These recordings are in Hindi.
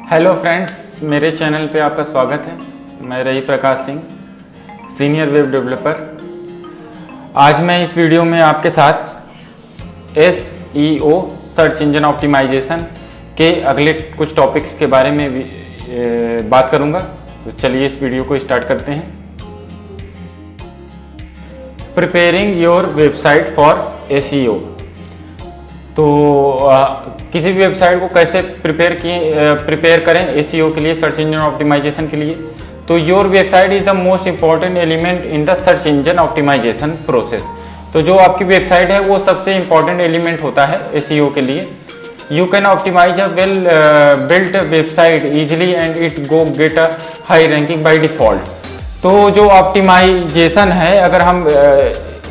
हेलो फ्रेंड्स, मेरे चैनल पे आपका स्वागत है। मैं रही Prakash Singh, senior web developer. आज मैं इस वीडियो में आपके साथ SEO सर्च इंजन ऑप्टिमाइजेशन के अगले कुछ टॉपिक्स के बारे में बात करूंगा। तो चलिए इस वीडियो को स्टार्ट करते हैं। Preparing your website for SEO। तो किसी भी वेबसाइट को कैसे प्रिपेयर करें SEO के लिए, सर्च इंजन ऑप्टिमाइजेशन के लिए। तो your website is the most important element in the search engine optimization process. तो जो आपकी वेबसाइट है वो सबसे इंपॉर्टेंट एलिमेंट होता है SEO के लिए। You can optimize a well built website easily and it go get a high ranking by default. तो जो ऑप्टिमाइजेशन है, अगर हम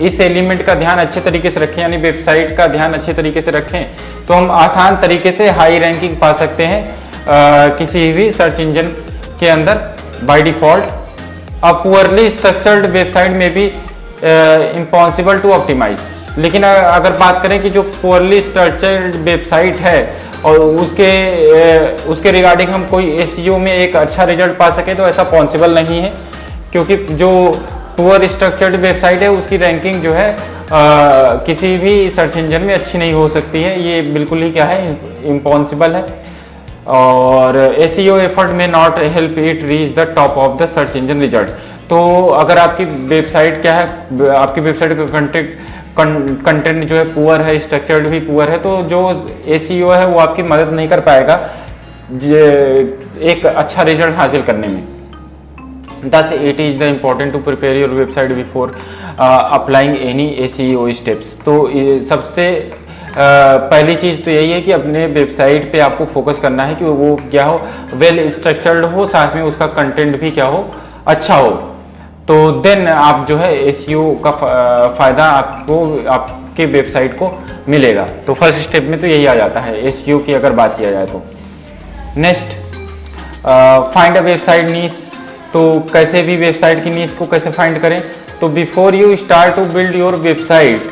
इस एलिमेंट का ध्यान अच्छे तरीके से रखें, यानी वेबसाइट का ध्यान अच्छे तरीके से रखें, तो हम आसान तरीके से हाई रैंकिंग पा सकते हैं किसी भी सर्च इंजन के अंदर by default. A poorly structured website में भी इम्पॉसिबल टू ऑप्टिमाइज। लेकिन अगर बात करें कि जो पुअरली स्ट्रक्चर्ड वेबसाइट है और उसके रिगार्डिंग हम कोई SEO में एक अच्छा रिजल्ट पा सके, तो ऐसा पॉसिबल नहीं है, क्योंकि जो पुअर स्ट्रक्चर्ड वेबसाइट है उसकी रैंकिंग जो है किसी भी सर्च इंजन में अच्छी नहीं हो सकती है। ये बिल्कुल ही क्या है, इम्पॉसिबल है। और SEO एफर्ट में not help it reach the top of the search engine result. तो अगर आपकी वेबसाइट क्या है, आपकी वेबसाइट का कंटेंट जो है पुअर है, स्ट्रक्चर्ड भी पुअर है, तो जो SEO है वो आपकी मदद नहीं कर पाएगा एक अच्छा रिजल्ट हासिल करने में। Thus, it is the important to prepare your website before applying any SEO steps। तो सबसे पहली चीज़ तो यही है कि अपने वेबसाइट पे आपको फोकस करना है कि वो क्या हो, वेल स्ट्रक्चर्ड हो, साथ में उसका कंटेंट भी क्या हो, अच्छा हो। तो देन आप जो है SEO का फ़ायदा आपके वेबसाइट को मिलेगा। तो फर्स्ट स्टेप में तो यही आ जाता है SEO की अगर बात किया जाए तो। नेक्स्ट, फाइंड अ वेबसाइट नीश। तो कैसे भी वेबसाइट की नीश को कैसे फाइंड करें, तो before you start to build your website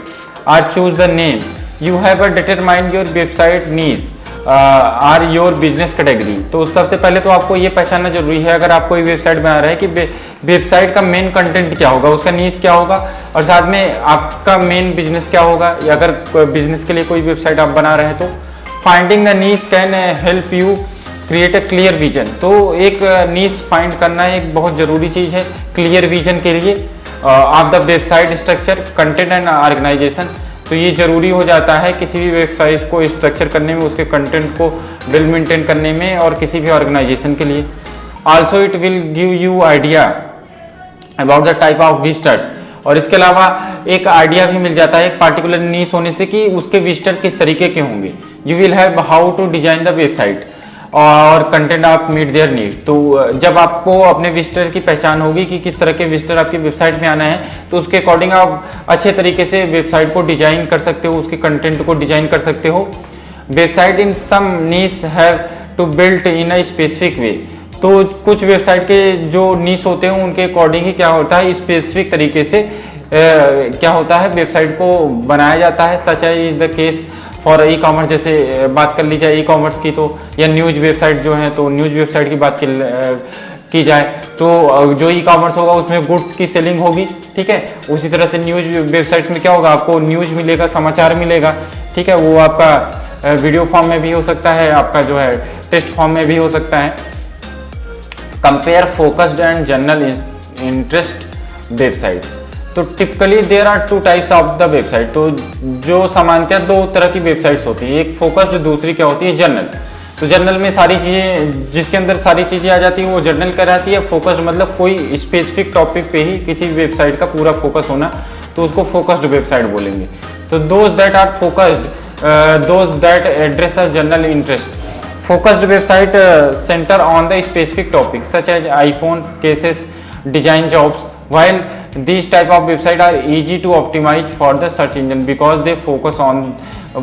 or choose the name, you have a determine your website niche or your business category. तो सबसे पहले तो आपको ये पहचानना जरूरी है, अगर आप कोई वेबसाइट बना रहे हैं, कि वेबसाइट का मेन कंटेंट क्या होगा, उसका नीश क्या होगा, और साथ में आपका मेन बिजनेस क्या होगा। या अगर बिजनेस के लिए कोई वेबसाइट आप बना रहे हैं, तो finding the niche can help you create a clear vision. तो एक नीश फाइंड करना एक बहुत ज़रूरी चीज़ है क्लियर विजन के लिए of the website structure, content and organization. तो ये ज़रूरी हो जाता है किसी भी वेबसाइट को स्ट्रक्चर करने में, उसके कंटेंट को वेल मेंटेन करने में, और किसी भी ऑर्गेनाइजेशन के लिए। Also it will give you idea about the type of visitors. और इसके अलावा एक आइडिया भी मिल जाता है एक पार्टिकुलर नीश होने से कि उसके विजिटर किस तरीके के होंगे। You will have how to design the website और content of meet their need. तो जब आपको अपने विजिटर की पहचान होगी कि किस तरह के विजिटर आपकी वेबसाइट में आना है, तो उसके अकॉर्डिंग आप अच्छे तरीके से वेबसाइट को डिजाइन कर सकते हो, उसके कंटेंट को डिजाइन कर सकते हो। Website in some niche have to built in a specific way. तो कुछ वेबसाइट के जो नीश होते हैं उनके अकॉर्डिंग ही क्या होता है, स्पेसिफिक तरीके से क्या होता है, वेबसाइट को बनाया जाता है। Such is the case for e commerce. जैसे बात कर ली जाए ई कॉमर्स की, तो या न्यूज वेबसाइट जो है, तो न्यूज वेबसाइट की बात की जाए, तो जो ई कॉमर्स होगा उसमें गुड्स की सेलिंग होगी, ठीक है। उसी तरह से न्यूज वेबसाइट्स में क्या होगा, आपको न्यूज मिलेगा, समाचार मिलेगा, ठीक है। वो आपका वीडियो फॉर्म में भी हो सकता है, आपका जो है टेक्स्ट फॉर्म में भी हो सकता है। Compare focused and general interest websites. तो typically there are two types of the website. तो जो सामान्यतः दो तरह की वेबसाइट्स होती है, एक फोकस्ड, दूसरी क्या होती है, जनरल। तो जनरल में सारी चीज़ें, जिसके अंदर सारी चीज़ें आ जाती हैं वो जनरल कहलाती है। फोकस्ड मतलब कोई स्पेसिफिक टॉपिक पे ही किसी वेबसाइट का पूरा फोकस होना, तो उसको फोकस्ड वेबसाइट बोलेंगे। तो those that are focused, those that address a general interest. Focused website center on the specific topics such as iPhone cases, design jobs, while these type of website are easy to optimize for the search engine because they focus on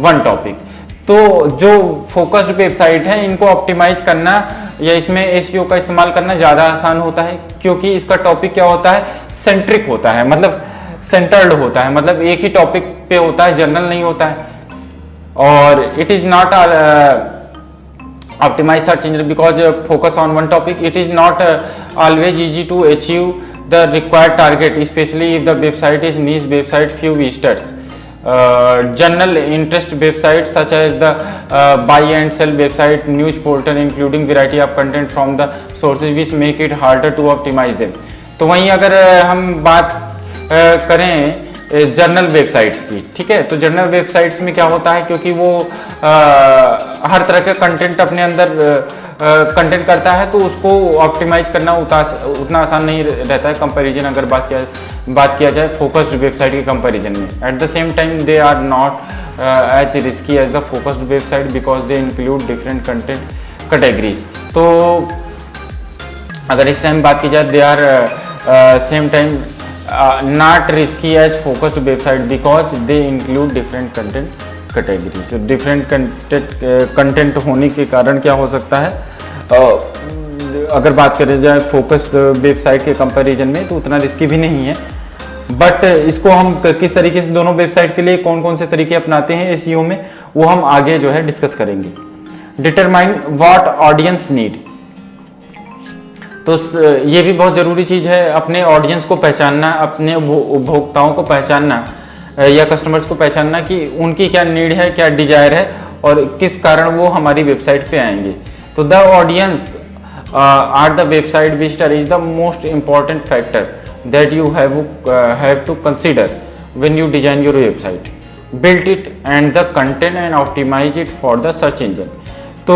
one topic। तो जो फोकस्ड वेबसाइट है इनको ऑप्टिमाइज करना या इसमें SEO का इस्तेमाल करना ज़्यादा आसान होता है, क्योंकि इसका टॉपिक क्या होता है, सेंट्रिक होता है, मतलब सेंटर्ड होता है, मतलब एक ही टॉपिक पे होता है, जनरल नहीं होता है। और it is not optimize search engine because focus on one topic. It is not always easy to achieve the required target, especially if the website is niche website, few visitors. General interest websites such as the buy and sell website, news portal, including variety of content from the sources which make it harder to optimize them. तो वहीं अगर हम बात करें जर्नल वेबसाइट्स की, ठीक है, तो जर्नल वेबसाइट्स में क्या होता है, क्योंकि वो हर तरह का कंटेंट अपने अंदर कंटेंट करता है, तो उसको ऑप्टिमाइज करना उतना आसान नहीं रहता है कंपैरिजन अगर बात किया जाए फोकस्ड वेबसाइट के कंपैरिजन में. At the same time they are not as risky as the focused website because they include different content categories. तो अगर इस टाइम बात की जाए they are same time not risky as focused website because they include different content categories. different content होने के कारण क्या हो सकता है, अगर बात करें जाए फोकस्ड वेबसाइट के कंपैरिजन में तो उतना रिस्की भी नहीं है. बट इसको हम किस तरीके से दोनों वेबसाइट के लिए कौन कौन से तरीके अपनाते हैं SEO में, वो हम आगे जो है डिस्कस करेंगे. Determine what audience need. तो ये भी बहुत ज़रूरी चीज़ है, अपने ऑडियंस को पहचानना, अपने उपभोक्ताओं को पहचानना या कस्टमर्स को पहचानना कि उनकी क्या नीड है, क्या डिजायर है और किस कारण वो हमारी वेबसाइट पे आएंगे. तो the audience or the website visitor is the most important factor that you have to consider when you design your website, build it and the content and optimize it for the search engine. तो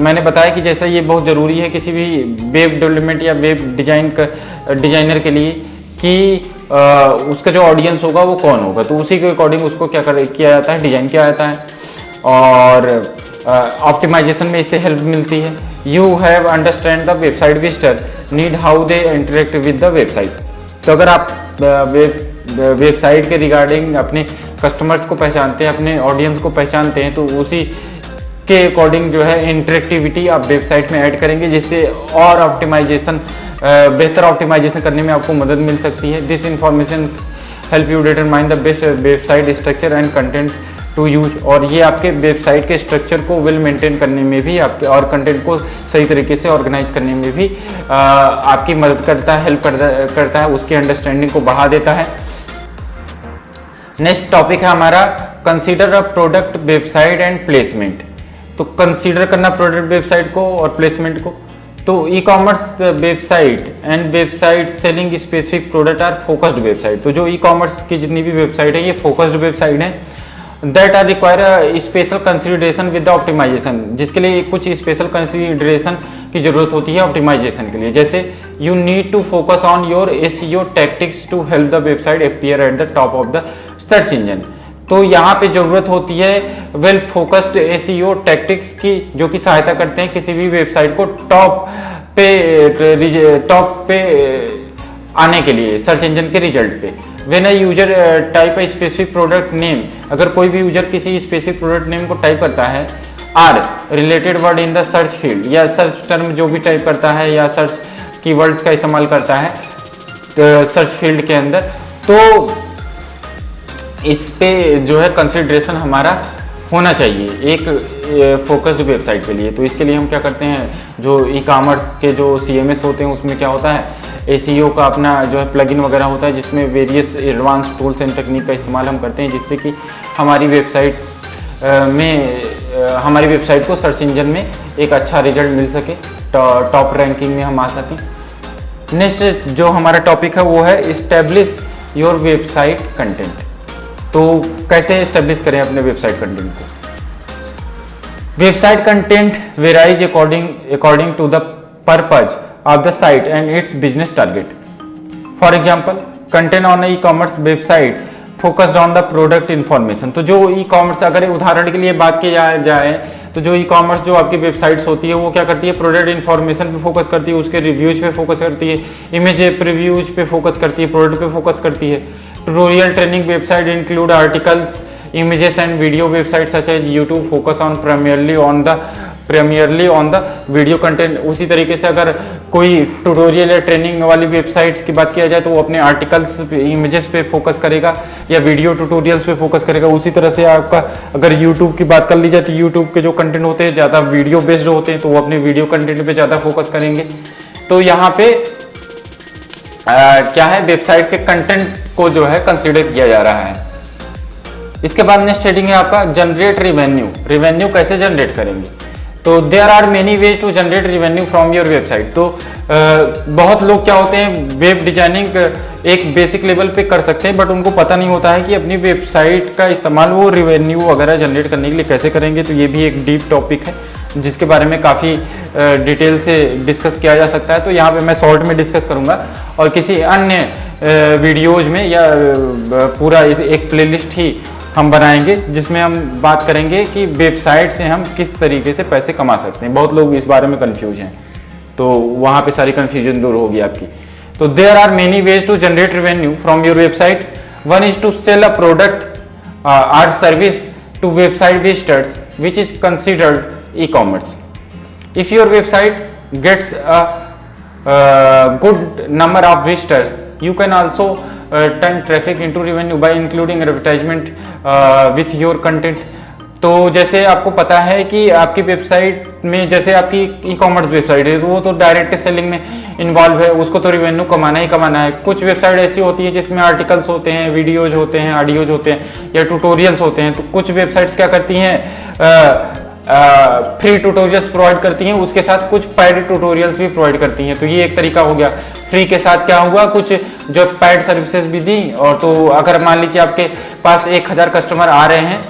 मैंने बताया कि जैसा ये बहुत ज़रूरी है किसी भी वेब डेवलपमेंट या वेब डिजाइनर के लिए कि उसका जो ऑडियंस होगा वो कौन होगा, तो उसी के अकॉर्डिंग उसको क्या किया जाता है, डिजाइन किया जाता है. और ऑप्टिमाइजेशन में इससे हेल्प मिलती है. You have understand the website visitor need how they interact with the website. तो अगर आप वेबसाइट के रिगार्डिंग अपने कस्टमर्स को पहचानते हैं, अपने ऑडियंस को पहचानते हैं, तो उसी के अकॉर्डिंग जो है इंटरेक्टिविटी आप वेबसाइट में ऐड करेंगे, जिससे और ऑप्टिमाइजेशन बेहतर ऑप्टिमाइजेशन करने में आपको मदद मिल सकती है. This information help you determine the best website structure and content to use. और ये आपके वेबसाइट के स्ट्रक्चर को वेल मेंटेन करने में भी आपके और कंटेंट को सही तरीके से ऑर्गेनाइज करने में भी आपकी मदद करता है, हेल्प करता है, उसकी अंडरस्टैंडिंग को बढ़ा देता है. नेक्स्ट टॉपिक है हमारा consider a product website and placement. तो कंसीडर करना प्रोडक्ट वेबसाइट को और प्लेसमेंट को. तो e commerce website and website selling specific product or focused website. तो जो ई कॉमर्स की जितनी भी वेबसाइट है ये फोकस्ड वेबसाइट है. That are require special consideration with the optimization, जिसके लिए कुछ स्पेशल कंसिडरेशन की जरूरत होती है ऑप्टिमाइजेशन के लिए. जैसे you need to focus on your SEO tactics to help the website appear at the top of the search engine. तो यहाँ पे ज़रूरत होती है वेल फोकस्ड SEO टैक्टिक्स की, जो कि सहायता करते हैं किसी भी वेबसाइट को टॉप पे आने के लिए सर्च इंजन के रिजल्ट पे. When a user type a specific product name, अगर कोई भी यूजर किसी स्पेसिफिक प्रोडक्ट नेम को टाइप करता है, or related word in the search field, या सर्च टर्म जो भी टाइप करता है या सर्च कीवर्ड्स का इस्तेमाल करता है सर्च फील्ड के अंदर, तो इस पे जो है कंसिडरेशन हमारा होना चाहिए एक फोकस्ड वेबसाइट के लिए. तो इसके लिए हम क्या करते हैं, जो ई कॉमर्स के जो CMS होते हैं उसमें क्या होता है, SEO का अपना जो है प्लगइन वगैरह होता है, जिसमें various advance tools and technique का इस्तेमाल हम करते हैं, जिससे कि हमारी वेबसाइट को सर्च इंजन में एक अच्छा रिजल्ट मिल सके, टॉप रैंकिंग में हम आ सकें. नेक्स्ट जो हमारा टॉपिक है वो है इस्टेब्लिश योर वेबसाइट कंटेंट. तो कैसे एस्टेब्लिश करें अपने वेबसाइट कंटेंट को. Website content varies according to the purpose of the site and its business target. For example content on e commerce website focused on the product information. तो जो ई कॉमर्स, अगर उदाहरण के लिए बात की जाए तो जो ई कॉमर्स जो आपकी वेबसाइट्स होती है वो क्या करती है, प्रोडक्ट इन्फॉर्मेशन पे फोकस करती है, उसके रिव्यूज पे फोकस करती है, इमेज प्रीव्यूज पे फोकस करती है, प्रोडक्ट पे फोकस करती है. Tutorial training website include articles, images and video websites such as YouTube focus on primarily on the primarily on the video content. उसी तरीके से अगर कोई ट्यूटोरियल या ट्रेनिंग वाली वेबसाइट्स की बात किया जाए तो वो अपने आर्टिकल्स इमेजेस पे फोकस करेगा या वीडियो ट्यूटोरियल्स पे फोकस करेगा। उसी तरह से आपका अगर यूट्यूब की बात कर ली जाए तो यूट्यूब के जो कंटेंट होते हैं ज़्यादा वीडियो बेस्ड होते हैं, तो वो अपने वीडियो कंटेंट पे ज़्यादा फोकस करेंगे। तो यहाँ पे क्या है, वेबसाइट के कंटेंट को जो है कंसीडर किया जा रहा है। इसके बाद नेक्स्ट हेडिंग है आपका जनरेट रिवेन्यू। रिवेन्यू कैसे जनरेट करेंगे? तो there are many ways to generate revenue from your website. तो बहुत लोग क्या होते हैं, वेब डिजाइनिंग एक बेसिक लेवल पे कर सकते हैं, बट उनको पता नहीं होता है कि अपनी वेबसाइट का इस्तेमाल वो रिवेन्यू वगैरह जनरेट करने के लिए कैसे करेंगे। तो ये भी एक डीप टॉपिक है जिसके बारे में काफ़ी डिटेल से डिस्कस किया जा सकता है। तो यहाँ पे मैं शॉर्ट में डिस्कस करूँगा और किसी अन्य वीडियोज में या पूरा एक प्लेलिस्ट ही हम बनाएंगे जिसमें हम बात करेंगे कि वेबसाइट से हम किस तरीके से पैसे कमा सकते हैं। बहुत लोग इस बारे में कंफ्यूज हैं, तो वहाँ पे सारी कंफ्यूजन दूर होगी आपकी। तो there are many ways to generate revenue from your website. One is to sell a product or service to website visitors which is considered e-commerce. If your website gets a good number of visitors, you can also turn traffic into revenue by including advertisement with your content. तो जैसे आपको पता है कि आपकी वेबसाइट में, जैसे आपकी ई-कॉमर्स वेबसाइट है, वो तो डायरेक्ट सेलिंग में इन्वॉल्व है, उसको तो रेवेन्यू कमाना ही कमाना है। कुछ वेबसाइट ऐसी होती है जिसमें आर्टिकल्स होते हैं, वीडियोज होते हैं, ऑडियोज होते हैं या ट्यूटोरियल्स होते हैं। तो कुछ वेबसाइट्स क्या करती हैं, फ्री ट्यूटोरियल्स प्रोवाइड करती हैं, उसके साथ कुछ पेड ट्यूटोरियल्स भी प्रोवाइड करती हैं। तो ये एक तरीका हो गया। फ्री के साथ क्या हुआ, कुछ जो पेड सर्विसेज भी दी। और तो अगर मान लीजिए आपके पास 1000 कस्टमर आ रहे हैं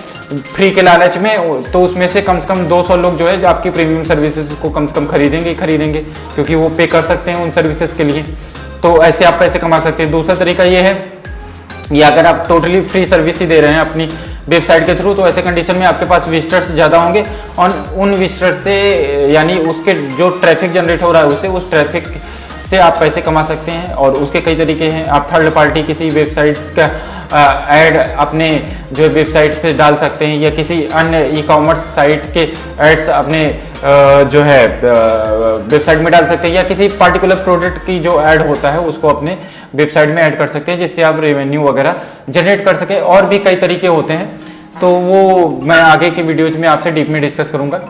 फ्री के लालच में, तो उसमें से कम 200 लोग जो है आपकी प्रीमियम सर्विसेज को कम से कम खरीदेंगे क्योंकि वो पे कर सकते हैं उन सर्विसेज के लिए। तो ऐसे आप पैसे कमा सकते हैं। दूसरा तरीका ये है, या अगर आप टोटली फ्री सर्विस ही दे रहे हैं अपनी वेबसाइट के थ्रू, तो ऐसे कंडीशन में आपके पास विजिटर्स ज़्यादा होंगे और उन विजिटर्स से, यानी उसके जो ट्रैफिक जनरेट हो रहा है उससे, उस ट्रैफिक से आप पैसे कमा सकते हैं। और उसके कई तरीके हैं। आप थर्ड पार्टी किसी वेबसाइट्स का ऐड अपने जो वेबसाइट पे डाल सकते हैं, या किसी अन्य ई-कॉमर्स साइट के एड्स अपने जो है वेबसाइट में डाल सकते हैं, या किसी पार्टिकुलर प्रोडक्ट की जो ऐड होता है उसको अपने वेबसाइट में ऐड कर सकते हैं, जिससे आप रेवेन्यू वगैरह जनरेट कर सके। और भी कई तरीके होते हैं, तो वो मैं आगे के वीडियोज में आपसे डीप में डिस्कस करूंगा।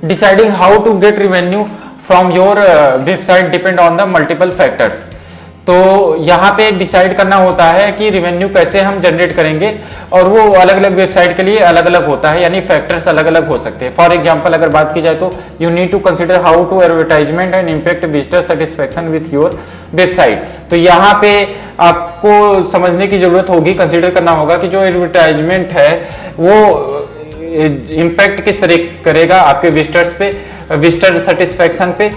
Deciding how to get revenue from your website depend on the multiple factors. तो यहाँ पे डिसाइड करना होता है कि रेवेन्यू कैसे हम जनरेट करेंगे, और वो अलग अलग वेबसाइट के लिए अलग अलग होता है, यानी फैक्टर्स अलग अलग हो सकते हैं। फॉर एग्जांपल अगर बात की जाए तो you need to consider how to advertisement and impact visitor satisfaction with your website. तो यहाँ पे आपको समझने की जरूरत होगी, कंसीडर करना होगा कि जो एडवर्टाइजमेंट है वो इम्पैक्ट किस तरह करेगा आपके विजिटर्स पे, विजिटर सेटिस्फैक्शन पे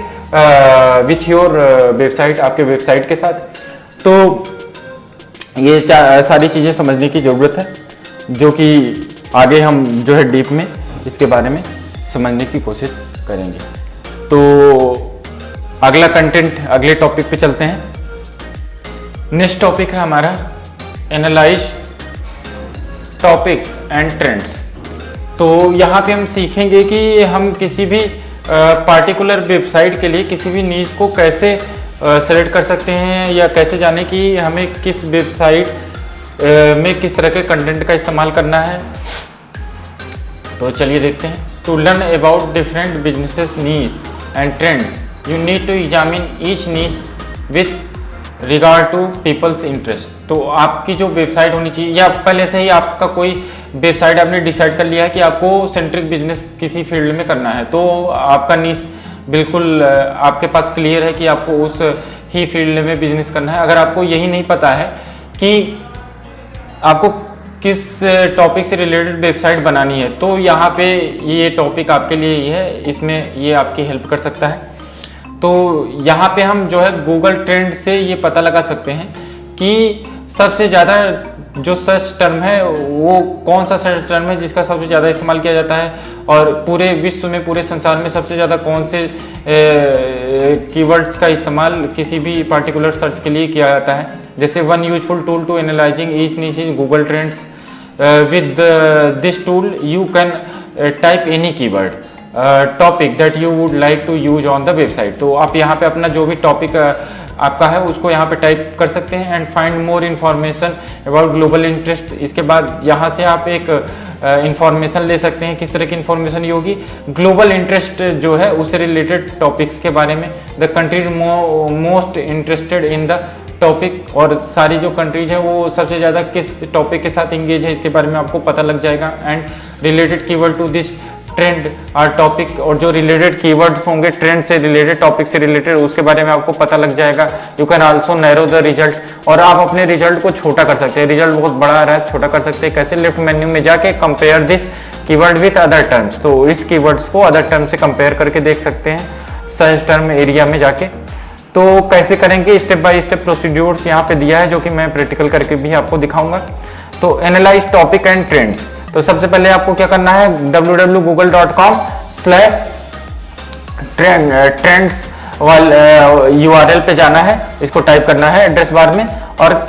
विथ योर वेबसाइट, आपके वेबसाइट के साथ। तो ये सारी चीज़ें समझने की ज़रूरत है, जो कि आगे हम जो है डीप में इसके बारे में समझने की कोशिश करेंगे। तो अगला कंटेंट, अगले टॉपिक पे चलते हैं। नेक्स्ट टॉपिक है हमारा एनालाइज टॉपिक्स एंड ट्रेंड्स। तो यहाँ पे हम सीखेंगे कि हम किसी भी पार्टिकुलर वेबसाइट के लिए किसी भी नीश को कैसे सेलेक्ट कर सकते हैं, या कैसे जाने कि हमें किस वेबसाइट में किस तरह के कंटेंट का इस्तेमाल करना है। तो चलिए देखते हैं। To learn about different businesses niche and trends you need to examine each niche with regard to people's interest. तो आपकी जो वेबसाइट होनी चाहिए, या पहले से ही आपका कोई वेबसाइट आपने डिसाइड कर लिया है कि आपको सेंट्रिक बिजनेस किसी फील्ड में करना है, तो आपका नीश बिल्कुल आपके पास क्लियर है कि आपको उस ही फील्ड में बिजनेस करना है। अगर आपको यही नहीं पता है कि आपको किस टॉपिक से रिलेटेड वेबसाइट बनानी है, तो यहाँ पे ये टॉपिक आपके लिए ही है, इसमें ये आपकी हेल्प कर सकता है। तो यहाँ पे हम जो है गूगल ट्रेंड से ये पता लगा सकते हैं कि सबसे ज़्यादा जो सर्च टर्म है वो कौन सा सर्च टर्म है जिसका सबसे ज़्यादा इस्तेमाल किया जाता है, और पूरे विश्व में, पूरे संसार में सबसे ज़्यादा कौन से कीवर्ड्स का इस्तेमाल किसी भी पार्टिकुलर सर्च के लिए किया जाता है। जैसे one useful tool to analysing each niche is Google trends. With this tool you can type any keyword. Topic that you would like to use on the website. तो आप यहाँ पे अपना जो भी टॉपिक आपका है उसको यहाँ पे टाइप कर सकते हैं and find more information about global interest. इसके बाद यहाँ से आप एक इंफॉर्मेशन ले सकते हैं। किस तरह की इंफॉर्मेशन ये होगी, ग्लोबल इंटरेस्ट जो है उससे रिलेटेड टॉपिक्स के बारे में, the country most interested in the topic, और सारी जो कंट्रीज है वो सबसे ज़्यादा किस टॉपिक के साथ इंगेज है इसके बारे में आपको पता लग जाएगा। And related keyword to this trend और टॉपिक, और जो रिलेटेड कीवर्ड्स होंगे ट्रेंड से रिलेटेड, टॉपिक से रिलेटेड, उसके बारे में आपको पता लग जाएगा। You can also narrow the result, और आप अपने रिजल्ट को छोटा कर सकते हैं। रिजल्ट बहुत बड़ा आ रहा है, छोटा कर सकते हैं कैसे, लेफ्ट मेन्यू में जाके compare this keyword with other terms, तो इस कीवर्ड्स को अदर टर्म से कंपेयर करके देख सकते हैं सर्च टर्म एरिया में जाके। तो कैसे करेंगे, स्टेप बाय स्टेप प्रोसीड्यूर्स यहाँ पे दिया है जो कि मैं प्रैक्टिकल करके भी आपको दिखाऊंगा। तो एनालाइज टॉपिक एंड ट्रेंड्स, तो सबसे पहले आपको क्या करना है, www.google.com/trends URL पे जाना है, इसको टाइप करना है एड्रेस बार में और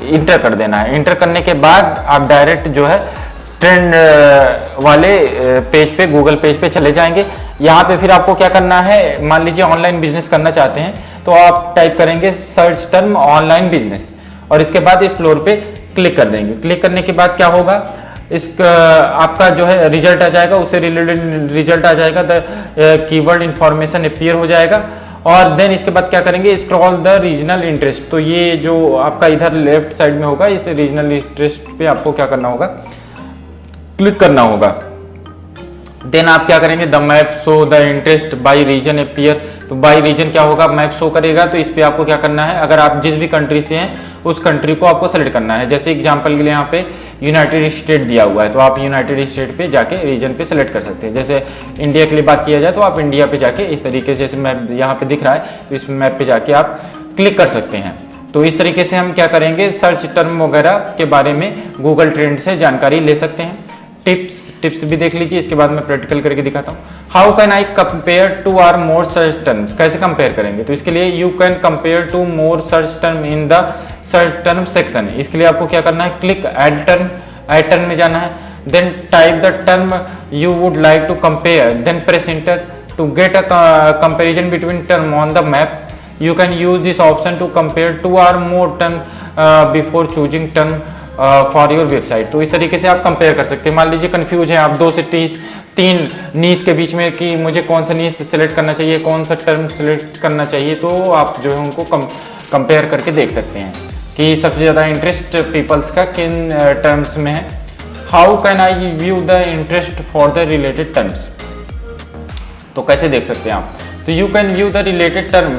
इंटर कर देना है। इंटर करने के बाद आप डायरेक्ट जो है ट्रेंड वाले पेज पे, गूगल पेज पे चले जाएंगे। यहाँ पे फिर आपको क्या करना है, मान लीजिए ऑनलाइन बिजनेस करना चाहते हैं तो आप टाइप करेंगे सर्च टर्म ऑनलाइन बिजनेस और इसके बाद इस फ्लोर पे क्लिक कर देंगे। क्लिक करने के बाद क्या होगा, इसका आपका जो है रिजल्ट आ जाएगा, उससे रिलेटेड रिजल्ट आ जाएगा, द कीवर्ड इंफॉर्मेशन अपीयर हो जाएगा। और देन इसके बाद क्या करेंगे, स्क्रॉल द रीजनल इंटरेस्ट, तो ये जो आपका इधर लेफ्ट साइड में होगा, इस रीजनल इंटरेस्ट पे आपको क्या करना होगा, क्लिक करना होगा। देन आप क्या करेंगे, the map show the interest by region appear, तो बाय रीजन क्या होगा, मैप शो करेगा। तो इस पे आपको क्या करना है, अगर आप जिस भी कंट्री से हैं उस कंट्री को आपको सेलेक्ट करना है। जैसे एग्जांपल के लिए यहाँ पे यूनाइटेड स्टेट दिया हुआ है तो आप यूनाइटेड स्टेट पे जाके रीजन पे सेलेक्ट कर सकते हैं। जैसे इंडिया के लिए बात किया जाए तो आप इंडिया पे जाके इस तरीके से, जैसे मैप यहाँ पे दिख रहा है तो इस मैप पे जाके आप क्लिक कर सकते हैं। तो इस तरीके से हम क्या करेंगे, सर्च टर्म वगैरह के बारे में गूगल ट्रेंड से जानकारी ले सकते हैं। टिप्स भी देख लीजिए, इसके बाद मैं प्रैक्टिकल करके दिखाता हूँ। How can I compare two or more search terms, कैसे कंपेयर करेंगे, तो इसके लिए you can compare two more search term in the search term section. इसके लिए आपको क्या करना है, क्लिक ऐड टर्म में जाना है, then type the term you would like to compare, then press enter to get a comparison between term on the map. You can use this option to compare two or more term before choosing term for your website। तो इस तरीके से आप कंपेयर कर सकते हैं। मान लीजिए कंफ्यूज हैं आप 2 से 3 नीस के बीच में कि मुझे कौन सा नीस सेलेक्ट करना चाहिए, कौन सा टर्म सेलेक्ट करना चाहिए, तो आप जो है उनको कंपेयर करके देख सकते हैं कि सबसे ज़्यादा इंटरेस्ट पीपल्स का किन टर्म्स में है। How can eye view the interest for the related terms, तो कैसे देख सकते हैं आप, तो you can view the related term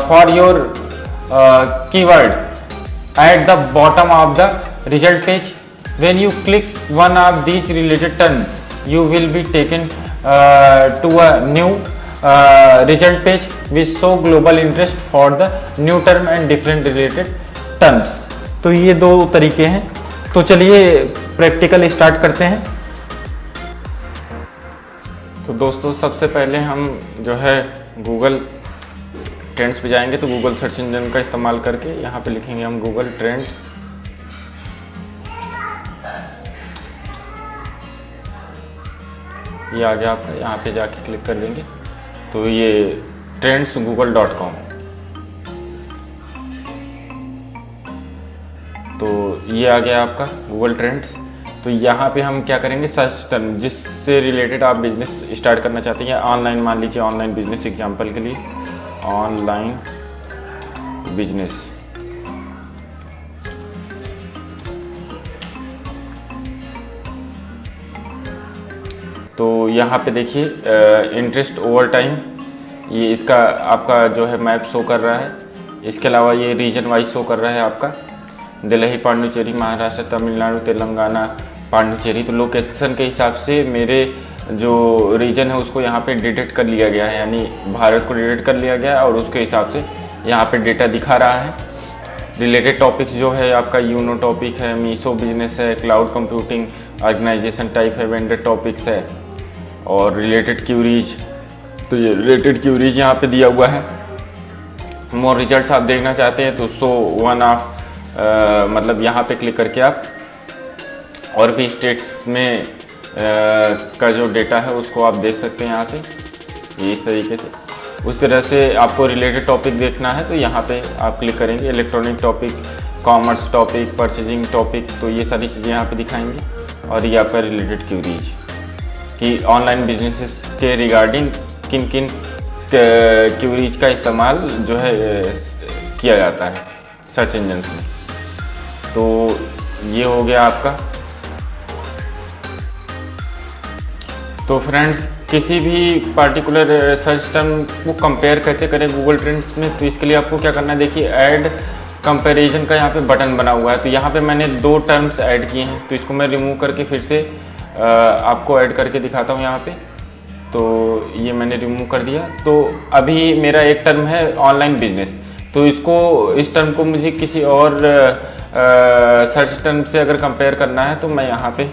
for your keyword at the bottom of the result page. When you click one of these related term, you will be taken to a new result page which show global interest for the new term and different related terms। तो ये 2 तरीके हैं। तो चलिए प्रैक्टिकल स्टार्ट करते हैं। तो दोस्तों सबसे पहले हम जो है गूगल ट्रेंड्स पे जाएंगे, तो गूगल सर्च इंजन का इस्तेमाल करके यहाँ पे लिखेंगे हम गूगल ट्रेंड्स। ये आ गया आपका, यहाँ पे जाके क्लिक कर देंगे तो ये ट्रेंड्स google.com, तो ये आ गया आपका गूगल ट्रेंड्स। तो यहाँ पे हम क्या करेंगे, सर्च टर्म जिससे रिलेटेड आप बिजनेस स्टार्ट करना चाहते हैं, ऑनलाइन, मान लीजिए ऑनलाइन बिजनेस एग्जांपल के लिए, ऑनलाइन बिजनेस। तो यहाँ पे देखिए इंटरेस्ट ओवर टाइम, ये इसका आपका जो है मैप शो कर रहा है। इसके अलावा ये रीजन वाइज शो कर रहा है आपका, दिल्ली, पांडुचेरी, महाराष्ट्र, तमिलनाडु, तेलंगाना, पांडुचेरी। तो लोकेशन के हिसाब से मेरे जो रीजन है उसको यहाँ पे डिटेक्ट कर लिया गया है, यानी भारत को डिटेक्ट कर लिया गया है और उसके हिसाब से यहाँ पे डेटा दिखा रहा है। रिलेटेड टॉपिक्स जो है आपका यूनो टॉपिक है, मीशो बिजनेस है, क्लाउड कंप्यूटिंग, ऑर्गेनाइजेशन टाइप है, वेंडर टॉपिक्स है और रिलेटेड क्यूरीज। तो ये रिलेटेड क्यूरीज यहाँ पे दिया हुआ है। मोर रिजल्ट्स आप देखना चाहते हैं तो शो वन ऑफ मतलब यहाँ पे क्लिक करके आप और भी स्टेट्स में का जो डेटा है उसको आप देख सकते हैं यहाँ से, ये इस तरीके से। उस तरह से आपको रिलेटेड टॉपिक देखना है तो यहाँ पे आप क्लिक करेंगे, electronic topic, commerce topic, purchasing topic, तो ये सारी चीज़ें यहाँ पे दिखाएंगी। और ये आपका रिलेटेड क्यूरीज कि ऑनलाइन बिजनेसेस के रिगार्डिंग किन किन क्यूरीज का इस्तेमाल जो है किया जाता है सर्च इंजन्स में। तो ये हो गया आपका। तो फ्रेंड्स, किसी भी पार्टिकुलर सर्च टर्म को कंपेयर कैसे करें गूगल ट्रेंड्स में, तो इसके लिए आपको क्या करना है, देखिए ऐड कंपैरिजन का यहाँ पे बटन बना हुआ है। तो यहाँ पे मैंने 2 टर्म्स ऐड किए हैं, तो इसको मैं रिमूव करके फिर से आपको ऐड करके दिखाता हूँ यहाँ पे। तो ये मैंने रिमूव कर दिया। तो अभी मेरा एक टर्म है ऑनलाइन बिजनेस, तो इस टर्म को मुझे किसी और सर्च टर्म से अगर कंपेयर करना है तो मैं यहाँ पे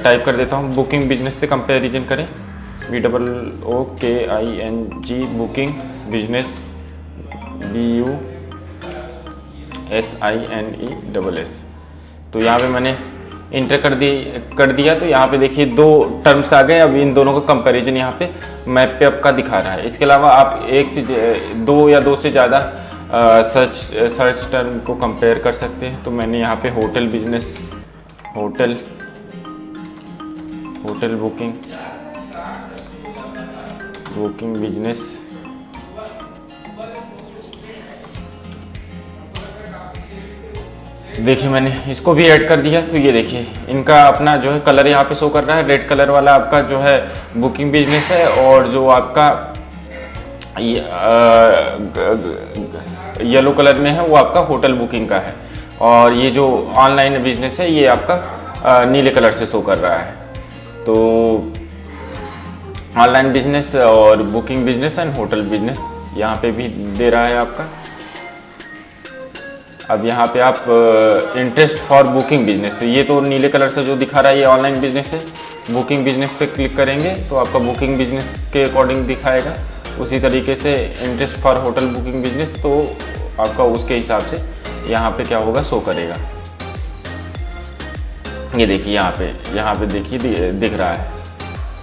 टाइप कर देता हूँ बुकिंग बिजनेस से कंपैरिजन करें, BOOKING बुकिंग बिजनेस, BUSINESS। तो यहाँ पे मैंने इंटर कर दिया। तो यहाँ पे देखिए 2 टर्म्स आ गए। अब इन दोनों का कंपैरिजन यहाँ पे मैप पे आपका दिखा रहा है। इसके अलावा आप 1 से 2 या 2 से ज़्यादा सर्च टर्म को कंपेयर कर सकते हैं। तो मैंने यहाँ पे hotel business, hotel booking business, देखिए मैंने इसको भी ऐड कर दिया। तो ये देखिए इनका अपना जो है कलर यहाँ पे शो कर रहा है। रेड कलर वाला आपका जो है बुकिंग बिजनेस है, और जो आपका येलो कलर में है वो आपका होटल बुकिंग का है, और ये जो ऑनलाइन बिजनेस है ये आपका नीले कलर से शो कर रहा है। तो ऑनलाइन बिजनेस और booking business and hotel business यहाँ पे भी दे रहा है आपका। अब यहाँ पे आप इंटरेस्ट फॉर बुकिंग बिजनेस, तो ये तो नीले कलर से जो दिखा रहा है ये ऑनलाइन बिजनेस है। बुकिंग बिजनेस पे क्लिक करेंगे तो आपका बुकिंग बिजनेस के अकॉर्डिंग दिखाएगा। उसी तरीके से interest for hotel booking business, तो आपका उसके हिसाब से यहाँ पे क्या होगा, शो करेगा। ये देखिए यहाँ पे देखिए दिख रहा है।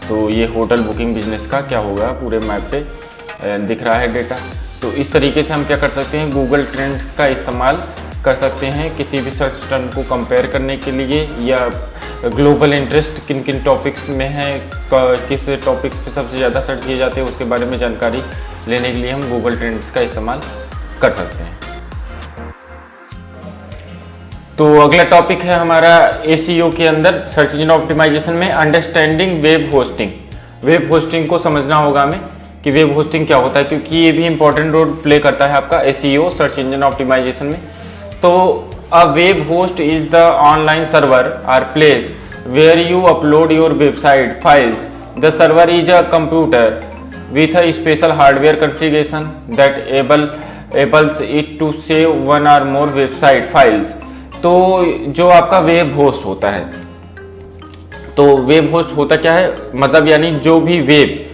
तो ये होटल बुकिंग बिजनेस का क्या होगा, पूरे मैप पे दिख रहा है डेटा। तो इस तरीके से हम क्या कर सकते हैं, गूगल ट्रेंड्स का इस्तेमाल कर सकते हैं किसी भी सर्च टर्म को कंपेयर करने के लिए, या ग्लोबल इंटरेस्ट किन किन टॉपिक्स में है, किस टॉपिक्स पे सबसे ज़्यादा सर्च किए जाते हैं उसके बारे में जानकारी लेने के लिए हम गूगल ट्रेंड्स का इस्तेमाल कर सकते हैं। तो अगला टॉपिक है हमारा SEO के अंदर, सर्च इंजन ऑप्टिमाइजेशन में, understanding web hosting. Web hosting को समझना होगा हमें कि वेब होस्टिंग क्या होता है, क्योंकि ये भी इंपॉर्टेंट रोल प्ले करता है आपका SEO, सर्च इंजन ऑप्टिमाइजेशन में। तो a web host is the online server or place where you upload your website files. The server is a computer with a special hardware configuration that enables it to save 1 or more website files. तो जो आपका वेब होस्ट होता है, तो वेब होस्ट होता क्या है, मतलब यानी जो भी वेब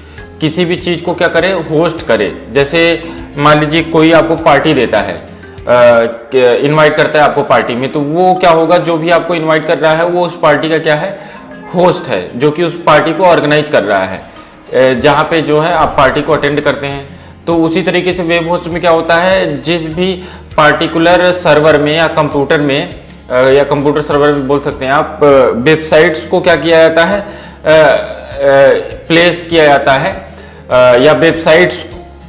किसी भी चीज़ को क्या करे, होस्ट करे। जैसे मान लीजिए कोई आपको पार्टी देता है, इनवाइट करता है आपको पार्टी में, तो वो क्या होगा, जो भी आपको इनवाइट कर रहा है वो उस पार्टी का क्या है, होस्ट है, जो कि उस पार्टी को ऑर्गेनाइज कर रहा है, जहाँ पे जो है आप पार्टी को अटेंड करते हैं। तो उसी तरीके से वेब होस्ट में क्या होता है, जिस भी पार्टिकुलर सर्वर में या कंप्यूटर में, या कंप्यूटर सर्वर भी बोल सकते हैं आप, वेबसाइट्स को क्या किया जाता है, प्लेस किया जाता है, या वेबसाइट्स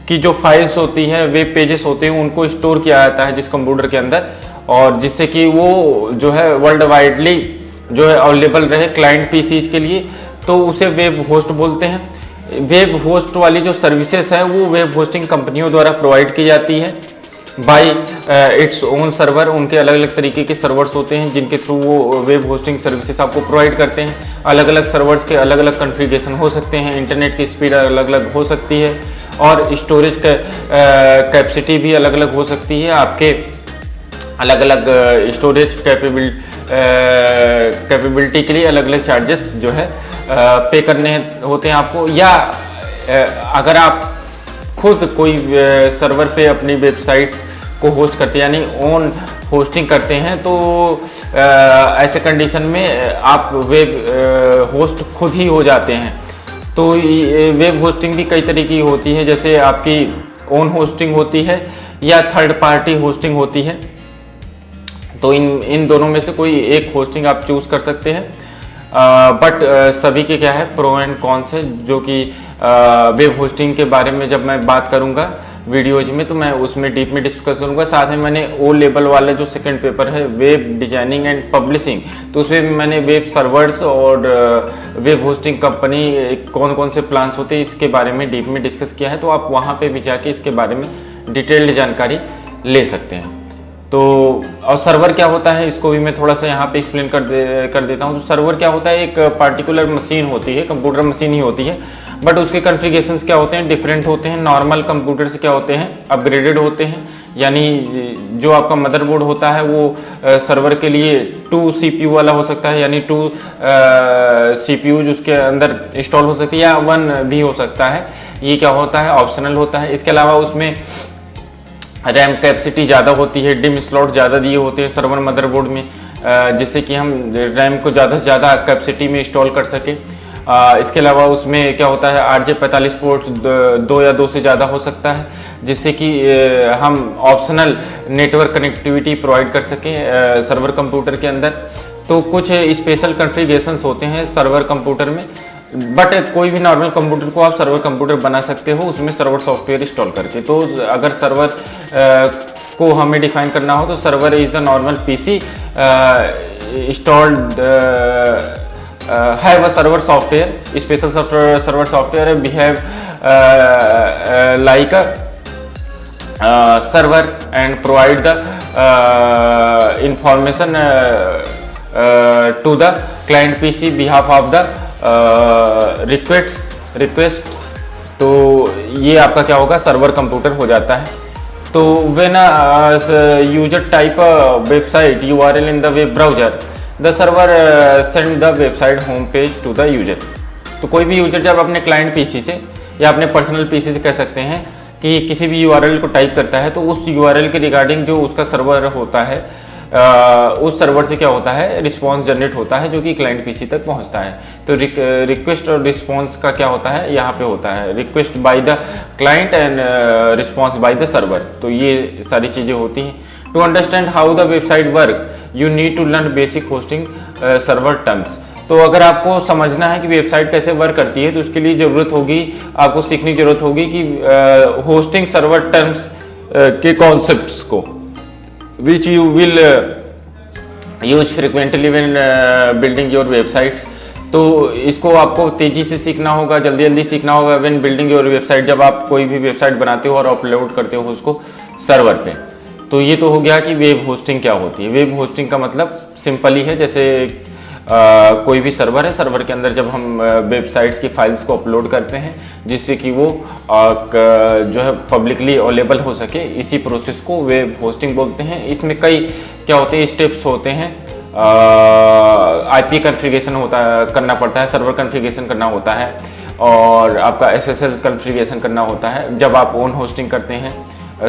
की जो फाइल्स होती हैं, वेब पेजेस होते हैं, उनको स्टोर किया जाता है जिस कंप्यूटर के अंदर, और जिससे कि वो जो है वर्ल्ड वाइडली जो है अवेलेबल रहे क्लाइंट पीसीज के लिए, तो उसे वेब होस्ट बोलते हैं। वेब होस्ट वाली जो सर्विसेज है वो वेब होस्टिंग कंपनियों द्वारा प्रोवाइड की जाती है बाय इट्स ओन सर्वर। उनके अलग अलग तरीके के सर्वर्स होते हैं जिनके थ्रू वो वेब होस्टिंग सर्विसेज आपको प्रोवाइड करते हैं। अलग अलग सर्वर्स के अलग अलग कॉन्फ़िगरेशन हो सकते हैं, इंटरनेट की स्पीड अलग अलग हो सकती है, और स्टोरेज कैपेसिटी भी अलग अलग हो सकती है। आपके अलग अलग स्टोरेज कैपेबिलिटी के लिए अलग अलग चार्जेस जो है पे करने होते हैं आपको, या अगर आप खुद कोई सर्वर पे अपनी वेबसाइट को होस्ट करते हैं, यानी ओन होस्टिंग करते हैं तो ऐसे कंडीशन में आप वेब होस्ट खुद ही हो जाते हैं। तो वेब होस्टिंग भी कई तरीके की होती है, जैसे आपकी ओन होस्टिंग होती है या थर्ड पार्टी होस्टिंग होती है। तो इन दोनों में से कोई एक होस्टिंग आप चूज कर सकते हैं। बट सभी के क्या है प्रो एंड कॉन्स है, जो कि वेब होस्टिंग के बारे में जब मैं बात करूंगा वीडियोज में तो मैं उसमें डीप में डिस्कस करूंगा। साथ में मैंने ओ लेवल वाला जो सेकंड पेपर है वेब डिजाइनिंग एंड पब्लिशिंग, तो उसमें मैंने वेब सर्वर्स और वेब होस्टिंग कंपनी कौन कौन से प्लान्स होते हैं इसके बारे में डीप में डिस्कस किया है। तो आप वहाँ पे भी जाके इसके बारे में डिटेल्ड जानकारी ले सकते हैं। तो और सर्वर क्या होता है इसको भी मैं थोड़ा सा यहाँ पे एक्सप्लेन कर देता हूँ। तो सर्वर क्या होता है, एक पार्टिकुलर मशीन होती है, कंप्यूटर मशीन ही होती है, बट उसके कॉन्फ़िगरेशंस क्या होते हैं, डिफरेंट होते हैं। नॉर्मल कंप्यूटर से क्या होते हैं, अपग्रेडेड होते हैं, यानी जो आपका मदरबोर्ड होता है वो सर्वर के लिए 2 CPU वाला हो सकता है, यानी 2 CPU उसके अंदर इंस्टॉल हो सकती है, या 1 भी हो सकता है। ये क्या होता है, ऑप्शनल होता है। इसके अलावा उसमें रैम कैपेसिटी ज़्यादा होती है, डिम स्लॉट ज़्यादा दिए होते हैं सर्वर मदरबोर्ड में, जिससे कि हम रैम को ज़्यादा से ज़्यादा कैपेसिटी में इंस्टॉल कर सकें। इसके अलावा उसमें क्या होता है, RJ45 पोर्ट 2 या 2 से ज़्यादा हो सकता है, जिससे कि हम ऑप्शनल नेटवर्क कनेक्टिविटी प्रोवाइड कर सकें सर्वर कंप्यूटर के अंदर। तो कुछ स्पेशल कॉन्फ़िगरेशंस होते हैं सर्वर कंप्यूटर में, बट कोई भी नॉर्मल कंप्यूटर को आप सर्वर कंप्यूटर बना सकते हो उसमें सर्वर सॉफ्टवेयर इंस्टॉल करके। तो अगर सर्वर को हमें डिफाइन करना हो तो server is the normal PC installed have a server software, special software server software behave like a server and provide the information to the client PC behalf of the request। तो ये आपका क्या होगा, सर्वर कंप्यूटर हो जाता है। तो when a user type a website URL in the web browser, the server send the website home page to the user। तो कोई भी यूजर जब अपने क्लाइंट पीसी से या अपने पर्सनल पीसी से कह सकते हैं कि किसी भी URL को टाइप करता है, तो उस URL के रिगार्डिंग जो उसका सर्वर होता है उस सर्वर से क्या होता है, रिस्पॉन्स जनरेट होता है जो कि क्लाइंट पीसी तक पहुंचता है। तो रिक्वेस्ट और रिस्पॉन्स का क्या होता है, यहाँ पे होता है request by the client and response by the server. तो ये सारी चीज़ें होती हैं। To understand how the website work you need to learn basic hosting server terms. तो अगर आपको समझना है कि वेबसाइट कैसे वर्क करती है तो उसके लिए ज़रूरत होगी, आपको सीखने की जरूरत होगी कि होस्टिंग सर्वर टर्म्स के कॉन्सेप्ट्स को, which you will use frequently when building your website। तो इसको आपको तेज़ी से सीखना होगा, जल्दी जल्दी सीखना होगा when building your website, जब आप कोई भी वेबसाइट बनाते हो और अपलोड करते हो उसको सर्वर पे। तो ये तो हो गया कि वेब होस्टिंग क्या होती है। वेब होस्टिंग का मतलब सिंपल ही है, जैसे कोई भी सर्वर है, सर्वर के अंदर जब हम वेबसाइट्स की फाइल्स को अपलोड करते हैं जिससे कि वो जो है पब्लिकली अवेलेबल हो सके, इसी प्रोसेस को वेब होस्टिंग बोलते हैं। इसमें कई क्या होते हैं, स्टेप्स होते हैं। IP कॉन्फ़िगरेशन करना पड़ता है, सर्वर कॉन्फ़िगरेशन करना होता है, और आपका SSL कॉन्फ़िगरेशन करना होता है जब आप ओन होस्टिंग करते हैं,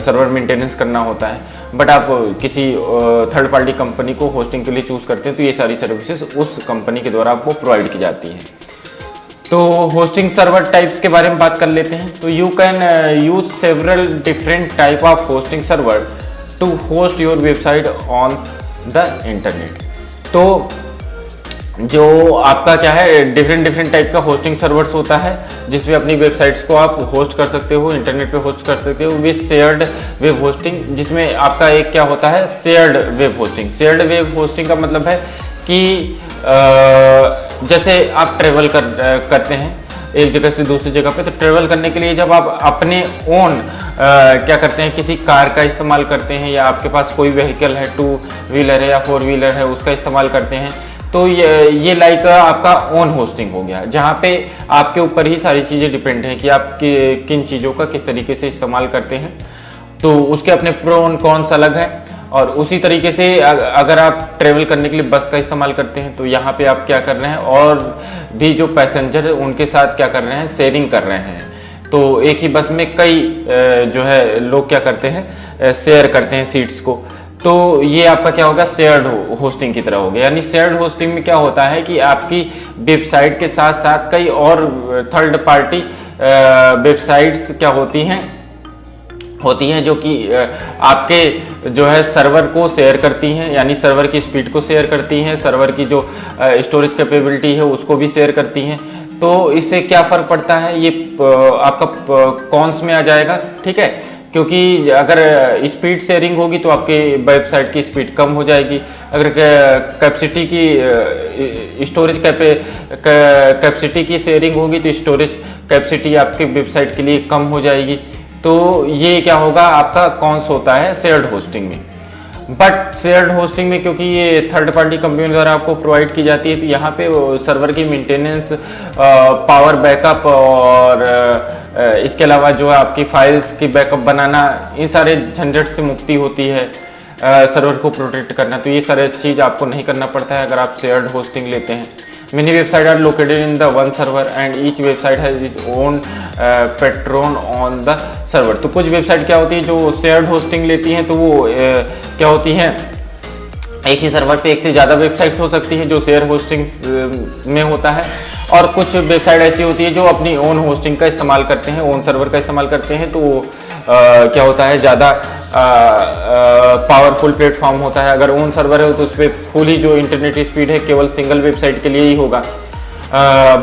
सर्वर मेंटेनेंस करना होता है। बट आप किसी थर्ड पार्टी कंपनी को होस्टिंग के लिए चूज़ करते हैं तो ये सारी सर्विसेज उस कंपनी के द्वारा आपको प्रोवाइड की जाती हैं। तो होस्टिंग सर्वर टाइप्स के बारे में बात कर लेते हैं। तो you can use several different type of hosting server to host your website on the internet. तो जो आपका क्या है, डिफरेंट टाइप का होस्टिंग सर्वर्स होता है जिसमें अपनी वेबसाइट्स को आप होस्ट कर सकते हो, इंटरनेट पे होस्ट कर सकते हो विद शेयर्ड वेब होस्टिंग, जिसमें आपका एक क्या होता है, shared web hosting. Shared web hosting का मतलब है कि जैसे आप ट्रेवल करते हैं एक जगह से दूसरी जगह पे, तो ट्रेवल करने के लिए जब आप अपने ओन क्या करते हैं, किसी कार का इस्तेमाल करते हैं, या आपके पास कोई व्हीकल है, 2 व्हीलर है या 4 व्हीलर है, उसका इस्तेमाल करते हैं, तो ये लाइक आपका ओन होस्टिंग हो गया, जहाँ पे आपके ऊपर ही सारी चीज़ें डिपेंड हैं कि आप किन चीज़ों का किस तरीके से इस्तेमाल करते हैं। तो उसके अपने प्रो और कॉन्स अलग हैं। और उसी तरीके से अगर आप ट्रेवल करने के लिए बस का इस्तेमाल करते हैं तो यहाँ पे आप क्या कर रहे हैं, और भी जो पैसेंजर है उनके साथ क्या कर रहे हैं, शेयरिंग कर रहे हैं। तो एक ही बस में कई जो है लोग क्या करते हैं, शेयर करते हैं सीट्स को। तो ये आपका क्या होगा, शेयर्ड होस्टिंग की तरह हो गया। यानी शेयर्ड होस्टिंग में क्या होता है कि आपकी वेबसाइट के साथ साथ कई और थर्ड पार्टी वेबसाइट्स क्या होती हैं जो कि आपके जो है सर्वर को शेयर करती हैं, यानी सर्वर की स्पीड को शेयर करती हैं, सर्वर की जो स्टोरेज कैपेबिलिटी है उसको भी शेयर करती हैं। तो इससे क्या फ़र्क पड़ता है, ये आपका कॉन्स में आ जाएगा, ठीक है। क्योंकि अगर स्पीड शेयरिंग होगी तो आपके वेबसाइट की स्पीड कम हो जाएगी। अगर कैपेसिटी की स्टोरेज कैपेसिटी की शेयरिंग होगी तो स्टोरेज कैपेसिटी आपके वेबसाइट के लिए कम हो जाएगी। तो ये क्या होगा, आपका कॉन्स होता है शेयर्ड होस्टिंग में। बट शेयर्ड होस्टिंग में क्योंकि ये थर्ड पार्टी कंपनी द्वारा आपको प्रोवाइड की जाती है, तो यहाँ पे सर्वर की मेंटेनेंस, पावर बैकअप और इसके अलावा जो है आपकी फाइल्स की बैकअप बनाना, इन सारे झंझट से मुक्ति होती है। सर्वर को प्रोटेक्ट करना, तो ये सारे चीज़ आपको नहीं करना पड़ता है अगर आप शेयर्ड होस्टिंग लेते हैं। Many websites are located in the one server and each website has its own patron on the server। तो कुछ वेबसाइट क्या होती है जो शेयर्ड होस्टिंग लेती हैं, तो वो क्या होती हैं, एक ही सर्वर पे एक से ज़्यादा वेबसाइट्स हो सकती हैं जो शेयर होस्टिंग में होता है, और कुछ वेबसाइट ऐसी होती है जो अपनी ओन होस्टिंग का इस्तेमाल करते हैं, ओन सर्वर का इस्तेमाल करते हैं। तो क्या होता है, ज़्यादा पावरफुल प्लेटफॉर्म होता है। अगर ओन सर्वर है तो उस पर फुल ही जो इंटरनेट स्पीड है केवल सिंगल वेबसाइट के लिए ही होगा।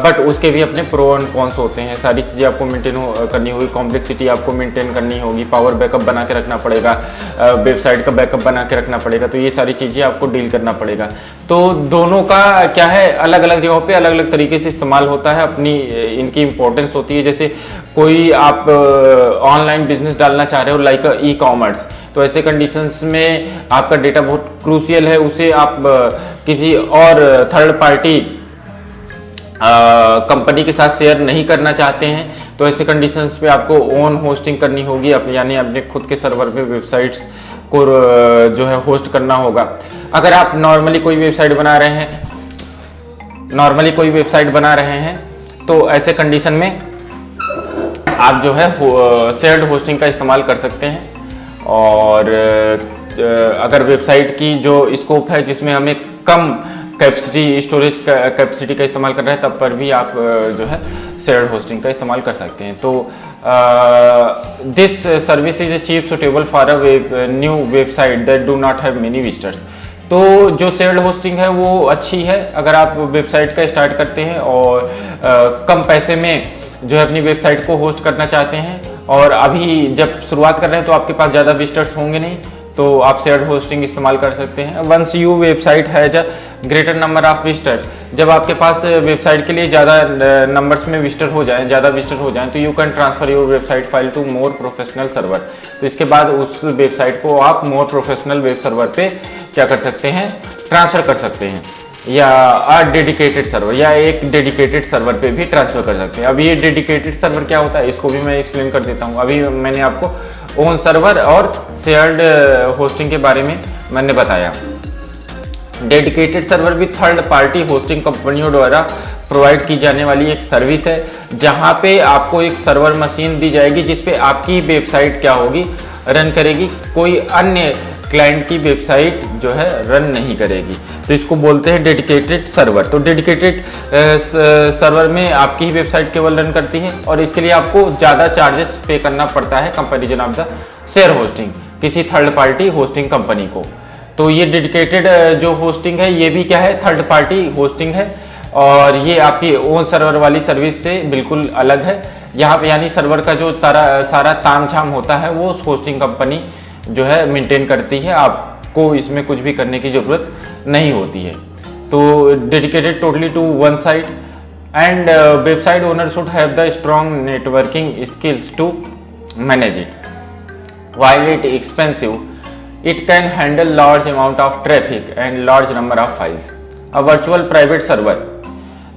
बट उसके भी अपने प्रो एंड कॉन्स होते हैं। सारी चीज़ें आपको मेंटेन करनी होगी, कॉम्प्लेक्सिटी आपको मेंटेन करनी होगी, पावर बैकअप बना के रखना पड़ेगा, वेबसाइट का बैकअप बना के रखना पड़ेगा। तो ये सारी चीज़ें आपको डील करना पड़ेगा। तो दोनों का क्या है, अलग अलग जगहों पे अलग अलग तरीके से इस्तेमाल होता है, अपनी इनकी इंपॉर्टेंस होती है। जैसे कोई आप ऑनलाइन बिजनेस डालना चाह रहे हो, लाइक ई कॉमर्स, तो ऐसे कंडीशंस में आपका डेटा बहुत क्रूशियल है, उसे आप किसी और थर्ड पार्टी कंपनी के साथ शेयर नहीं करना चाहते हैं। तो ऐसे कंडीशंस पे आपको ओन होस्टिंग करनी होगी, यानी अपने खुद के सर्वर पे वेबसाइट्स को जो है होस्ट करना होगा। अगर आप नॉर्मली कोई वेबसाइट बना रहे हैं तो ऐसे कंडीशन में आप जो है शेयर्ड होस्टिंग का इस्तेमाल कर सकते हैं। और अगर वेबसाइट की जो स्कोप है जिसमें हमें कम कैपेसिटी, स्टोरेज कैपेसिटी का इस्तेमाल कर रहे हैं, तब पर भी आप जो है शेयर्ड होस्टिंग का इस्तेमाल कर सकते हैं। तो this service is cheap suitable for a new website that do not have many visitors. तो जो शेयर्ड होस्टिंग है वो अच्छी है अगर आप वेबसाइट का स्टार्ट करते हैं और कम पैसे में जो है अपनी वेबसाइट को होस्ट करना चाहते हैं, और अभी जब शुरुआत कर रहे हैं तो आपके पास ज़्यादा विजिटर्स होंगे नहीं, तो आप शेयर्ड होस्टिंग इस्तेमाल कर सकते हैं। Once you website has a greater number of visitors, जब आपके पास वेबसाइट के लिए ज़्यादा नंबर्स में ज़्यादा विजिटर हो जाएं, तो you can transfer your website file to more professional server. तो इसके बाद उस वेबसाइट को आप मोर प्रोफेशनल वेब सर्वर पे क्या कर सकते हैं, ट्रांसफ़र कर सकते हैं, या डेडिकेटेड सर्वर, या एक डेडिकेटेड सर्वर पे भी ट्रांसफ़र कर सकते हैं। अब ये डेडिकेटेड सर्वर क्या होता है इसको भी मैं एक्सप्लेन कर देता हूँ। अभी मैंने आपको ओन सर्वर और शेयर्ड होस्टिंग के बारे में मैंने बताया। डेडिकेटेड सर्वर भी थर्ड पार्टी होस्टिंग कंपनियों द्वारा प्रोवाइड की जाने वाली एक सर्विस है, जहां पे आपको एक सर्वर मशीन दी जाएगी जिसपे आपकी वेबसाइट क्या होगी, रन करेगी, कोई अन्य क्लाइंट की वेबसाइट जो है रन नहीं करेगी। तो इसको बोलते हैं डेडिकेटेड सर्वर। तो डेडिकेटेड सर्वर में आपकी ही वेबसाइट केवल रन करती है, और इसके लिए आपको ज़्यादा चार्जेस पे करना पड़ता है comparison of the share hosting किसी थर्ड पार्टी होस्टिंग कंपनी को। तो ये डेडिकेटेड जो होस्टिंग है ये भी क्या है, थर्ड पार्टी होस्टिंग है, और ये आपकी ओन सर्वर वाली सर्विस से बिल्कुल अलग है। यहाँ पे यानी सर्वर का जो सारा तामझाम होता है वो होस्टिंग कंपनी जो है मेंटेन करती है, आपको इसमें कुछ भी करने की ज़रूरत नहीं होती है। तो dedicated totally to one site, and website owner should have the strong networking skills to manage it. While it expensive, it can handle large amount of traffic and large number of files। a virtual private server,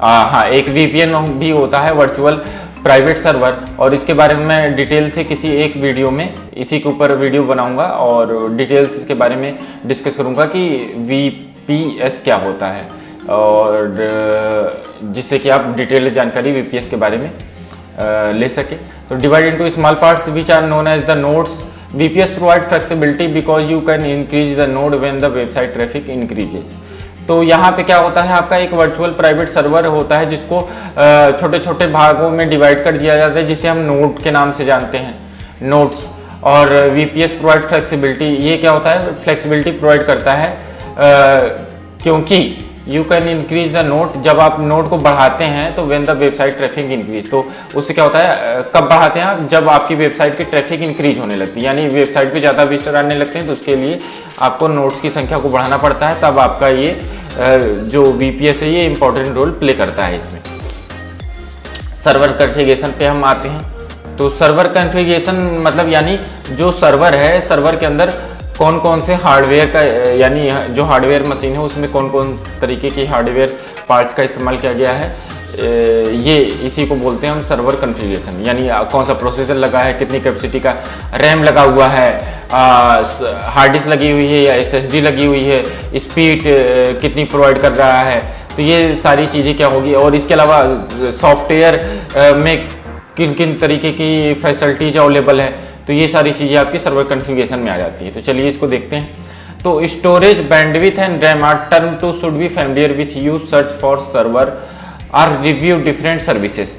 हाँ एक VPN भी होता है, वर्चुअल प्राइवेट सर्वर, और इसके बारे में मैं डिटेल से किसी एक वीडियो में इसी के ऊपर वीडियो बनाऊंगा और डिटेल्स इसके बारे में डिस्कस करूंगा कि VPS क्या होता है, और जिससे कि आप डिटेल जानकारी VPS के बारे में ले सके। तो divide into small parts which are known as the nodes VPS provide flexibility because you can increase the node when the website traffic increases। तो यहाँ पे क्या होता है, आपका एक वर्चुअल प्राइवेट सर्वर होता है जिसको छोटे छोटे भागों में डिवाइड कर दिया जाता है, जिसे हम नोड के नाम से जानते हैं, नोड्स। और VPS प्रोवाइड फ्लेक्सिबिलिटी, ये क्या होता है, फ्लेक्सिबिलिटी प्रोवाइड करता है क्योंकि you can increase the node, जब आप नोड को बढ़ाते हैं तो when the website traffic increase, तो उससे क्या होता है, कब बढ़ाते हैं आप, जब आपकी वेबसाइट की ट्रैफिक इंक्रीज होने लगती है, यानी वेबसाइट पे ज़्यादा विजिटर आने लगते हैं, तो उसके लिए आपको नोड्स की संख्या को बढ़ाना पड़ता है, तब आपका ये जो VPS है ये इंपॉर्टेंट रोल प्ले करता है इसमें। सर्वर कॉन्फ़िगरेशन पे हम आते हैं। तो सर्वर कॉन्फ़िगरेशन मतलब यानी जो सर्वर है, सर्वर के अंदर कौन कौन से हार्डवेयर का, यानी जो हार्डवेयर मशीन है उसमें कौन कौन तरीके की हार्डवेयर पार्ट्स का इस्तेमाल किया गया है, ये इसी को बोलते हैं हम सर्वर कॉन्फ़िगरेशन। यानी कौन सा प्रोसेसर लगा है, कितनी कैपेसिटी का रैम लगा हुआ है, हार्ड डिस्क लगी हुई है या SSD लगी हुई है, स्पीड कितनी प्रोवाइड कर रहा है, तो ये सारी चीज़ें क्या होगी। और इसके अलावा सॉफ्टवेयर में किन किन तरीके की फैसिलिटीज अवेलेबल है, तो ये सारी चीज़ें आपकी सर्वर कॉन्फ़िगरेशन में आ जाती है। तो चलिए इसको देखते हैं। तो storage, bandwidth and RAM are term to should be familiar with you search for server or review different services.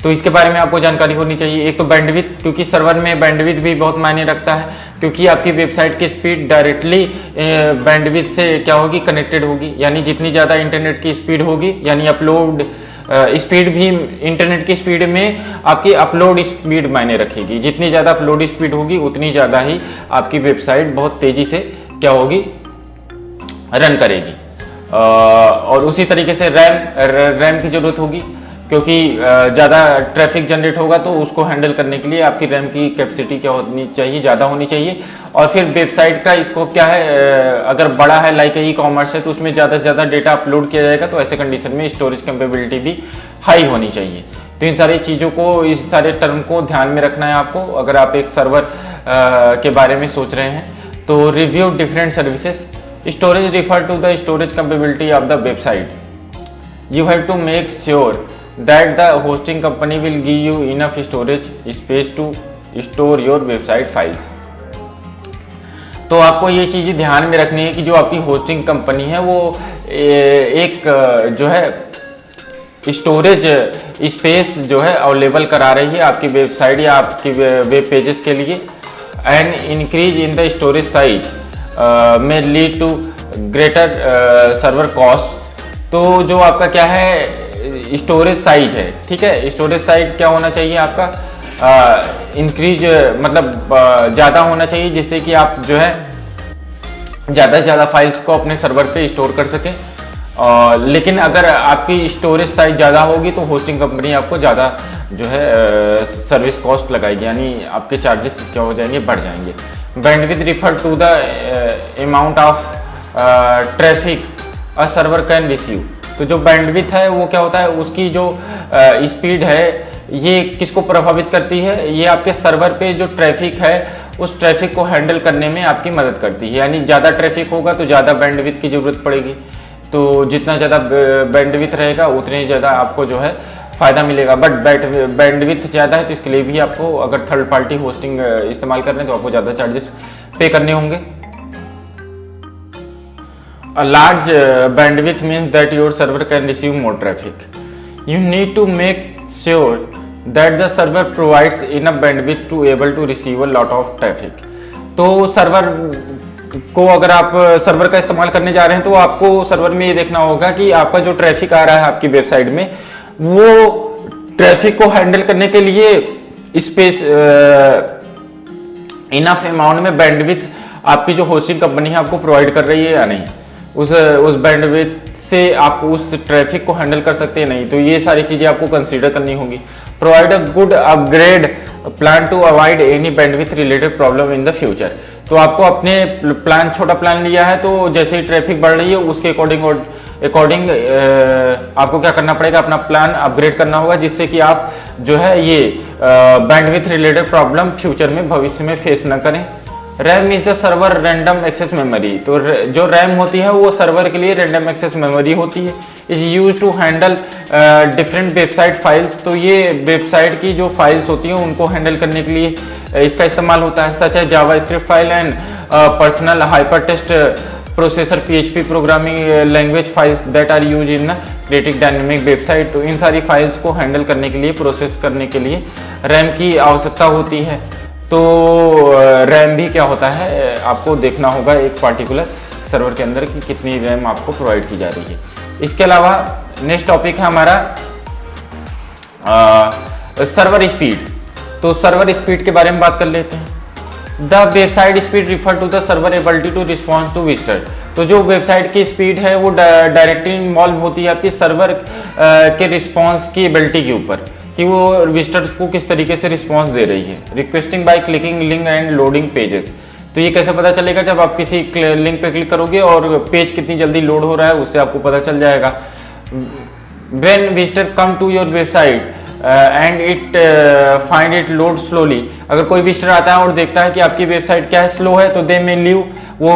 तो इसके बारे में आपको जानकारी होनी चाहिए। एक तो बैंडविड्थ, क्योंकि सर्वर में बैंडविड्थ भी बहुत मायने रखता है, क्योंकि आपकी वेबसाइट की स्पीड डायरेक्टली बैंडविड्थ से क्या होगी, कनेक्टेड होगी। यानी जितनी ज़्यादा इंटरनेट की स्पीड होगी, यानी अपलोड स्पीड भी इंटरनेट की स्पीड में आपकी अपलोड स्पीड मायने रखेगी। जितनी ज़्यादा अपलोड स्पीड होगी उतनी ज़्यादा ही आपकी वेबसाइट बहुत तेज़ी से क्या होगी, रन करेगी। और उसी तरीके से रैम की ज़रूरत होगी, क्योंकि ज़्यादा ट्रैफिक जनरेट होगा तो उसको हैंडल करने के लिए आपकी रैम की कैपेसिटी क्या होनी चाहिए, ज़्यादा होनी चाहिए। और फिर वेबसाइट का स्कोप क्या है, अगर बड़ा है लाइक ई-कॉमर्स है तो उसमें ज़्यादा से ज़्यादा डेटा अपलोड किया जाएगा, तो ऐसे कंडीशन में स्टोरेज कैपेबिलिटी भी हाई होनी चाहिए। तो इन सारी चीज़ों को, इस सारे टर्म को ध्यान में रखना है आपको अगर आप एक सर्वर के बारे में सोच रहे हैं। तो review different services, storage refer to the storage capability of the website. You have to make sure that the hosting company will give you enough storage space to store your website files। तो आपको ये चीज़ें ध्यान में रखनी है कि जो आपकी होस्टिंग कंपनी है वो एक जो है स्टोरेज स्पेस जो है अवेलेबल करा रही है आपकी वेबसाइट या आपकी वेब पेजेस के लिए। And increase in the storage size में lead to greater server cost. तो जो आपका क्या है स्टोरेज साइज है, ठीक है, स्टोरेज साइज क्या होना चाहिए आपका, इंक्रीज मतलब ज़्यादा होना चाहिए, जिससे कि आप जो है ज़्यादा से ज़्यादा फाइल्स को अपने सर्वर पे स्टोर कर सकें। लेकिन अगर आपकी स्टोरेज साइज ज़्यादा होगी तो होस्टिंग कंपनी आपको ज़्यादा जो है सर्विस कॉस्ट लगाएगी, यानी आपके चार्जेस क्या हो जाएंगे, बढ़ जाएंगे। Bandwidth refer to the amount of traffic a server can receive. तो जो बैंडविड्थ है वो क्या होता है, उसकी जो स्पीड है ये किसको प्रभावित करती है, ये आपके सर्वर पे जो ट्रैफिक है उस ट्रैफिक को हैंडल करने में आपकी मदद करती है। यानी ज़्यादा ट्रैफिक होगा तो ज़्यादा बैंडविड्थ की ज़रूरत पड़ेगी, तो जितना ज़्यादा बैंडविड्थ रहेगा उतने ही ज़्यादा आपको जो है फ़ायदा मिलेगा। बट बैंडविड्थ ज़्यादा है तो इसके लिए भी आपको, अगर थर्ड पार्टी होस्टिंग इस्तेमाल कर रहे हैं तो आपको ज़्यादा चार्जेस पे करने होंगे। A large bandwidth means that your server can receive more traffic. You need to make sure that the server provides enough bandwidth to able to receive a lot of traffic. तो सर्वर को, अगर आप सर्वर का इस्तेमाल करने जा रहे हैं तो आपको सर्वर में ये देखना होगा कि आपका जो ट्रैफिक आ रहा है आपकी वेबसाइट में, वो ट्रैफिक को हैंडल करने के लिए स्पेस इनफ अमाउंट में बैंडविड्थ आपकी जो होस्टिंग कंपनी है आपको प्रोवाइड कर रही है या नहीं, उस बैंडविड्थ से आप उस ट्रैफिक को हैंडल कर सकते हैं नहीं। तो ये सारी चीज़ें आपको कंसीडर करनी होंगी। Provide a good upgrade plan to avoid any bandwidth related problem in the future. तो आपको अपने प्लान, छोटा प्लान लिया है तो जैसे ही ट्रैफिक बढ़ रही है उसके अकॉर्डिंग आपको क्या करना पड़ेगा, अपना प्लान अपग्रेड करना होगा, जिससे कि आप जो है ये बैंडविड्थ रिलेटेड प्रॉब्लम फ्यूचर में, भविष्य में फेस ना करें। RAM is the server random access memory. तो जो रैम होती है वो सर्वर के लिए रैंडम एक्सेस मेमोरी होती है। Is use to handle different website files. तो ये वेबसाइट की जो फाइल्स होती हैं उनको हैंडल करने के लिए इसका इस्तेमाल होता है, सच है JavaScript file and personal hypertext processor PHP programming language files that are use in creative dynamic website. तो इन सारी फाइल्स को हैंडल करने के लिए, प्रोसेस करने के लिए रैम की आवश्यकता होती है। तो रैम भी क्या होता है आपको देखना होगा एक पार्टिकुलर सर्वर के अंदर कि कितनी रैम आपको प्रोवाइड की जा रही है। इसके अलावा नेक्स्ट टॉपिक है हमारा सर्वर स्पीड। तो सर्वर स्पीड के बारे में बात कर लेते हैं। The website speed refer to the server ability to response to visitor. तो जो वेबसाइट की स्पीड है वो डायरेक्टली इन्वॉल्व होती है आपकी सर्वर के रिस्पॉन्स की एबिलिटी के ऊपर कि वो विजिटर्स को किस तरीके से रिस्पॉन्स दे रही है। Requesting by clicking link and loading pages. तो ये कैसे पता चलेगा, जब आप किसी लिंक पे क्लिक करोगे और पेज कितनी जल्दी लोड हो रहा है उससे आपको पता चल जाएगा। When visitor come to your website and it find it load slowly. अगर कोई विजिटर आता है और देखता है कि आपकी वेबसाइट क्या है, स्लो है, तो दे में लीव, वो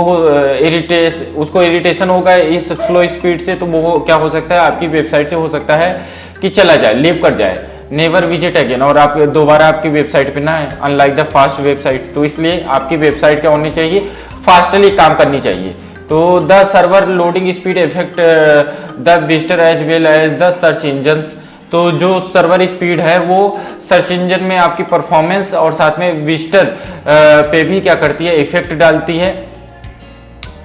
उसको इरिटेशन होगा इस स्लो स्पीड से। तो वो क्या हो सकता है, आपकी वेबसाइट से हो सकता है कि चला जाए, लीव कर जाए, नेवर विजिट अगेन, और आप दोबारा आपकी वेबसाइट पे ना आए, अनलाइक द फास्ट वेबसाइट। तो इसलिए आपकी वेबसाइट क्या होनी चाहिए, फास्टली काम करनी चाहिए। तो the server loading speed effect the visitor as well as the search engines. तो जो सर्वर स्पीड है वो सर्च इंजन में आपकी परफॉर्मेंस और साथ में विजिटर पे भी क्या करती है, इफेक्ट डालती है,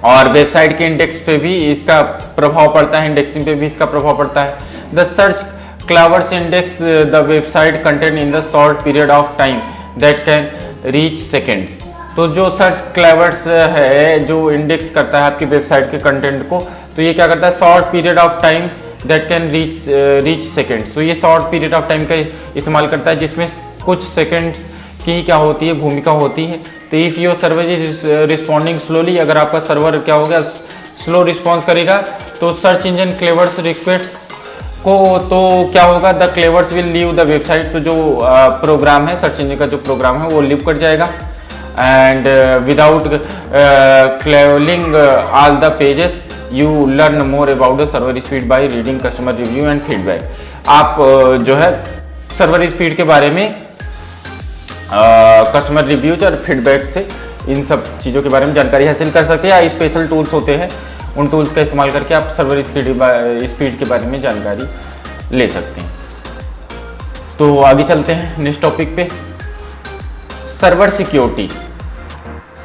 और वेबसाइट के इंडेक्स पे भी इसका प्रभाव पड़ता है, इंडेक्सिंग पे भी इसका प्रभाव पड़ता है। The search crawlers index the website content in the short period of time that can reach seconds. तो जो सर्च क्लावर्स है जो इंडेक्स करता है आपकी वेबसाइट के कंटेंट को, तो ये क्या करता है, short period of time that can reach seconds. तो ये शॉर्ट पीरियड ऑफ टाइम का इस्तेमाल करता है जिसमें कुछ सेकेंड्स की क्या होती है, भूमिका होती है। तो if your server is responding slowly, अगर आपका सर्वर क्या होगा, स्लो रिस्पॉन्स करेगा, तो सर्च इंजन क्लेवर्स रिक्वेस्ट को तो क्या होगा, the crawlers will leave the website. तो जो प्रोग्राम है, सर्च इंजन का जो प्रोग्राम है वो लीव कर जाएगा। And without crawling all the pages you learn more about the server speed by reading customer review and feedback. आप जो है सर्वर स्पीड के बारे में कस्टमर रिव्यूज और फीडबैक से इन सब चीज़ों के बारे में जानकारी हासिल कर सकते हैं। या स्पेशल टूल्स होते हैं, उन टूल्स का इस्तेमाल करके आप सर्वर स्पीड के बारे में जानकारी ले सकते हैं। तो आगे चलते हैं नेक्स्ट टॉपिक पे, सर्वर सिक्योरिटी।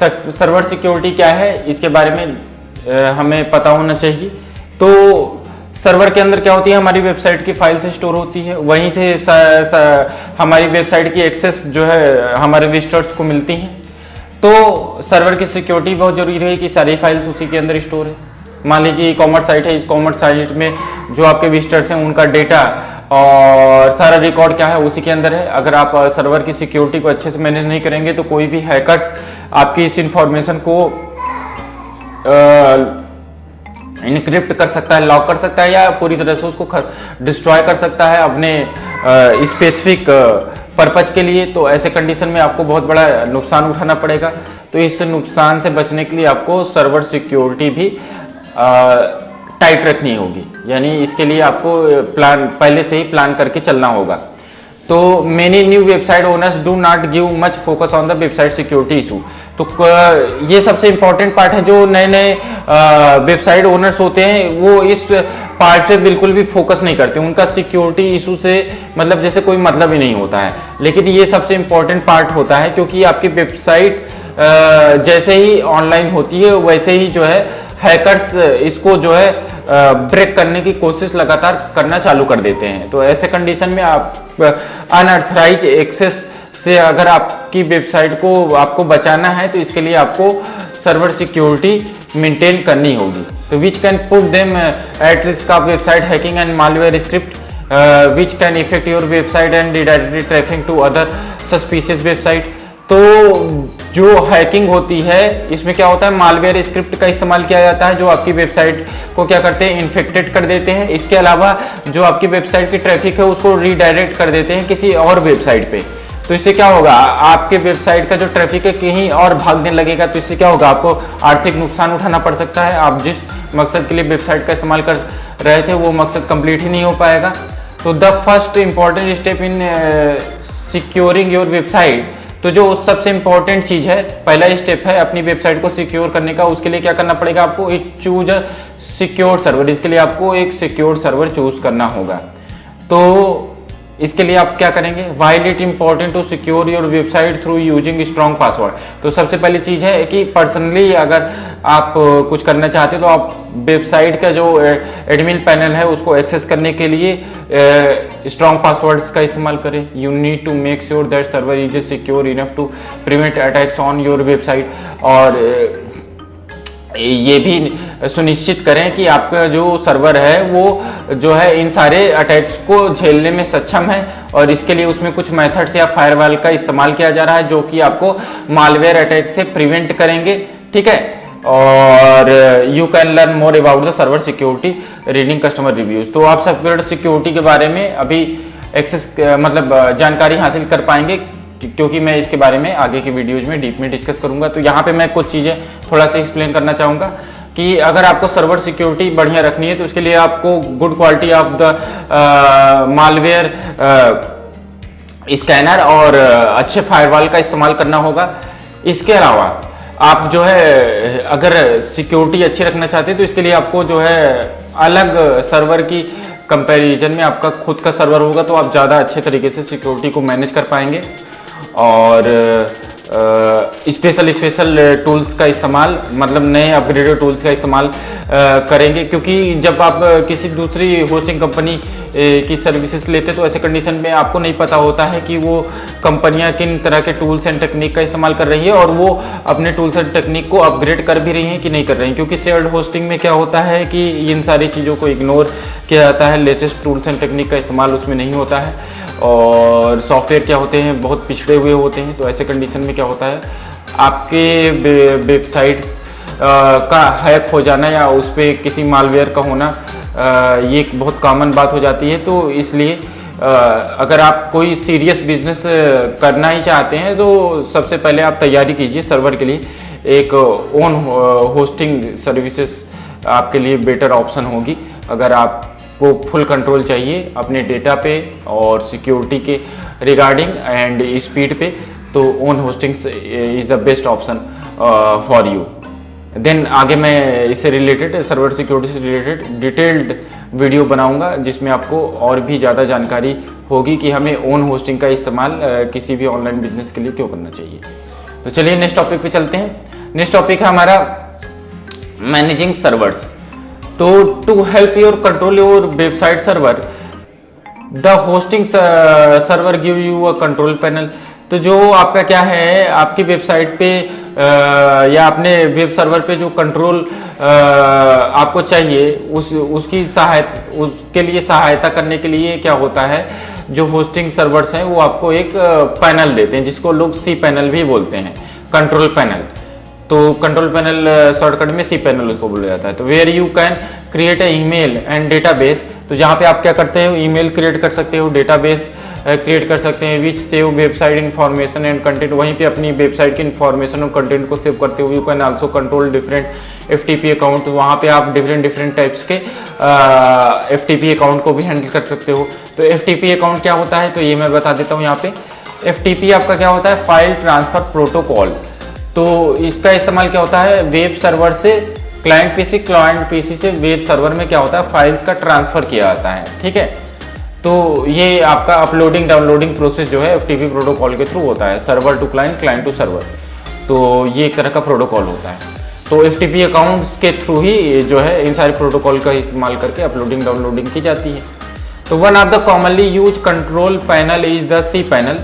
सर्वर सिक्योरिटी क्या है, इसके बारे में हमें पता होना चाहिए। तो सर्वर के अंदर क्या होती है, हमारी वेबसाइट की फाइल से स्टोर होती है, वहीं से हमारी वेबसाइट की एक्सेस जो है हमारे विजिटर्स को मिलती हैं। तो सर्वर की सिक्योरिटी बहुत जरूरी है कि सारी फाइल्स उसी के अंदर स्टोर है। मान लीजिए ई कॉमर्स साइट है, इस कॉमर्स साइट में जो आपके विजिटर्स हैं उनका डेटा और सारा रिकॉर्ड क्या है उसी के अंदर है। अगर आप सर्वर की सिक्योरिटी को अच्छे से मैनेज नहीं करेंगे तो कोई भी हैकर्स आपकी इस इंफॉर्मेशन को इनक्रिप्ट कर सकता है, लॉक कर सकता है, या पूरी तरह से उसको डिस्ट्रॉय कर सकता है अपने स्पेसिफिक पर्पज के लिए। तो ऐसे कंडीशन में आपको बहुत बड़ा नुकसान उठाना पड़ेगा। तो इस नुकसान से बचने के लिए आपको सर्वर सिक्योरिटी भी टाइट रखनी होगी, यानी इसके लिए आपको प्लान पहले से ही प्लान करके चलना होगा। तो many new website owners do not give much focus on the website security issue. तो ये सबसे इंपॉर्टेंट पार्ट है, जो नए नए वेबसाइट ओनर्स होते हैं वो इस पार्ट पे बिल्कुल भी फोकस नहीं करते, उनका सिक्योरिटी इशू से मतलब जैसे कोई मतलब ही नहीं होता है। लेकिन ये सबसे इंपॉर्टेंट पार्ट होता है, क्योंकि आपकी वेबसाइट जैसे ही ऑनलाइन होती है वैसे ही जो है हैकर्स इसको जो है ब्रेक करने की कोशिश लगातार करना चालू कर देते हैं। तो ऐसे कंडीशन में आप अनऑथराइज्ड एक्सेस से अगर आपकी वेबसाइट को आपको बचाना है तो इसके लिए आपको सर्वर सिक्योरिटी मेंटेन करनी होगी। तो which can put them at risk of website hacking and malware script which can effect your website and redirect traffic to other suspicious website. तो जो हैकिंग होती है इसमें क्या होता है, मालवेयर स्क्रिप्ट का इस्तेमाल किया जाता है जो आपकी वेबसाइट को क्या करते हैं, इन्फेक्टेड कर देते हैं। इसके अलावा जो आपकी वेबसाइट की ट्रैफिक है उसको रीडायरेक्ट कर देते हैं किसी और वेबसाइट पे। तो इससे क्या होगा, आपके वेबसाइट का जो ट्रैफिक है कहीं और भागने लगेगा। तो इससे क्या होगा, आपको आर्थिक नुकसान उठाना पड़ सकता है। आप जिस मकसद के लिए वेबसाइट का इस्तेमाल कर रहे थे वो मकसद कंप्लीट ही नहीं हो पाएगा। तो the first important step in securing your website तो जो सबसे इंपॉर्टेंट चीज है, पहला स्टेप है अपनी वेबसाइट को सिक्योर करने का। उसके लिए क्या करना पड़ेगा आपको, एक चूज सिक्योर सर्वर। इसके लिए आपको एक सिक्योर सर्वर चूज करना होगा। तो इसके लिए आप क्या करेंगे, while it important to secure your website through using strong password. तो सबसे पहली चीज है कि पर्सनली अगर आप कुछ करना चाहते हो तो आप वेबसाइट का जो एडमिन पैनल है उसको एक्सेस करने के लिए स्ट्रॉन्ग पासवर्ड्स का इस्तेमाल करें। You need to make sure that server is secure enough to prevent attacks on your website. और ये भी सुनिश्चित करें कि आपका जो सर्वर है वो जो है इन सारे अटैक्स को झेलने में सक्षम है, और इसके लिए उसमें कुछ मेथड्स या फायरवॉल का इस्तेमाल किया जा रहा है जो कि आपको मालवेयर अटैक से प्रिवेंट करेंगे, ठीक है। और you can learn more about the server security reading customer reviews. तो आप सर्वर सिक्योरिटी के बारे में अभी एक्सेस मतलब जानकारी हासिल कर पाएंगे, क्योंकि मैं इसके बारे में आगे की वीडियोज में डीप में डिस्कस करूंगा। तो यहाँ पे मैं कुछ चीज़ें थोड़ा सा एक्सप्लेन करना चाहूँगा कि अगर आपको सर्वर सिक्योरिटी बढ़िया रखनी है तो उसके लिए आपको good quality of the malware scanner और अच्छे फायरवॉल का इस्तेमाल करना होगा। इसके अलावा आप जो है अगर सिक्योरिटी अच्छी रखना चाहते हैं तो इसके लिए आपको जो है अलग सर्वर की कंपैरिजन में आपका खुद का सर्वर होगा, तो आप ज़्यादा अच्छे तरीके से सिक्योरिटी को मैनेज कर पाएंगे। और स्पेशल टूल्स का इस्तेमाल, मतलब नए अपग्रेडेड टूल्स का इस्तेमाल करेंगे, क्योंकि जब आप किसी दूसरी होस्टिंग कंपनी की सर्विसेज लेते हैं तो ऐसे कंडीशन में आपको नहीं पता होता है कि वो कंपनियां किन तरह के टूल्स एंड टेक्निक का इस्तेमाल कर रही है और वो अपने टूल्स एंड टेक्निक को अपग्रेड कर भी रही हैं कि नहीं कर रही हैं। क्योंकि शेयर्ड होस्टिंग में क्या होता है कि इन सारी चीज़ों को इग्नोर किया जाता है, लेटेस्ट टूल्स एंड टेक्निक का इस्तेमाल उसमें नहीं होता है, और सॉफ्टवेयर क्या होते हैं बहुत पिछड़े हुए होते हैं। तो ऐसे कंडीशन में क्या होता है, आपके वेबसाइट का हैक हो जाना या उस पर किसी मालवेयर का होना ये एक बहुत कॉमन बात हो जाती है। तो इसलिए अगर आप कोई सीरियस बिजनेस करना ही चाहते हैं तो सबसे पहले आप तैयारी कीजिए सर्वर के लिए। एक ओन होस्टिंग सर्विसेज आपके लिए बेटर ऑप्शन होगी। अगर आपको फुल कंट्रोल चाहिए अपने डेटा पे और सिक्योरिटी के रिगार्डिंग एंड स्पीड पे, तो own hosting is the best option for you. Then आगे मैं इससे रिलेटेड सर्वर सिक्योरिटी से रिलेटेड डिटेल्ड वीडियो बनाऊंगा जिसमें आपको और भी ज़्यादा जानकारी होगी कि हमें ओन होस्टिंग का इस्तेमाल किसी भी ऑनलाइन बिजनेस के लिए क्यों करना चाहिए। तो चलिए नेक्स्ट टॉपिक पे चलते हैं। नेक्स्ट टॉपिक है हमारा मैनेजिंग सर्वर्स। तो to help your control your website server, the hosting server give you a control panel. तो जो आपका क्या है, आपकी वेबसाइट पे या अपने वेब सर्वर पे जो कंट्रोल आपको चाहिए उसके लिए सहायता करने के लिए क्या होता है, जो होस्टिंग सर्वर्स हैं वो आपको एक पैनल देते हैं जिसको लोग सी पैनल भी बोलते हैं, कंट्रोल पैनल। तो कंट्रोल पैनल शॉर्टकट में सी पैनल उसको बोला जाता है। तो where you can create a email and database. तो जहाँ पे आप क्या करते हो, ईमेल क्रिएट कर सकते हो, डेटाबेस क्रिएट कर सकते हैं, which save website information and content. वहीं पे अपनी वेबसाइट की इन्फॉर्मेशन और कंटेंट को सेव करते हो। You can also control different FTP account. वहाँ पे आप डिफरेंट टाइप्स के FTP अकाउंट को भी हैंडल कर सकते हो। तो FTP अकाउंट क्या होता है, तो ये मैं बता देता हूँ यहाँ पे। FTP आपका क्या होता है, फाइल ट्रांसफर प्रोटोकॉल। तो इसका इस्तेमाल क्या होता है, वेब सर्वर से क्लाइंट पीसी से वेब सर्वर में क्या होता है, फाइल्स का ट्रांसफर किया जाता है, ठीक है। तो ये आपका अपलोडिंग डाउनलोडिंग प्रोसेस जो है FTP प्रोटोकॉल के थ्रू होता है, server to client, client to server. तो ये एक तरह का प्रोटोकॉल होता है। तो FTP अकाउंट्स के थ्रू ही जो है इन सारे प्रोटोकॉल का इस्तेमाल करके अपलोडिंग डाउनलोडिंग की जाती है। तो one of the commonly use control panel is the C panel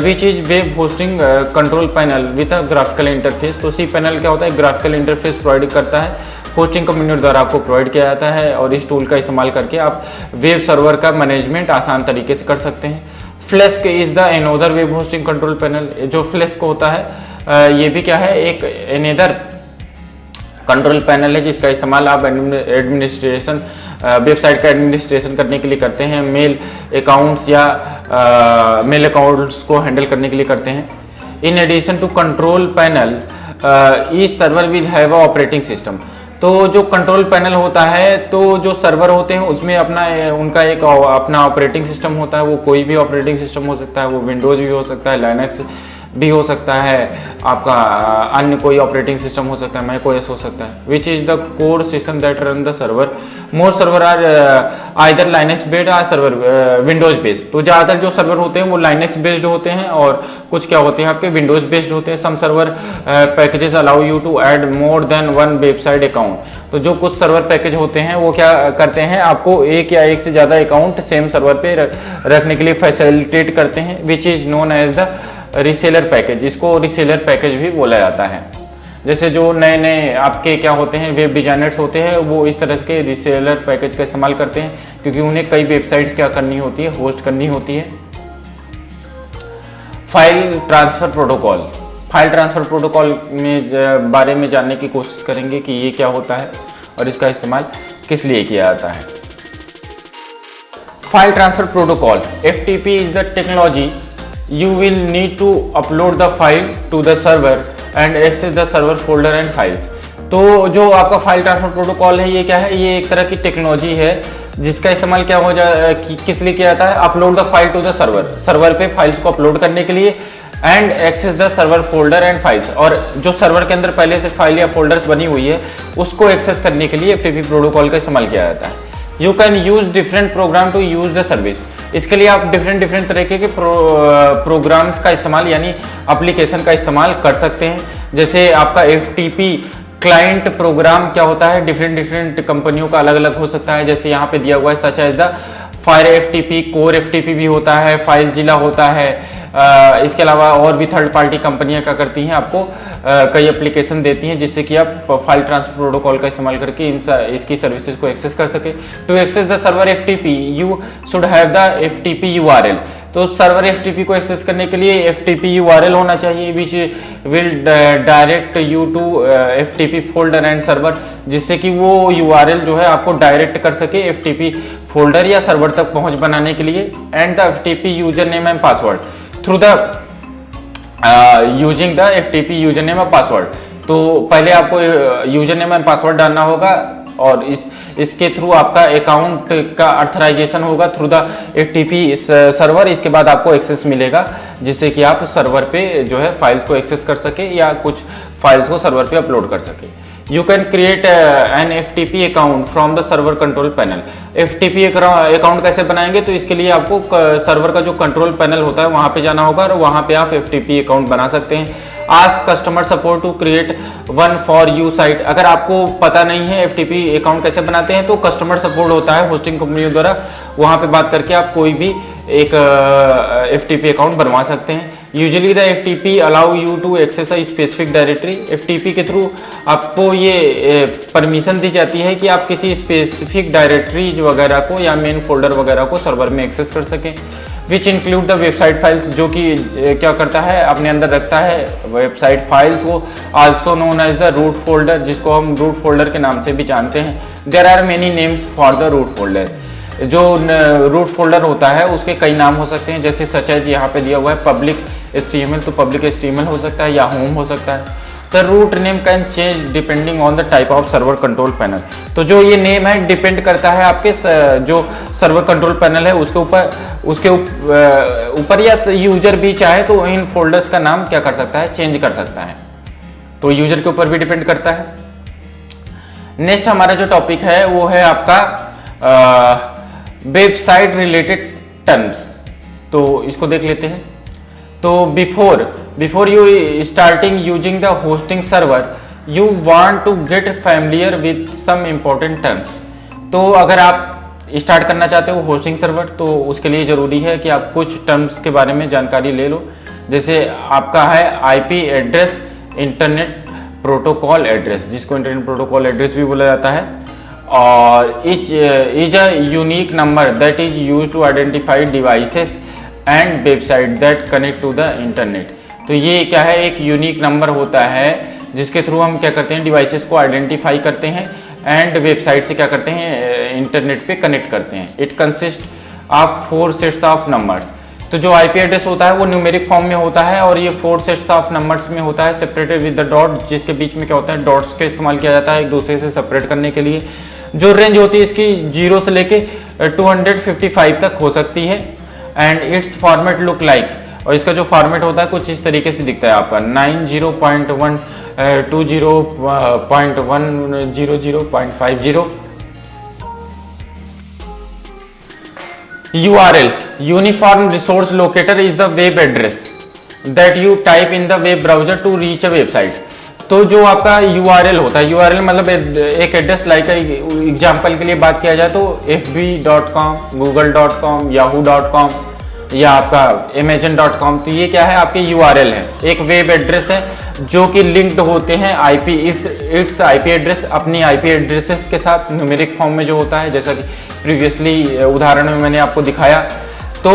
which is web hosting control panel with a graphical interface. तो सी पैनल क्या होता है, ग्राफिकल इंटरफेस प्रोवाइड करता है, होस्टिंग कंपनी द्वारा आपको प्रोवाइड किया जाता है, और इस टूल का इस्तेमाल करके आप वेब सर्वर का मैनेजमेंट आसान तरीके से कर सकते हैं। Plesk is the another web hosting control panel. जो फ्लेस्क होता है ये भी क्या है, एक अनदर कंट्रोल पैनल है जिसका इस्तेमाल आप एडमिनिस्ट्रेशन वेबसाइट का एडमिनिस्ट्रेशन करने के लिए करते हैं, मेल अकाउंट्स या मेल अकाउंट्स को हैंडल करने के लिए करते हैं। In addition to control panel each server will have a operating system. तो जो कंट्रोल पैनल होता है, तो जो सर्वर होते हैं उसमें उनका एक अपना ऑपरेटिंग सिस्टम होता है। वो कोई भी ऑपरेटिंग सिस्टम हो सकता है, वो विंडोज़ भी हो सकता है, लाइनक्स भी हो सकता है, आपका अन्य कोई ऑपरेटिंग सिस्टम हो सकता है, मैक ओएस हो सकता है। Which is the core system that run the server. Most server are either Linux based या सर्वर विंडोज बेस्ड। तो ज़्यादातर जो सर्वर होते हैं वो लाइनक्स बेस्ड होते हैं और कुछ क्या होते हैं आपके विंडोज बेस्ड होते हैं। Some server packages allow you to add more than one website account. तो जो कुछ सर्वर पैकेज होते हैं वो क्या करते हैं, आपको एक या एक से ज़्यादा अकाउंट सेम सर्वर पे रखने के लिए फैसिलिटेट करते हैं। Which is known as the reseller package. इसको रीसेलर पैकेज भी बोला जाता है। जैसे जो नए नए आपके क्या होते हैं वेब डिजाइनर्स होते हैं वो इस तरह के रीसेलर पैकेज का इस्तेमाल करते हैं, क्योंकि उन्हें कई वेबसाइट्स क्या करनी होती है, होस्ट करनी होती है। File transfer protocol. File transfer protocol में बारे में जानने की कोशिश करेंगे कि ये क्या होता है और इसका इस्तेमाल किस लिए किया जाता है। File transfer protocol FTP is the technology you will need to upload the file to the server and access the server folder and files। तो जो आपका फाइल ट्रांसफर प्रोटोकॉल है ये क्या है, ये एक तरह की टेक्नोलॉजी है जिसका इस्तेमाल क्या हो किस लिए किया जाता है, upload the file to the server. Server पे फाइल्स को अपलोड करने के लिए and access the server folder and files. और जो सर्वर के अंदर पहले से फाइल या फोल्डर्स बनी हुई है उसको एक्सेस करने के लिए FTP प्रोटोकॉल का इस्तेमाल किया जाता है। You can use different program to use the service. इसके लिए आप डिफरेंट तरीके के प्रोग्राम्स का इस्तेमाल यानी एप्लीकेशन का इस्तेमाल कर सकते हैं। जैसे आपका FTP क्लाइंट प्रोग्राम क्या होता है, डिफरेंट कंपनियों का अलग अलग हो सकता है। जैसे यहाँ पे दिया हुआ है such as the Fire FTP, Core FTP भी होता है, फाइल जिला होता है। इसके अलावा और भी थर्ड पार्टी कंपनियां क्या करती हैं, आपको कई एप्लीकेशन देती हैं जिससे कि आप फाइल ट्रांसफर प्रोटोकॉल का इस्तेमाल करके इसकी सर्विसेज को एक्सेस कर सके। To access the server FTP you should have the FTP URL। तो सर्वर FTP को एक्सेस करने के लिए FTP URL होना चाहिए which will direct you to FTP folder and server, जिससे कि वो URL जो है आपको डायरेक्ट कर सके FTP फोल्डर या सर्वर तक पहुंच बनाने के लिए। And the FTP user name and password through the using the FTP user name और पासवर्ड। तो पहले आपको यूजर नेम एंड पासवर्ड डालना होगा और इसके थ्रू आपका अकाउंट का अर्थराइजेशन होगा थ्रू द FTP सर्वर। इसके बाद आपको एक्सेस मिलेगा जिससे कि आप सर्वर पे जो है फाइल्स को एक्सेस कर सके या कुछ फाइल्स को सर्वर पे अपलोड कर सके। You can create an FTP account from the server control panel. FTP account कैसे बनाएंगे, तो इसके लिए आपको सर्वर का जो कंट्रोल पैनल होता है वहां पे जाना होगा और वहां पे आप FTP अकाउंट बना सकते हैं। Ask customer support to create one for you site. अगर आपको पता नहीं है FTP अकाउंट कैसे बनाते हैं तो कस्टमर सपोर्ट होता है होस्टिंग कंपनियों द्वारा, वहां पे बात करके आप कोई भी एक FTP अकाउंट बनवा सकते हैं। Usually the FTP allow you to access a specific directory. FTP के थ्रू आपको ये परमिशन दी जाती है कि आप किसी स्पेसिफिक डायरेक्टरी वगैरह को या मेन फोल्डर वगैरह को सर्वर में एक्सेस कर सकें। Which include the website files, जो कि क्या करता है अपने अंदर रखता है वेबसाइट फाइल्स को। Also known as the root folder, जिसको हम रूट फोल्डर के नाम से भी जानते हैं। There are many names for the root folder. जो रूट फोल्डर होता है उसके कई नाम हो सकते हैं, जैसे सच एज यहाँ पे दिया हुआ है पब्लिक HTML, तो पब्लिक HTML हो सकता है या होम हो सकता है। The root name can change depending on the type of server control panel. तो जो ये नेम है डिपेंड करता है आपके जो सर्वर कंट्रोल पैनल है उसके ऊपर या यूजर भी चाहे तो इन फोल्डर्स का नाम क्या कर सकता है, चेंज कर सकता है। तो यूजर के ऊपर भी डिपेंड करता है। नेक्स्ट हमारा जो टॉपिक है वो है आपका वेबसाइट रिलेटेड टर्म्स। तो इसको देख लेते हैं। तो before you starting using the hosting server you want to get familiar with some important terms. तो अगर आप स्टार्ट करना चाहते हो होस्टिंग सर्वर तो उसके लिए ज़रूरी है कि आप कुछ टर्म्स के बारे में जानकारी ले लो। जैसे आपका है IP address, internet protocol address, जिसको इंटरनेट प्रोटोकॉल एड्रेस भी बोला जाता है। और is a unique number that is use to identify devices and website that connect to the internet. तो ये क्या है, एक यूनिक नंबर होता है जिसके थ्रू हम क्या करते हैं, डिवाइसेस को आइडेंटिफाई करते हैं एंड वेबसाइट से क्या करते हैं, इंटरनेट पे कनेक्ट करते हैं। It consist of 4 sets of numbers. तो जो IP एड्रेस होता है वो न्यूमेरिक फॉर्म में होता है और ये 4 सेट्स ऑफ नंबर्स में होता है, सेपरेटेड विद द डॉट, जिसके बीच में क्या होता है, डॉट्स का इस्तेमाल किया जाता है एक दूसरे से सेपरेट करने के लिए। जो रेंज होती है इसकी 0 से लेके 255 तक हो सकती है। And it's format look like, और इसका जो फॉर्मेट होता है कुछ इस तरीके से दिखता है आपका 90.120.100.50। URL Uniform Resource Locator is the web address that you type in the web browser to reach a website। तो जो आपका URL होता है, URL मतलब एक एड्रेस, लाइक एग्जाम्पल के लिए बात किया जाए तो fb.com, google.com, yahoo.com या आपका amazon.com, तो ये क्या है आपके URL है, एक वेब एड्रेस है जो कि लिंक्ड होते हैं IP, इट्स IP एड्रेस अपनी IP एड्रेसेस के साथ न्यूमेरिक फॉर्म में जो होता है, जैसा कि प्रीवियसली उदाहरण में मैंने आपको दिखाया। तो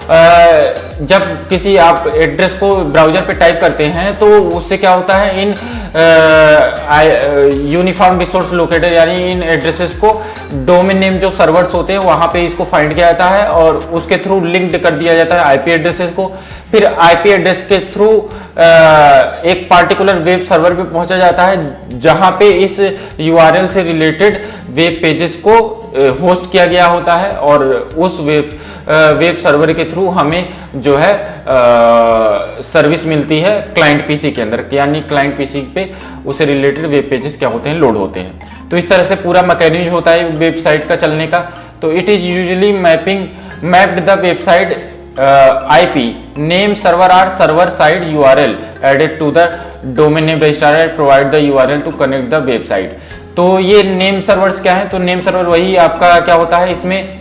जब किसी आप एड्रेस को ब्राउजर पे टाइप करते हैं तो उससे क्या होता है, इन यूनिफॉर्म रिसोर्स लोकेटर यानी इन एड्रेसेस को डोमेन नेम जो सर्वर्स होते हैं वहां पे इसको फाइंड किया जाता है और उसके थ्रू लिंक्ड कर दिया जाता है आईपी एड्रेसेस को। फिर आईपी एड्रेस के थ्रू एक पार्टिकुलर वेब सर्वर पे पहुंचा जाता है जहां पे इस यूआरएल से रिलेटेड वेब पेजेस को होस्ट किया गया होता है और उस वेब सर्वर के थ्रू हमें जो है सर्विस मिलती है क्लाइंट पीसी के अंदर, यानी क्लाइंट पीसी पे उससे रिलेटेड वेब पेजेस क्या होते हैं, लोड होते हैं। तो इस तरह से पूरा मैकेनिज्म होता है वेबसाइट का चलने का। तो it is usually mapped the website IP name server or server side URL added to the domain name registrar and provide the URL to connect the website। तो ये नेम सर्वर्स क्या है, तो नेम सर्वर वही आपका क्या होता है, इसमें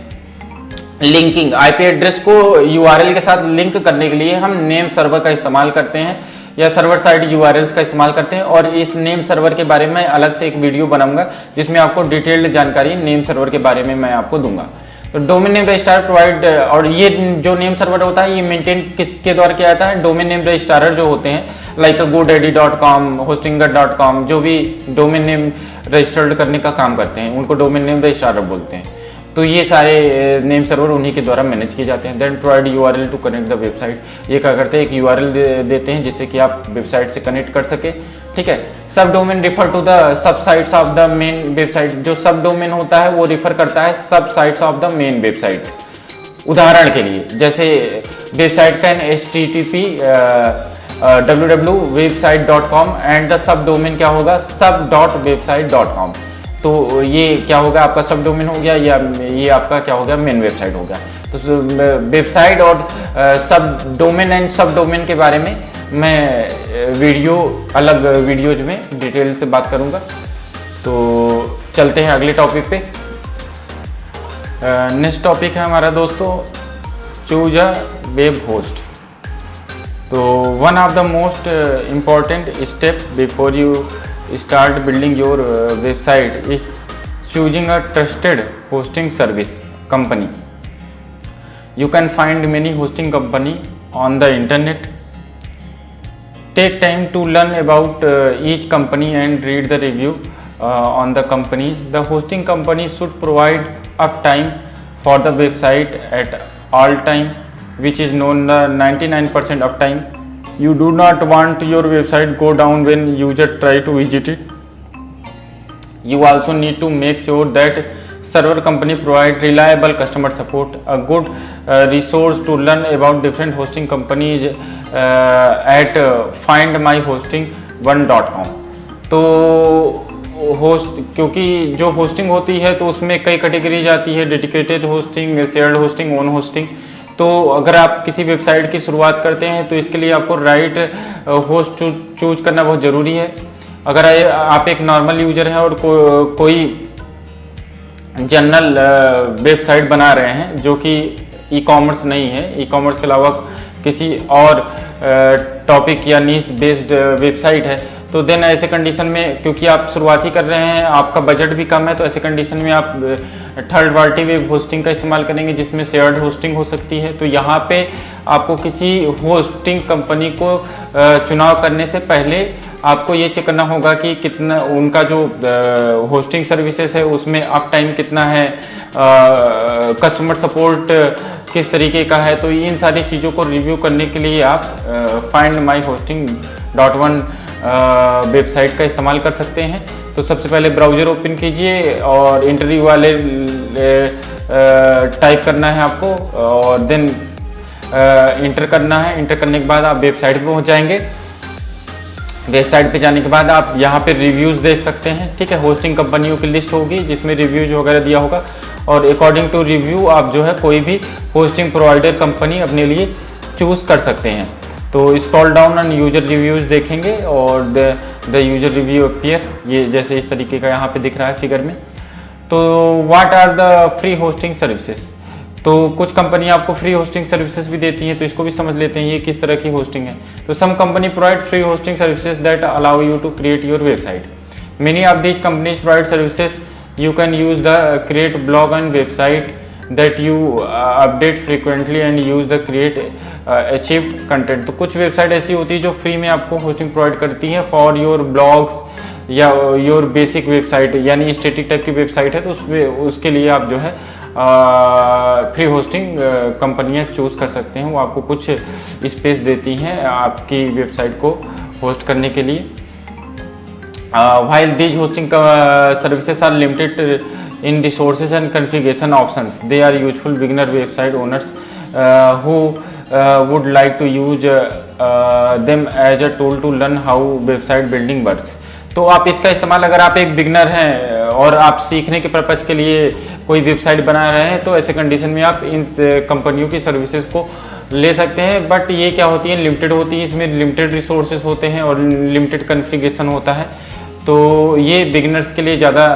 लिंकिंग आईपी एड्रेस को यूआरएल के साथ लिंक करने के लिए हम नेम सर्वर का इस्तेमाल करते हैं या सर्वर साइड यूआरएल्स का इस्तेमाल करते हैं। और इस नेम सर्वर के बारे में अलग से एक वीडियो बनाऊंगा जिसमें आपको डिटेल्ड जानकारी नेम सर्वर के बारे में मैं आपको दूंगा। तो डोमेन नेम रजिस्ट्रार प्रोवाइड, और ये जो नेम सर्वर होता है ये मेंटेन किसके द्वारा किया जाता है, डोमेन नेम रजिस्ट्रार जो होते हैं लाइक GoDaddy.com, Hostinger.com, जो भी डोमेन नेम रजिस्टर्ड करने का काम करते हैं उनको डोमेन नेम रजिस्ट्रार बोलते हैं। तो ये सारे नेम सर्वर उन्हीं के द्वारा मैनेज किए जाते हैं। Then provide URL to connect the website, ये क्या करते हैं, एक यूआरएल देते हैं जिससे कि आप वेबसाइट से कनेक्ट कर सके। ठीक है। Sub domain refer to the sub sites of the main website, जो सब डोमेन होता है वो रिफर करता है सब sites of the main website. उदाहरण के लिए जैसे वेबसाइट का http www.website.com and the sub domain क्या होगा, sub.website.com। तो ये क्या होगा, आपका सब डोमेन हो गया या ये आपका क्या हो गया, मेन वेबसाइट हो गया। तो वेबसाइट और सब डोमेन एंड सब डोमेन के बारे में मैं अलग वीडियोज में डिटेल से बात करूंगा। तो चलते हैं अगले टॉपिक पे। नेक्स्ट टॉपिक है हमारा दोस्तों, चूज अ वेब होस्ट। तो one of the most important step before you start building your website is choosing a trusted hosting service company. You can find many hosting company on the internet. Take time to learn about each company and read the review on the companies. The hosting company should provide uptime for the website at all time, which is known the 99% uptime. You do not want your website go down when user try to visit it. You also need to make sure that server company provide reliable customer support. A good resource to learn about different hosting companies at findmyhosting1.com। तो होस्ट, क्योंकि जो होस्टिंग होती है तो उसमें कई कैटेगरीज आती है, dedicated hosting, shared hosting, own hosting. तो अगर आप किसी वेबसाइट की शुरुआत करते हैं तो इसके लिए आपको राइट होस्ट चूज करना बहुत ज़रूरी है। अगर आप एक नॉर्मल यूजर हैं और कोई जनरल वेबसाइट बना रहे हैं जो कि ई कॉमर्स नहीं है, ई कॉमर्स के अलावा किसी और टॉपिक या नीश बेस्ड वेबसाइट है, तो देन ऐसे कंडीशन में, क्योंकि आप शुरुआत ही कर रहे हैं, आपका बजट भी कम है, तो ऐसे कंडीशन में आप थर्ड पार्टी वेब होस्टिंग का इस्तेमाल करेंगे जिसमें शेयर्ड होस्टिंग हो सकती है। तो यहाँ पे आपको किसी होस्टिंग कंपनी को चुनाव करने से पहले आपको ये चेक करना होगा कि कितना उनका जो होस्टिंग सर्विसेज है उसमें अप टाइम कितना है, कस्टमर सपोर्ट किस तरीके का है। तो इन सारी चीज़ों को रिव्यू करने के लिए आप findmyhosting.1 वेबसाइट का इस्तेमाल कर सकते हैं। तो सबसे पहले ब्राउज़र ओपन कीजिए और इंटरव्यू वाले टाइप करना है आपको, और देन इंटर करना है। इंटर करने के बाद आप वेबसाइट पे पहुंच जाएंगे। वेबसाइट पे जाने के बाद आप यहाँ पे रिव्यूज़ देख सकते हैं, ठीक है। होस्टिंग कंपनियों की लिस्ट होगी जिसमें रिव्यूज वगैरह दिया होगा, और अकॉर्डिंग टू रिव्यू आप जो है कोई भी होस्टिंग प्रोवाइडर कंपनी अपने लिए चूज़ कर सकते हैं। तो scroll down on user reviews देखेंगे और द यूजर रिव्यू अपीयर, ये जैसे इस तरीके का यहाँ पे दिख रहा है फिगर में। तो what are the free hosting services, तो कुछ कंपनी आपको फ्री होस्टिंग सर्विसेज भी देती हैं, तो इसको भी समझ लेते हैं ये किस तरह की होस्टिंग है। तो some company provide free hosting services that allow you to create your website. Many of these companies provide services you can use the create blog and website that you update frequently and use the create achieved content. तो कुछ वेबसाइट ऐसी होती है जो फ्री में आपको होस्टिंग प्रोवाइड करती है फॉर योर ब्लॉग्स या योर बेसिक वेबसाइट, यानी स्टैटिक टाइप की वेबसाइट है तो उसके लिए आप जो है फ्री होस्टिंग कंपनियां चूज़ कर सकते हैं। वो आपको कुछ स्पेस देती हैं आपकी वेबसाइट को होस्ट करने के लिए। While these hosting services are limited in resources and configuration options, they are useful beginner website owners who would like to use them as a tool to learn how website building works। तो आप इसका इस्तेमाल, अगर आप एक बिगनर हैं और आप सीखने के पर्पज के लिए कोई वेबसाइट बना रहे हैं, तो ऐसे कंडीशन में आप इन कंपनियों की सर्विसेज को ले सकते हैं। बट ये क्या होती है, लिमिटेड होती है, इसमें लिमिटेड रिसोर्सेज होते हैं और लिमिटेड कॉन्फ़िगरेशन होता है। तो ये बिगिनर्स के लिए ज़्यादा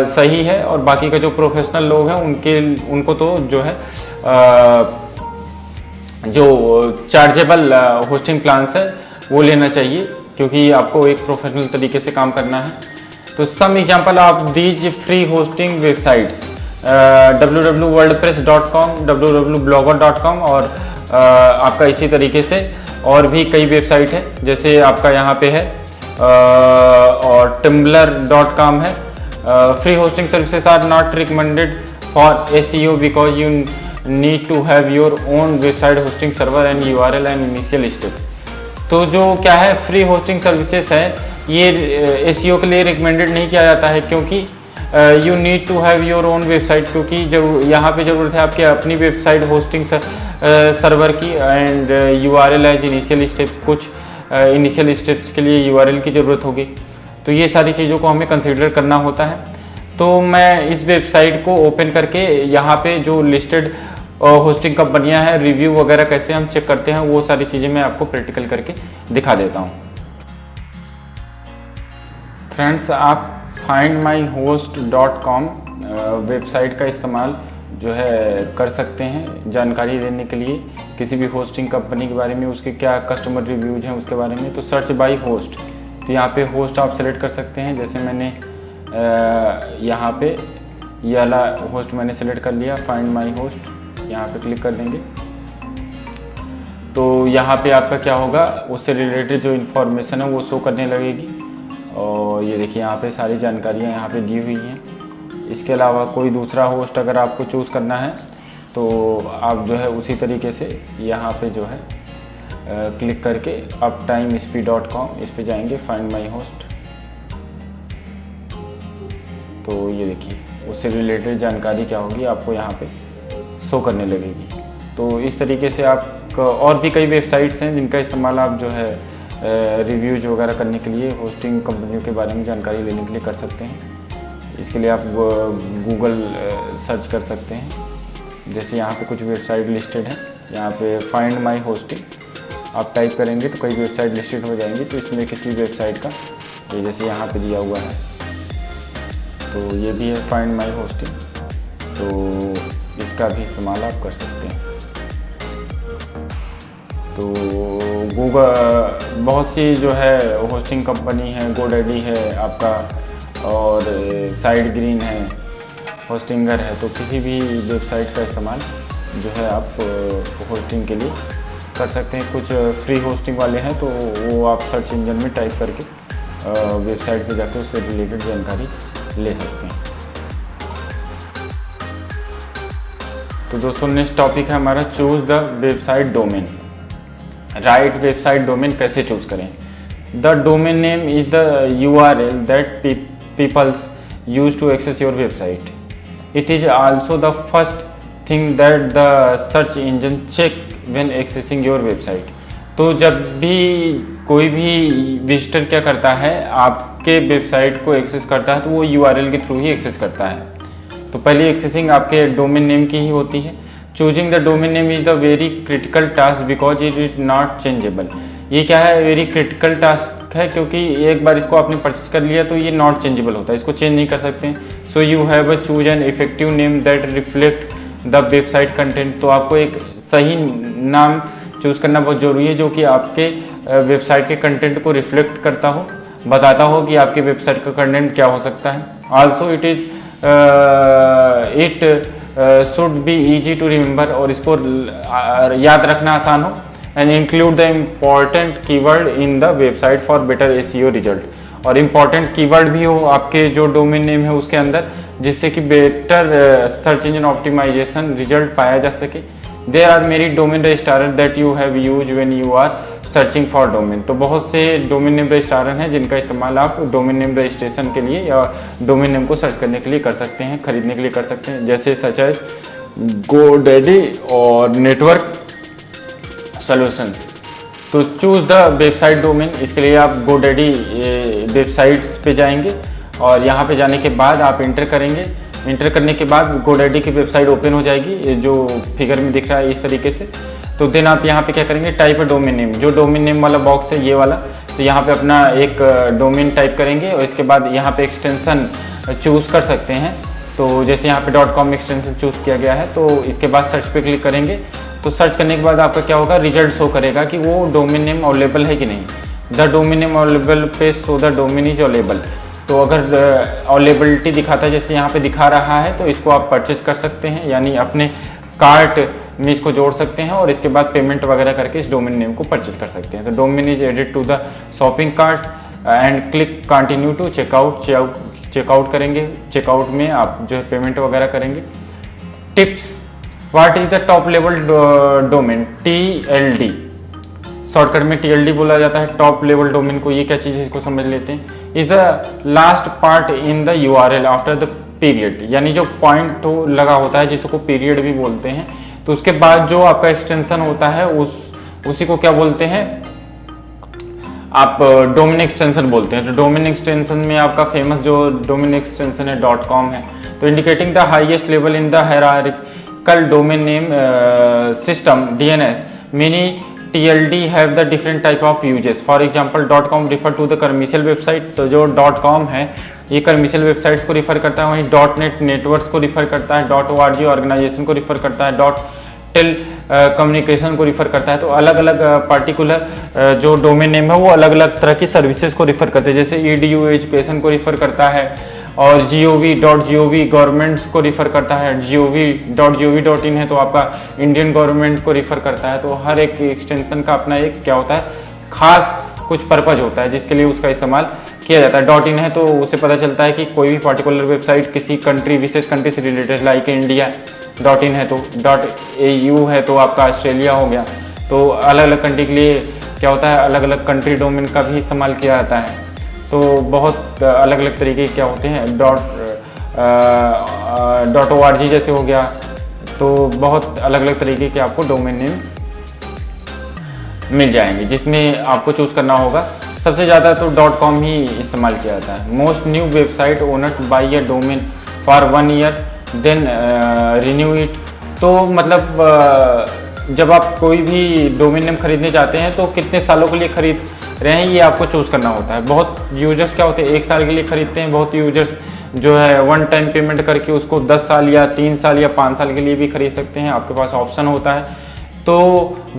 सही है, और बाकी का जो प्रोफेशनल लोग हैं उनको तो जो है जो चार्जेबल होस्टिंग प्लान्स है वो लेना चाहिए, क्योंकि आपको एक प्रोफेशनल तरीके से काम करना है। तो some example of these free hosting websites www.wordpress.com, www.blogger.com, और आपका इसी तरीके से और भी कई वेबसाइट है, जैसे आपका यहाँ पे है और tumblr.com है। Free hosting services are not recommended for SEO because you need to have your own website hosting server and URL and initial step. तो जो क्या है फ्री होस्टिंग सर्विसेज है ये SEO के लिए रिकमेंडेड नहीं किया जाता है, क्योंकि you need to have your own website, क्योंकि यहाँ पे ज़रूरत है आपकी अपनी वेबसाइट होस्टिंग सर्वर की, and URL as initial step, कुछ इनिशियल स्टेप्स के लिए URL की ज़रूरत होगी। तो ये सारी चीज़ों को हमें कंसीडर करना होता है। तो मैं इस वेबसाइट को ओपन करके यहाँ पे जो लिस्टेड होस्टिंग कंपनियाँ हैं, रिव्यू वगैरह कैसे हम चेक करते हैं, वो सारी चीज़ें मैं आपको प्रैक्टिकल करके दिखा देता हूँ। फ्रेंड्स, आप findmyhost.com वेबसाइट का इस्तेमाल जो है कर सकते हैं जानकारी लेने के लिए, किसी भी होस्टिंग कंपनी के बारे में, उसके क्या कस्टमर रिव्यूज हैं उसके बारे में। तो सर्च बाय होस्ट, तो यहाँ पे होस्ट आप सेलेक्ट कर सकते हैं। जैसे मैंने यहाँ पे ये वाला होस्ट मैंने सेलेक्ट कर लिया, फाइंड माई होस्ट, यहाँ पे क्लिक कर देंगे। तो यहाँ पे आपका क्या होगा, उससे रिलेटेड जो इन्फॉर्मेशन है वो शो करने लगेगी, और ये देखिए यहाँ पे सारी जानकारियाँ यहाँ पे दी हुई हैं। इसके अलावा कोई दूसरा होस्ट अगर आपको चूज़ करना है तो आप जो है उसी तरीके से यहाँ पे जो है क्लिक करके uptimesp.com इस पे जाएंगे, फाइंड माई होस्ट। तो ये देखिए उससे रिलेटेड जानकारी क्या होगी आपको यहाँ पे शो करने लगेगी। तो इस तरीके से आप और भी कई वेबसाइट्स हैं जिनका इस्तेमाल आप जो है रिव्यूज वगैरह करने के लिए, होस्टिंग कंपनियों के बारे में जानकारी लेने के लिए कर सकते हैं। इसके लिए आप गूगल सर्च कर सकते हैं। जैसे यहाँ पे कुछ वेबसाइट लिस्टेड है, यहाँ पे फाइंड माई होस्टिंग आप टाइप करेंगे तो कई वेबसाइट लिस्टेड हो जाएंगी। तो इसमें किसी वेबसाइट का ये जैसे यहाँ पे दिया हुआ है, तो ये भी है फाइंड माई होस्टिंग, तो इसका भी इस्तेमाल आप कर सकते हैं। तो गूगल बहुत सी जो है होस्टिंग कंपनी है, गोडैडी है आपका, और साइड ग्रीन है, होस्टिंगर है। तो किसी भी वेबसाइट का इस्तेमाल जो है आप होस्टिंग के लिए कर सकते हैं। कुछ फ्री होस्टिंग वाले हैं तो वो आप सर्च इंजन में टाइप करके वेबसाइट पे जाकर उससे रिलेटेड जानकारी ले सकते हैं। तो दोस्तों नेक्स्ट टॉपिक है हमारा choose the website domain. Right website domain कैसे चूज़ करें। The domain name is the URL that peoples use to access your website. It is also the first thing that the search engine check when accessing your website. तो जब भी कोई भी विजिटर क्या करता है, आपके वेबसाइट को एक्सेस करता है, तो वो यूआरएल के थ्रू ही एक्सेस करता है। तो पहली एक्सेसिंग आपके डोमेन नेम की ही होती है। Choosing the domain name is the very critical task because it is not changeable. ये क्या है, वेरी क्रिटिकल टास्क है, क्योंकि एक बार इसको आपने परचेज कर लिया तो ये नॉट चेंजेबल होता है, इसको चेंज नहीं कर सकते। So you have a choose an effective name that reflect the website content. तो आपको एक सही नाम चूज करना बहुत जरूरी है जो कि आपके वेबसाइट के कंटेंट को रिफ्लेक्ट करता हो, बताता हो कि आपके वेबसाइट का कंटेंट क्या हो सकता है। Also it should be easy to remember, और इसको याद रखना आसान हो। And include the important keyword in the website for better SEO result. और इम्पॉर्टेंट कीवर्ड भी हो आपके जो डोमेन नेम है उसके अंदर, जिससे कि better search engine optimization result पाया जा सके। There are many domain registrar that you have use when you are searching for domain. तो बहुत से डोमेन नेम रजिस्ट्रार हैं जिनका इस्तेमाल आप डोमेन नेम रजिस्ट्रेशन के लिए या डोमेन नेम को सर्च करने के लिए कर सकते हैं, खरीदने के लिए कर सकते हैं, जैसे सच एज GoDaddy और नेटवर्क सॉल्यूशंस। तो चूज द वेबसाइट डोमेन, इसके लिए आप GoDaddy वेबसाइट्स पे जाएंगे और यहाँ पे जाने के बाद आप इंटर करेंगे। इंटर करने के बाद GoDaddy की वेबसाइट ओपन हो जाएगी, जो फिगर में दिख रहा है इस तरीके से। तो देन आप यहाँ पे क्या करेंगे, टाइप अ डोमेन नेम, जो डोमेन नेम वाला बॉक्स है ये वाला, तो यहाँ पे अपना एक डोमेन टाइप करेंगे और इसके बाद यहाँ पे एक्सटेंशन चूज़ कर सकते हैं। तो जैसे यहाँ पे .com एक्सटेंशन चूज़ किया गया है, तो इसके बाद सर्च पे क्लिक करेंगे। तो सर्च करने के बाद आपका क्या होगा, रिजल्ट शो करेगा कि वो डोमेन नेम अवेलेबल है कि नहीं। द डोमेन नेम अवेलेबल पे so the domain is available. तो अगर अवेलेबिलिटी दिखाता है जैसे यहाँ पे दिखा रहा है, तो इसको आप परचेज कर सकते हैं, यानी अपने कार्ट में इसको जोड़ सकते हैं और इसके बाद पेमेंट वगैरह करके इस डोमेन नेम को परचेज कर सकते हैं। तो domain is added to the shopping cart and click continue to checkout. Checkout करेंगे, चेकआउट में आप जो है पेमेंट वगैरह करेंगे। Tips, what is the top level domain, TLD, shortcut में TLD बोला जाता है टॉप लेवल डोमेन को। ये क्या चीज़ है इसको समझ लेते हैं। Is the last part in the URL after the period, यानी जो पॉइंट लगा होता है जिसको पीरियड भी बोलते हैं, तो उसके बाद जो आपका एक्सटेंशन होता है उसी को क्या बोलते हैं आप, डोमेन एक्सटेंशन बोलते हैं। तो डोमेन एक्सटेंशन में आपका फेमस जो डोमेन एक्सटेंशन है .com है। तो indicating the highest level in the hierarchical domain name system DNS, many TLD have the different type of uses. For example, .com refer to the commercial website। तो जो .com है ये कमर्शियल वेबसाइट्स को रिफर करता है, वहीं .net नेटवर्क्स को रिफर करता है, .org ऑर्गेनाइजेशन को रिफर करता है, .tel कम्युनिकेशन को रिफर करता है। तो अलग अलग पार्टिकुलर जो डोमेन नेम है वो अलग अलग तरह की सर्विसेज को रिफर करते हैं, जैसे EDU एजुकेशन को रिफर करता है, और gov.gov गवर्नमेंट्स को रिफर करता है, gov.gov.in है तो आपका इंडियन गवर्नमेंट को रिफर करता है। तो हर एक एक्सटेंशन का अपना एक क्या होता है, खास कुछ पर्पज होता है जिसके लिए उसका इस्तेमाल किया जाता है। .in है तो उससे पता चलता है कि कोई भी पर्टिकुलर वेबसाइट किसी कंट्री, विशेष कंट्री से रिलेटेड, लाइक इंडिया। .in है तो .au है तो आपका ऑस्ट्रेलिया हो गया। तो अलग अलग कंट्री के लिए क्या होता है, अलग अलग कंट्री डोमेन का भी इस्तेमाल किया जाता है। तो बहुत अलग अलग तरीके क्या होते हैं, .org जैसे हो गया। तो बहुत अलग अलग तरीके के आपको डोमेन नेम मिल जाएंगे, जिसमें आपको चूज़ करना होगा। सबसे ज़्यादा तो .com ही इस्तेमाल किया जाता है। Most new website owners buy a domain for 1 year then renew it. तो मतलब जब आप कोई भी डोमेन नेम खरीदने जाते हैं तो कितने सालों के लिए खरीद रहे हैं ये आपको चूज़ करना होता है। बहुत यूजर्स क्या होते हैं, 1 साल के लिए खरीदते हैं। बहुत यूजर्स जो है वन टाइम पेमेंट करके उसको 10 साल या 3 साल या 5 साल के लिए भी खरीद सकते हैं, आपके पास ऑप्शन होता है। तो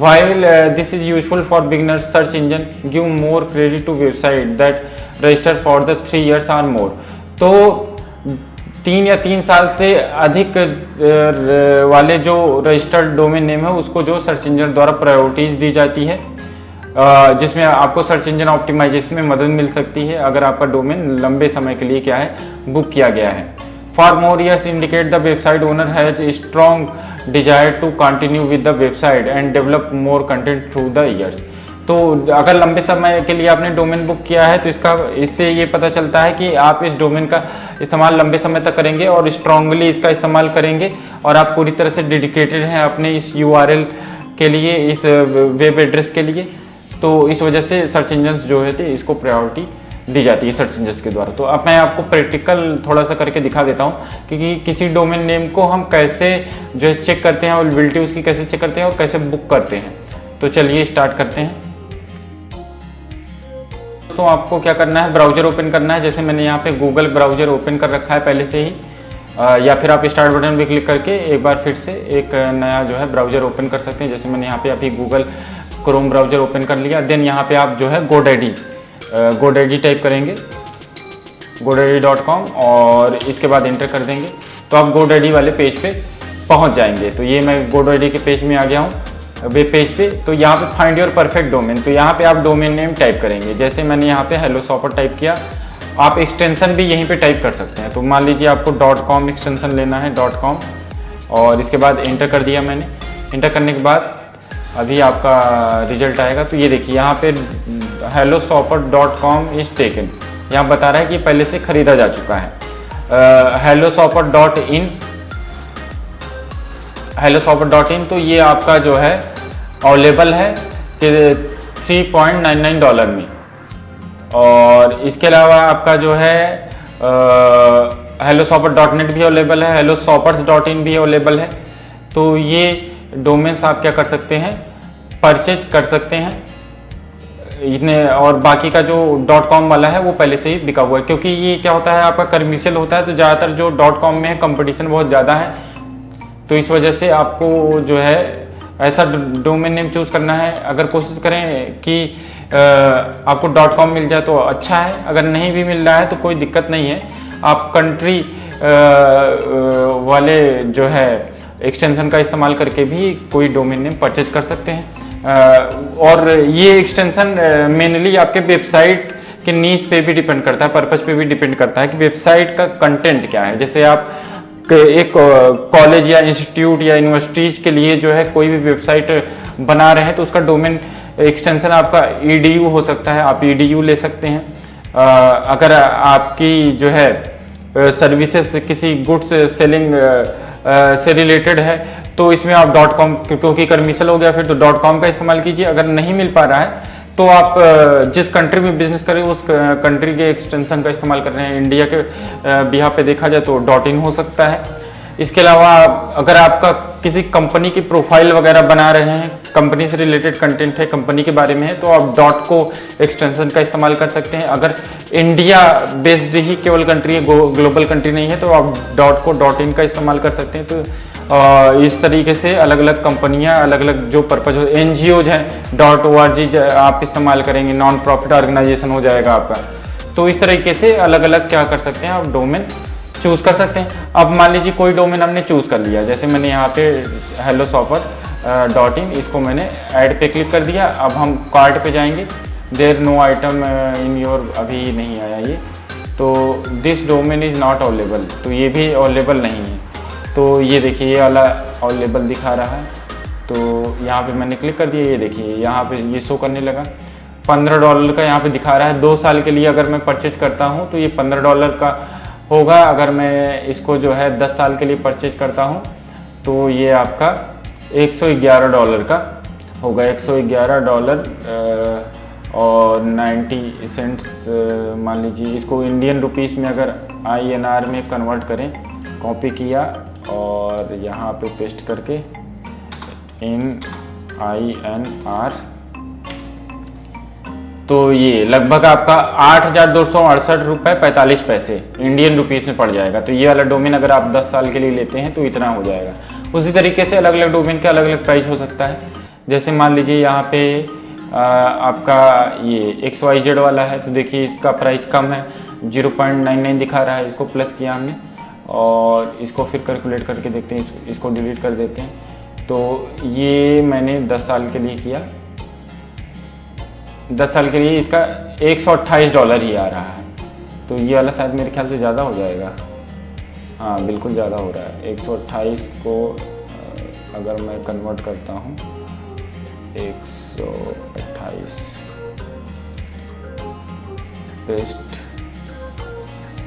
while this is useful for beginners, search engine give more credit to website that register for the 3 years or more। तो 3 या 3 साल से अधिक वाले जो रजिस्टर्ड डोमेन नेम है उसको जो सर्च इंजन द्वारा प्रायोरिटीज दी जाती है, जिसमें आपको सर्च इंजन ऑप्टिमाइजेशन में मदद मिल सकती है अगर आपका डोमेन लंबे समय के लिए क्या है, बुक किया गया है। For more years indicate the website owner has a strong desire to continue with the website and develop more content through the years। तो अगर लंबे समय के लिए आपने डोमेन बुक किया है तो इससे ये पता चलता है कि आप इस डोमेन का इस्तेमाल लंबे समय तक करेंगे और स्ट्रांगली इसका इस्तेमाल करेंगे और आप पूरी तरह से डेडिकेटेड हैं अपने इस URL के लिए, इस वेब एड्रेस के लिए। तो इस वजह से सर्च इंजन जो है इसको प्रायोरिटी दी जाती है सर्च इंजन के द्वारा। तो अब मैं आपको प्रैक्टिकल थोड़ा सा करके दिखा देता हूँ कि किसी डोमेन नेम को हम कैसे जो है चेक करते हैं, अवेलेबिलिटी उसकी कैसे चेक करते हैं और कैसे बुक करते हैं। तो चलिए स्टार्ट करते हैं। तो आपको क्या करना है, ब्राउजर ओपन करना है। जैसे मैंने यहाँ पे गूगल ब्राउजर ओपन कर रखा है पहले से ही, या फिर आप स्टार्ट बटन पे क्लिक करके एक बार फिर से एक नया जो है ब्राउजर ओपन कर सकते हैं। जैसे मैंने यहाँ पे अभी गूगल क्रोम ब्राउजर ओपन कर लिया। देन यहाँ पे आप जो है GoDaddy टाइप करेंगे, godaddy.com, और इसके बाद इंटर कर देंगे तो आप GoDaddy वाले पेज पे पहुँच जाएंगे। तो ये मैं GoDaddy के पेज में आ गया हूँ, वेब पेज पे। तो यहाँ पे फाइंड योर परफेक्ट डोमेन, तो यहाँ पे आप डोमेन नेम टाइप करेंगे। जैसे मैंने यहाँ पे हेलो शॉपर टाइप किया, आप एक्सटेंशन भी यहीं पे टाइप कर सकते हैं। तो मान लीजिए आपको .com एक्सटेंशन लेना है, .com, और इसके बाद इंटर कर दिया मैंने। इंटर करने के बाद अभी आपका रिजल्ट आएगा। तो ये देखिए यहाँ पे helloshopper.com इज टेकन, यहाँ बता रहा है कि पहले से खरीदा जा चुका है। helloshopper.in तो ये आपका जो है अवेलेबल है कि $3.99 में। और इसके अलावा आपका जो है helloshopper.net भी अवेलेबल है, helloshoppers.in भी अवेलेबल है। तो ये डोमेन्स आप क्या कर सकते हैं, परचेज कर सकते हैं इतने। और बाकी का जो .com वाला है वो पहले से ही बिका हुआ है, क्योंकि ये क्या होता है आपका कमर्शियल होता है। तो ज़्यादातर जो .com में है कंपटीशन बहुत ज़्यादा है, तो इस वजह से आपको जो है ऐसा डोमेन नेम चूज़ करना है। अगर कोशिश करें कि आपको .com मिल जाए तो अच्छा है, अगर नहीं भी मिल रहा है तो कोई दिक्कत नहीं है। आप कंट्री वाले जो है एक्सटेंशन का इस्तेमाल करके भी कोई डोमेन नेम परचेज कर सकते हैं। और ये एक्सटेंशन मेनली आपके वेबसाइट के नीश पे भी डिपेंड करता है, पर्पज पे भी डिपेंड करता है कि वेबसाइट का कंटेंट क्या है। जैसे आप एक कॉलेज या इंस्टीट्यूट या यूनिवर्सिटीज के लिए जो है कोई भी वेबसाइट बना रहे हैं तो उसका डोमेन एक्सटेंशन आपका edu हो सकता है, आप edu ले सकते हैं। अगर आपकी जो है सर्विसेज किसी गुड्स सेलिंग से रिलेटेड है तो इसमें आप .com, क्योंकि कमर्शियल हो गया फिर तो .com का इस्तेमाल कीजिए। अगर नहीं मिल पा रहा है तो आप जिस कंट्री में बिजनेस करें उस कंट्री के एक्सटेंशन का इस्तेमाल कर रहे हैं। इंडिया के बिहार पे देखा जाए तो .in हो सकता है। इसके अलावा अगर आपका किसी कंपनी की प्रोफाइल वगैरह बना रहे हैं, कंपनी से रिलेटेड कंटेंट है, कंपनी के बारे में है, तो आप .co एक्सटेंशन का इस्तेमाल कर सकते हैं। अगर इंडिया बेस्ड ही केवल कंट्री है, ग्लोबल कंट्री नहीं है, तो आप .co .in का इस्तेमाल कर सकते हैं। तो इस तरीके से अलग अलग कंपनियां, अलग अलग जो पर्पज हो, NGOs हैं .org आप इस्तेमाल करेंगे, नॉन प्रॉफिट ऑर्गेनाइजेशन हो जाएगा आपका। तो इस तरीके से अलग अलग क्या कर सकते हैं, आप डोमेन चूज कर सकते हैं। अब मान लीजिए कोई डोमेन हमने चूज कर लिया, जैसे मैंने यहाँ पे helloshopper.in, इसको मैंने ऐड पे क्लिक कर दिया। अब हम कार्ट पे जाएंगे, there no item in your, अभी नहीं आया ये, तो this domain is not available, तो ये भी अवेलेबल नहीं है। तो ये देखिए ये वाला अवेलेबल दिखा रहा है, तो यहाँ पे मैंने क्लिक कर दिया। ये देखिए यहाँ पे ये शो करने लगा, $15 का यहाँ पे दिखा रहा है। 2 साल के लिए अगर मैं परचेज करता हूँ तो ये $15 का होगा। अगर मैं इसको जो है 10 साल के लिए परचेज करता हूँ तो ये आपका $111 का होगा, $111 और 90 सेंट्स मान लीजिए। इसको इंडियन रुपीस में अगर INR में कन्वर्ट करें, कॉपी किया और यहाँ पे पेस्ट करके इन INR, तो ये लगभग आपका 8,268 रुपये 45 पैसे इंडियन रुपीस में पड़ जाएगा। तो ये वाला डोमेन अगर आप 10 साल के लिए लेते हैं तो इतना हो जाएगा। उसी तरीके से अलग अलग डोमेन का अलग अलग प्राइस हो सकता है। जैसे मान लीजिए यहाँ पे आपका ये XYZ वाला है, तो देखिए इसका प्राइस कम है, 0.99 दिखा रहा है। इसको प्लस किया हमने और इसको फिर कैलकुलेट करके देखते हैं, इसको डिलीट कर देते हैं। तो ये मैंने 10 साल के लिए किया, 10 साल के लिए इसका $128 ही आ रहा है। तो ये वाला शायद मेरे ख्याल से ज़्यादा हो जाएगा, हाँ बिल्कुल ज़्यादा हो रहा है। 128 को अगर मैं कन्वर्ट करता हूँ 128 28 पेस्ट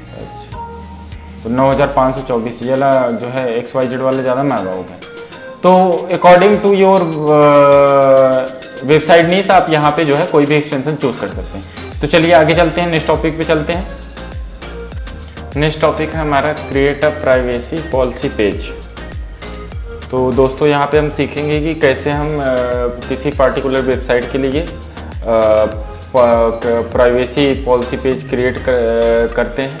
सर्च, तो 9524 ये वाला जो है XYZ वाले ज़्यादा महंगा हो गया। तो according to your website needs आप यहाँ पे जो है कोई भी एक्सटेंशन चूज कर सकते हैं। तो चलिए आगे चलते हैं, नेक्स्ट टॉपिक पे चलते हैं। नेक्स्ट टॉपिक है हमारा create a privacy policy page. तो दोस्तों यहाँ पे हम सीखेंगे कि कैसे हम किसी पार्टिकुलर वेबसाइट के लिए प्राइवेसी पॉलिसी पेज क्रिएट करते हैं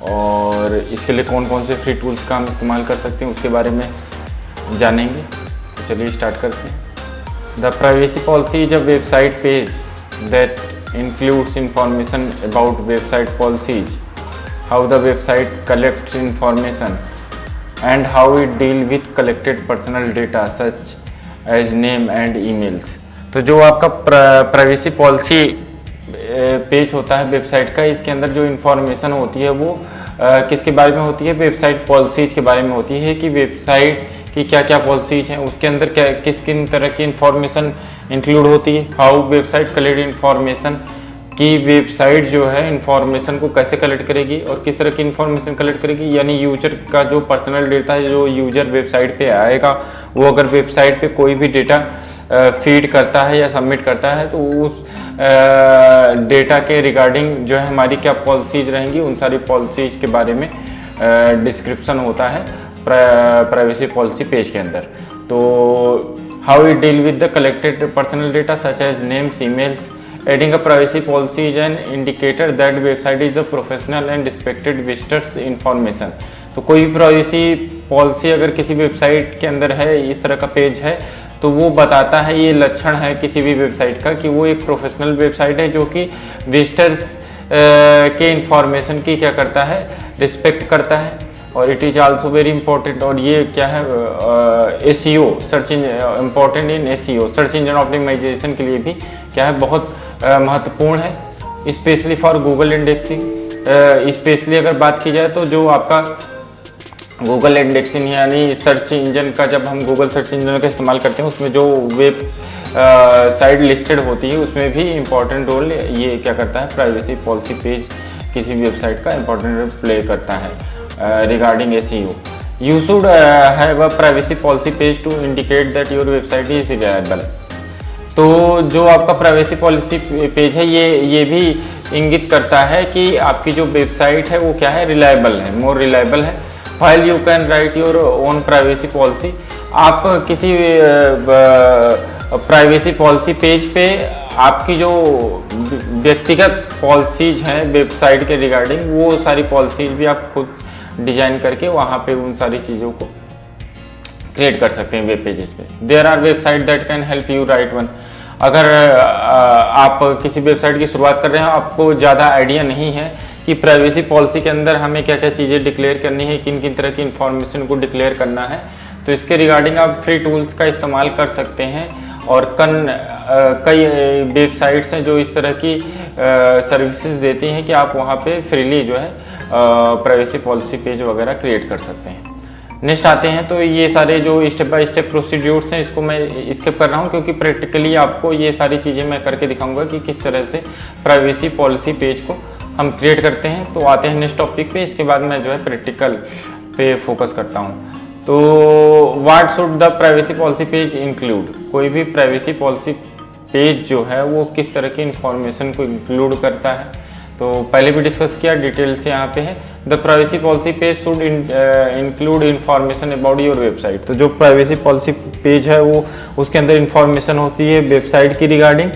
और इसके लिए कौन कौन से फ्री टूल्स का हम इस्तेमाल कर सकते हैं उसके बारे में जानेंगे। तो चलिए स्टार्ट करते हैं। The privacy policy is a website page that includes information about website policies, how the website collects information and how it deal with collected personal data such as name and emails। तो जो आपका प्राइवेसी पॉलिसी पेज होता है वेबसाइट का, इसके अंदर जो इन्फॉर्मेशन होती है वो किसके बारे में होती है, वेबसाइट पॉलिसीज के बारे में होती है कि वेबसाइट की क्या क्या पॉलिसीज हैं, उसके अंदर क्या किन तरह की इन्फॉर्मेशन इंक्लूड होती है, हाउ वेबसाइट कलेक्ट इन्फॉर्मेशन कि वेबसाइट जो है इंफॉर्मेशन को कैसे कलेक्ट करेगी और किस तरह की इंफॉर्मेशन कलेक्ट करेगी, यानी यूजर का जो पर्सनल डेटा है जो यूजर वेबसाइट पे आएगा वो अगर वेबसाइट पे कोई भी डेटा फीड करता है या सबमिट करता है तो उस डेटा के रिगार्डिंग जो है हमारी क्या पॉलिसीज रहेंगी, उन सारी पॉलिसीज के बारे में डिस्क्रिप्शन होता है प्राइवेसी पॉलिसी पेज के अंदर। तो how it deal with the collected personal data such as names, emails. Adding a privacy policy is an indicator that website is the professional and respected visitors information। तो कोई भी प्राइवेसी पॉलिसी अगर किसी वेबसाइट के अंदर है, इस तरह का पेज है, तो वो बताता है, ये लक्षण है किसी भी वेबसाइट का कि वो एक प्रोफेशनल वेबसाइट है जो कि विजिटर्स के इंफॉर्मेशन की क्या करता है, रिस्पेक्ट करता है। और it is also very important, और ये क्या है SEO, search important in SEO, search engine optimization के लिए भी क्या है बहुत महत्वपूर्ण है, specially for Google indexing. Specially अगर बात की जाए तो जो आपका गूगल इंडेक्सिंग यानी सर्च इंजन का, जब हम गूगल सर्च इंजन का इस्तेमाल करते हैं उसमें जो वेब साइट लिस्टेड होती है उसमें भी इम्पॉर्टेंट रोल ये क्या करता है, प्राइवेसी पॉलिसी पेज किसी वेबसाइट का इम्पॉर्टेंट रोल प्ले करता है regarding SEO। You should have a privacy policy page to indicate that your website is reliable। तो जो आपका प्राइवेसी पॉलिसी पेज है ये भी इंगित करता है कि आपकी जो वेबसाइट है वो क्या है, रिलायबल है, मोर रिलायबल है। While you can write your own privacy policy, आप किसी प्राइवेसी पॉलिसी पेज पे आपकी जो व्यक्तिगत पॉलिसीज हैं वेबसाइट के रिगार्डिंग, वो सारी पॉलिसीज भी आप खुद डिजाइन करके वहाँ पे उन सारी चीज़ों को क्रिएट कर सकते हैं वेब पेजेस पे। There are website that can help you write one. अगर आप किसी वेबसाइट की शुरुआत कर रहे हैं, आपको ज़्यादा आइडिया नहीं है कि प्राइवेसी पॉलिसी के अंदर हमें क्या क्या चीज़ें डिक्लेयर करनी है, किन किन तरह की इंफॉर्मेशन को डिक्लेयर करना है, तो इसके रिगार्डिंग आप फ्री टूल्स का इस्तेमाल कर सकते हैं। और कई वेबसाइट्स हैं जो इस तरह की सर्विसेज देती हैं कि आप वहाँ पे फ्रीली जो है प्राइवेसी पॉलिसी पेज वगैरह क्रिएट कर सकते हैं। नेक्स्ट आते हैं, तो ये सारे जो स्टेप बाय स्टेप प्रोसीड्यूर्स हैं इसको मैं स्किप कर रहा हूँ क्योंकि प्रैक्टिकली आपको ये सारी चीज़ें मैं करके दिखाऊंगा कि किस तरह से प्राइवेसी पॉलिसी पेज को हम क्रिएट करते हैं। तो आते हैं नेक्स्ट टॉपिक पे, इसके बाद मैं जो है प्रैक्टिकल पे फोकस करता हूँ। तो what should the privacy policy page include. कोई भी प्राइवेसी पॉलिसी पेज जो है वो किस तरह की इंफॉर्मेशन को इंक्लूड करता है, तो पहले भी डिस्कस किया, डिटेल से यहाँ पे है। The privacy policy page should include information about your website. तो जो प्राइवेसी पॉलिसी पेज है वो उसके अंदर इंफॉर्मेशन होती है वेबसाइट की regarding,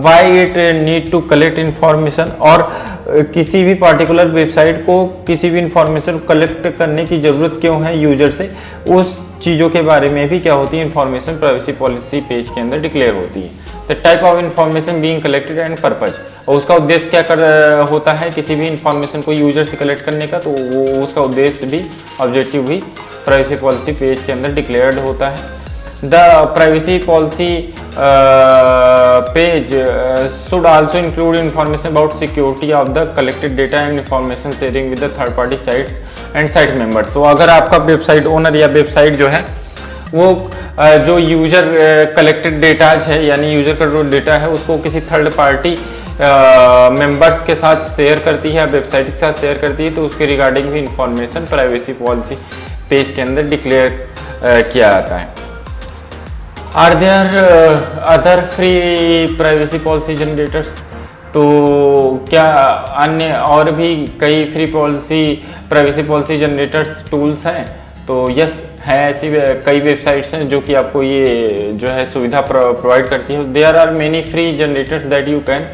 why it need to collect information, और किसी भी पार्टिकुलर वेबसाइट को किसी भी इंफॉर्मेशन कलेक्ट करने की ज़रूरत क्यों है यूजर से, उस चीज़ों के बारे में भी क्या होती है, इंफॉर्मेशन प्राइवेसी पॉलिसी पेज के अंदर डिक्लेयर होती है। The type of information being collected and purpose, और उसका उद्देश्य क्या होता है किसी भी इंफॉर्मेशन को यूजर से कलेक्ट करने का, तो वो उसका उद्देश्य भी, ऑब्जेक्टिव भी प्राइवेसी पॉलिसी पेज के अंदर डिक्लेयर्ड होता है। The privacy policy page should also include information about security of the collected data and information sharing with the third party sites and site members. तो अगर आपका वेबसाइट ओनर या वेबसाइट जो है वो जो यूजर कलेक्टेड डेटाज है, यानी यूजर का जो डेटा है उसको किसी थर्ड पार्टी मेंबर्स के साथ शेयर करती है, वेबसाइट के साथ शेयर करती है, तो उसके रिगार्डिंग भी इंफॉर्मेशन प्राइवेसी पॉलिसी पेज के अंदर डिक्लेयर किया जाता है। Are there other free privacy policy generators, तो क्या अन्य और भी कई free privacy policy generators tools हैं? तो यस है, ऐसी कई वेबसाइट्स हैं जो कि आपको ये जो है सुविधा प्रोवाइड करती है। There are many free generators that you can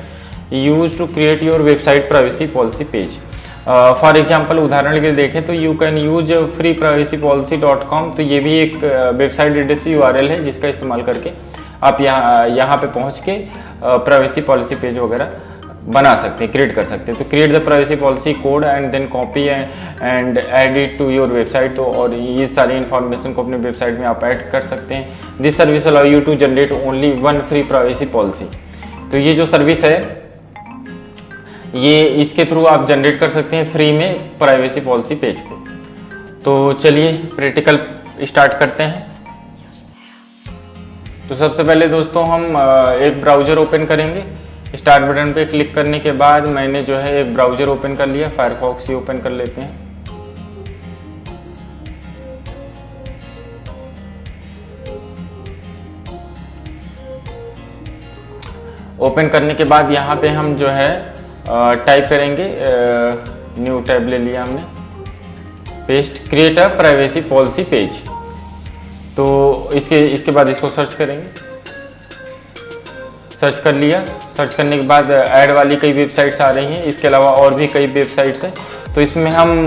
use to create your website privacy policy page. For example, उदाहरण के लिए देखें तो यू कैन यूज freeprivacypolicy.com, तो ये भी एक वेबसाइट एड्रेस URL है जिसका इस्तेमाल करके आप यहाँ पे पहुँच के प्राइवेसी पॉलिसी पेज वगैरह बना सकते हैं, क्रिएट कर सकते हैं। तो create the privacy policy code and then copy and add it to your website, तो और ये सारी इन्फॉर्मेशन को अपने वेबसाइट में आप ऐड कर सकते हैं। This service allow you to generate only one free privacy policy. तो ये जो सर्विस है ये इसके थ्रू आप जनरेट कर सकते हैं फ्री में प्राइवेसी पॉलिसी पेज को। तो चलिए प्रैक्टिकल स्टार्ट करते हैं। तो सबसे पहले दोस्तों हम एक ब्राउज़र ओपन करेंगे। स्टार्ट बटन पे क्लिक करने के बाद मैंने जो है एक ब्राउज़र ओपन कर लिया, फायरफॉक्स ही ओपन कर लेते हैं। ओपन करने के बाद यहाँ पे हम जो है टाइप करेंगे, न्यू टैब ले लिया हमने, paste create a privacy policy page. तो इसके बाद इसको सर्च करेंगे। सर्च कर लिया, सर्च करने के बाद ऐड वाली कई वेबसाइट्स आ रही हैं, इसके अलावा और भी कई वेबसाइट्स हैं। तो इसमें हम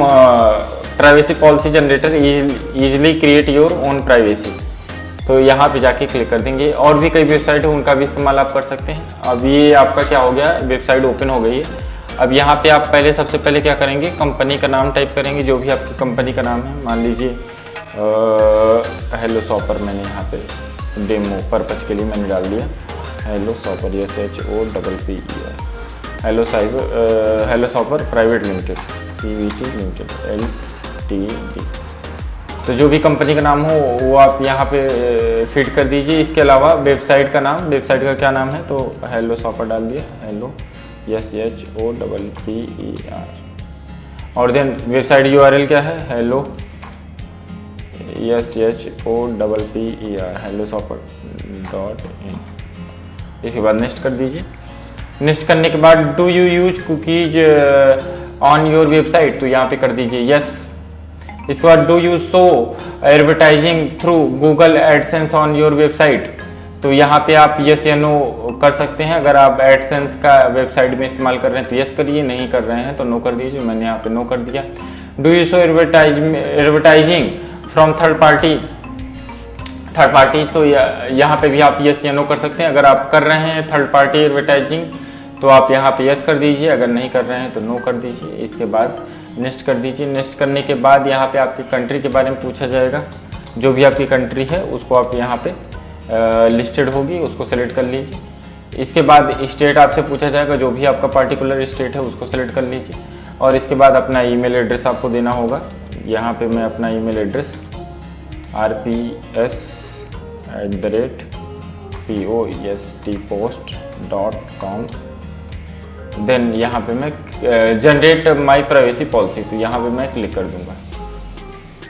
privacy policy generator easily create your own privacy, तो यहाँ पे जाके क्लिक कर देंगे। और भी कई वेबसाइट है, उनका भी इस्तेमाल आप कर सकते हैं। अब ये आपका क्या हो गया, वेबसाइट ओपन हो गई है। अब यहाँ पे आप सबसे पहले क्या करेंगे, कंपनी का नाम टाइप करेंगे, जो भी आपकी कंपनी का नाम है। मान लीजिए हेलो शॉपर, मैंने यहाँ पे डेमो पर्पज के लिए मैंने डाल दिया hello shopper, SHOPPER, hello shopper private limited, PVT limited, LTD। तो जो भी कंपनी का नाम हो वो आप यहाँ पे फिट कर दीजिए। इसके अलावा वेबसाइट का नाम, वेबसाइट का क्या नाम है, तो हेलो शॉपर डाल दिया, हेलो SHOPPER। और देन वेबसाइट URL क्या है, हेलो SHOPPER hellosopper.in। इसके बाद नेक्स्ट कर दीजिए। नेक्स्ट करने के बाद do you use cookies on your website, तो यहाँ पे कर दीजिए यस। इसके बाद do you show advertising through Google AdSense on your website, तो यहाँ पे आप यस या नो कर सकते हैं। अगर आप एडसेंस का वेबसाइट में इस्तेमाल कर रहे हैं तो यस करिए, नहीं कर रहे हैं तो नो कर दीजिए। मैंने यहाँ पे नो कर दिया। Do you show advertising from third party, तो यहाँ पे भी आप यस या नो कर सकते हैं। अगर आप कर रहे हैं थर्ड पार्टी एडवर्टाइजिंग तो आप यहाँ पे यस कर दीजिए, अगर नहीं कर रहे हैं तो नो कर दीजिए। इसके बाद नेक्स्ट कर दीजिए। नेक्स्ट करने के बाद यहाँ पे आपकी कंट्री के बारे में पूछा जाएगा, जो भी आपकी कंट्री है उसको आप यहाँ पे लिस्टेड होगी उसको सेलेक्ट कर लीजिए। इसके बाद स्टेट आपसे पूछा जाएगा, जो भी आपका पार्टिकुलर स्टेट है उसको सेलेक्ट कर लीजिए। और इसके बाद अपना ईमेल एड्रेस आपको देना होगा। यहाँ पे मैं अपना ईमेल एड्रेस rps@postpost.com, देन यहाँ पे मैं जनरेट माई प्राइवेसी पॉलिसी, तो यहाँ पे मैं क्लिक कर दूंगा।